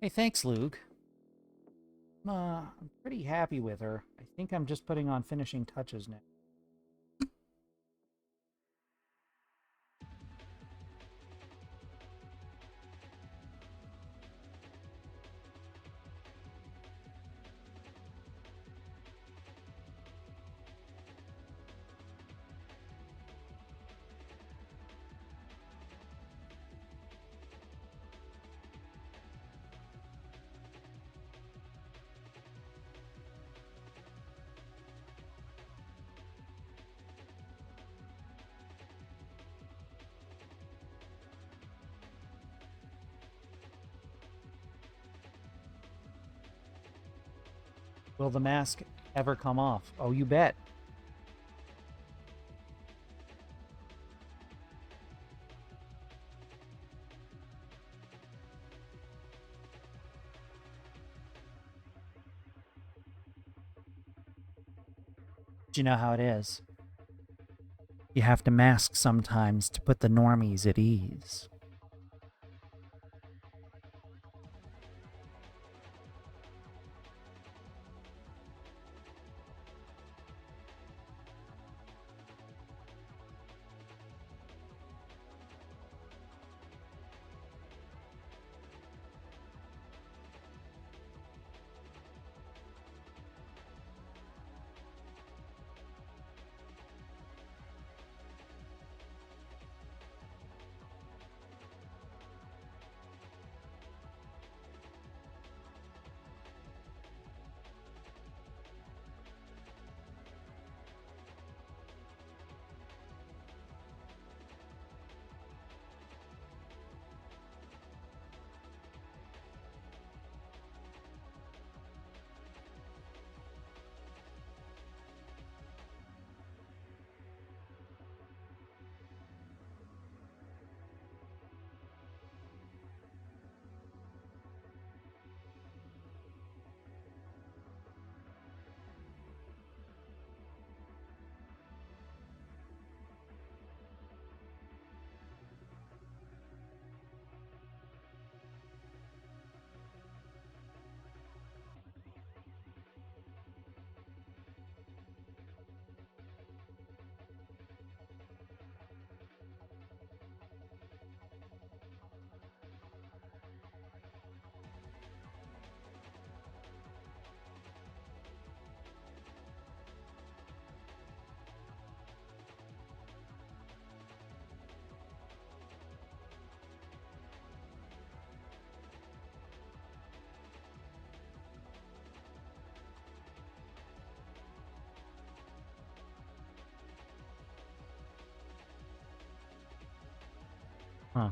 Hey, thanks, Luke. I'm pretty happy with her. I think I'm just putting on finishing touches now. Will the mask ever come off? Oh, you bet. Do you know how it is? You have to mask sometimes to put the normies at ease. Huh.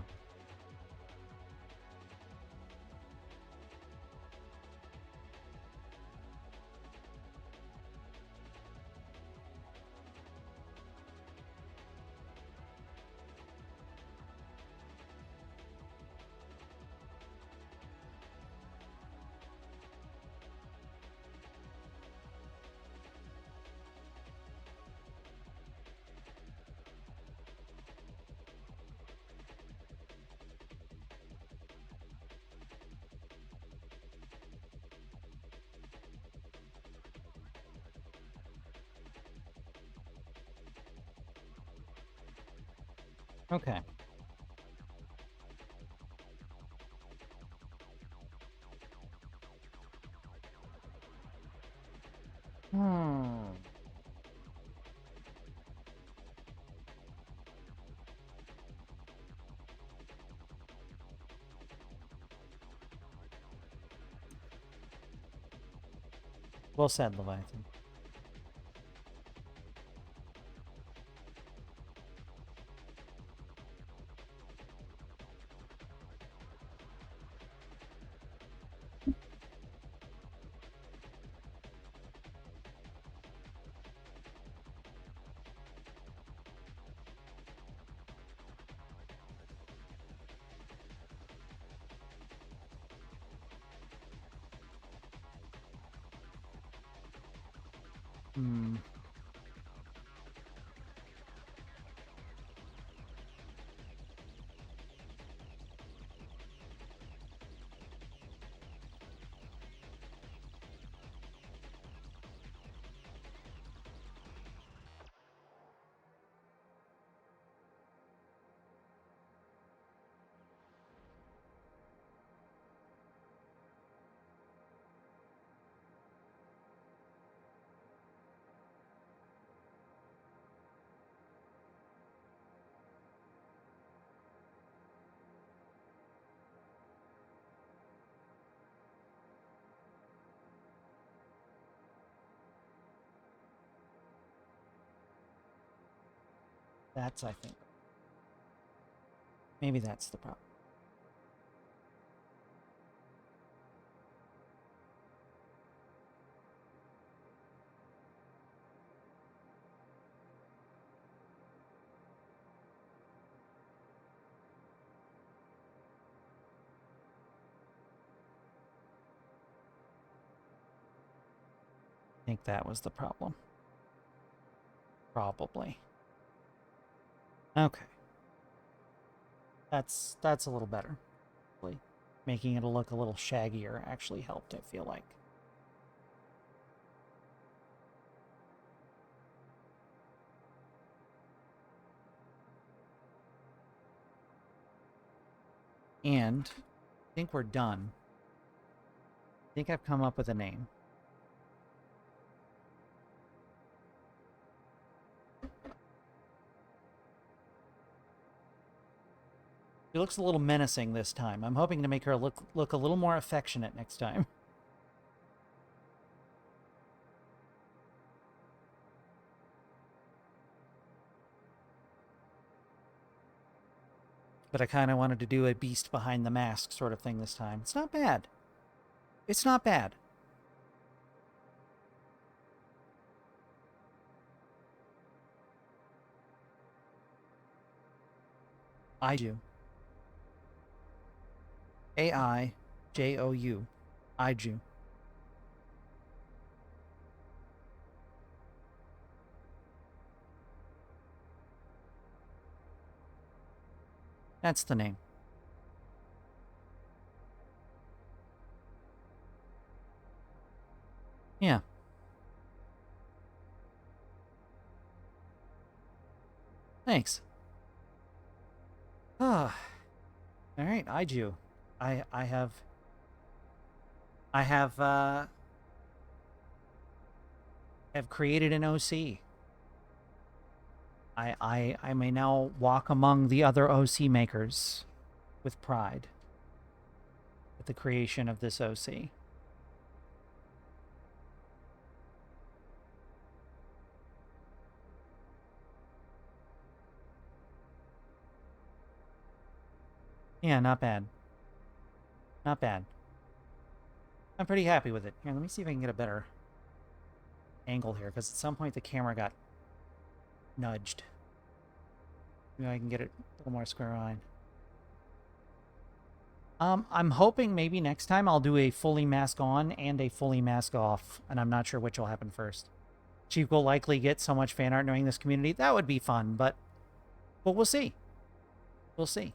Okay. Hmm. Well said, Leviathan. Hmm. That's, I think. Maybe that's the problem. I think that was the problem. Probably. Okay. That's a little better. Making it look a little shaggier actually helped, I feel like. And I think we're done. I think I've come up with a name. She looks a little menacing this time. I'm hoping to make her look a little more affectionate next time. But I kind of wanted to do a beast behind the mask sort of thing this time. It's not bad. It's not bad. Aijou. Aijou. Aijou. That's the name. Yeah. Thanks. Ah. All right, Aijou. I have created an OC. I may now walk among the other OC makers with pride at the creation of this OC. Yeah, not bad. Not bad. I'm pretty happy with it. Here, let me see if I can get a better angle here, because at some point the camera got nudged. Maybe I can get it a little more square on. I'm hoping maybe next time I'll do a fully mask on and a fully mask off, and I'm not sure which will happen first. Chief will likely get so much fan art knowing this community. That would be fun, but we'll see. We'll see.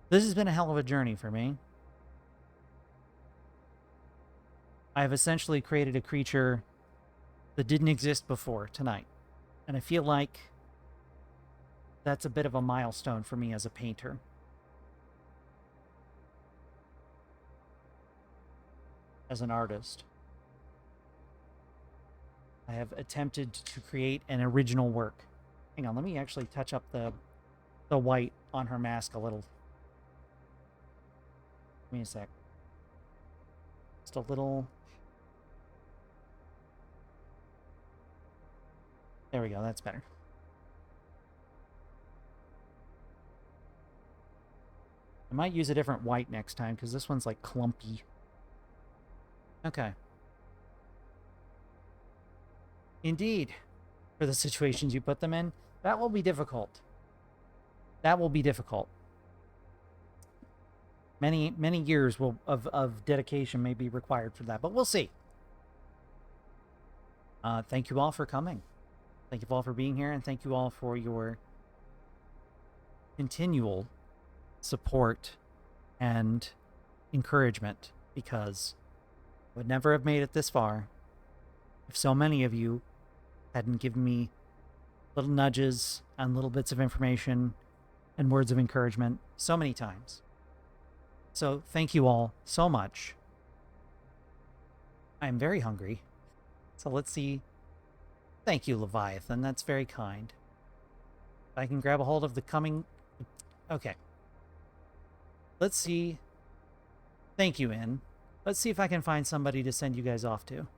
This has been a hell of a journey for me. I have essentially created a creature that didn't exist before tonight. And I feel like that's a bit of a milestone for me as a painter. As an artist. I have attempted to create an original work. Hang on, let me actually touch up the white on her mask a little. Give me a sec. Just a little. There we go, that's better. I might use a different white next time, because this one's like clumpy. Okay. Indeed. For the situations you put them in, that will be difficult. That will be difficult. Many years of dedication may be required for that, but we'll see. Thank you all for coming. Thank you all for being here, and thank you all for your continual support and encouragement, because I would never have made it this far if so many of you hadn't given me little nudges and little bits of information and words of encouragement so many times. So thank you all so much. I'm very hungry. So let's see. Thank you, Leviathan. That's very kind. If I can grab a hold of the coming... Okay. Let's see. Thank you, In. Let's see if I can find somebody to send you guys off to.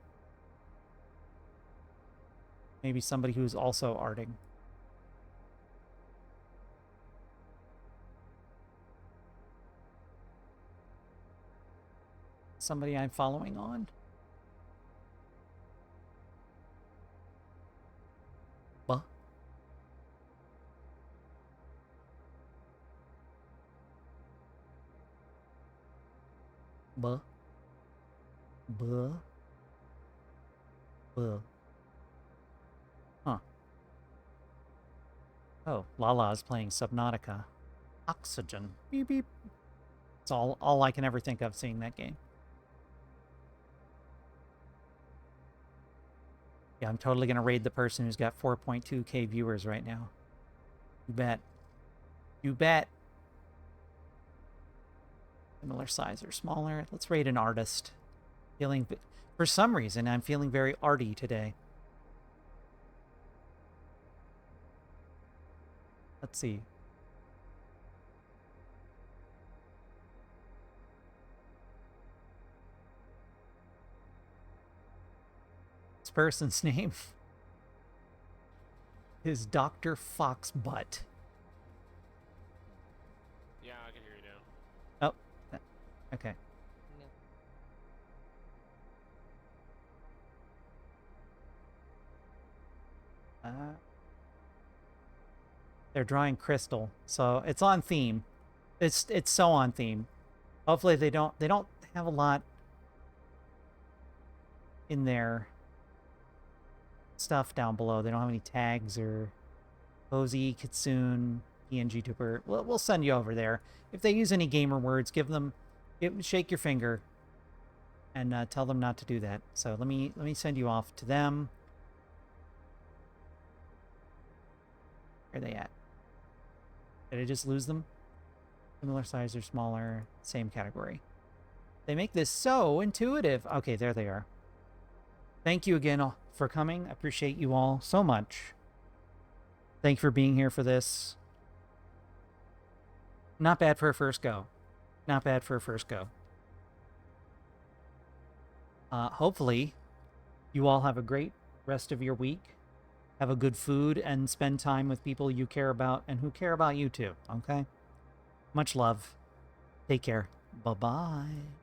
Maybe somebody who's also arting. Somebody I'm following on. Buh. Buh. Buh. Buh. Huh. Oh, Lala is playing Subnautica. Oxygen. Beep beep. It's all I can ever think of seeing that game. Yeah, I'm totally going to raid the person who's got 4.2k viewers right now. You bet. You bet. Similar size or smaller. Let's raid an artist. For some reason, I'm feeling very arty today. Let's see. This person's name is Dr. Foxbutt. Yeah, I can hear you now. Oh, okay. They're drawing crystal, so it's on theme. It's so on theme. Hopefully they don't have a lot in their stuff down below. They don't have any tags or Cozy, Kitsune, PNG Tuber. We'll send you over there. If they use any gamer words, shake your finger and tell them not to do that. So let me send you off to them. Where are they at? Did I just lose them? Similar size or smaller, same category. They make this so intuitive. Okay, there they are. Thank you again for coming. I appreciate you all so much. Thank you for being here for this. Not bad for a first go. Not bad for a first go. Hopefully, you all have a great rest of your week. have a good food, and spend time with people you care about and who care about you too, okay? Much love. Take care. Bye-bye.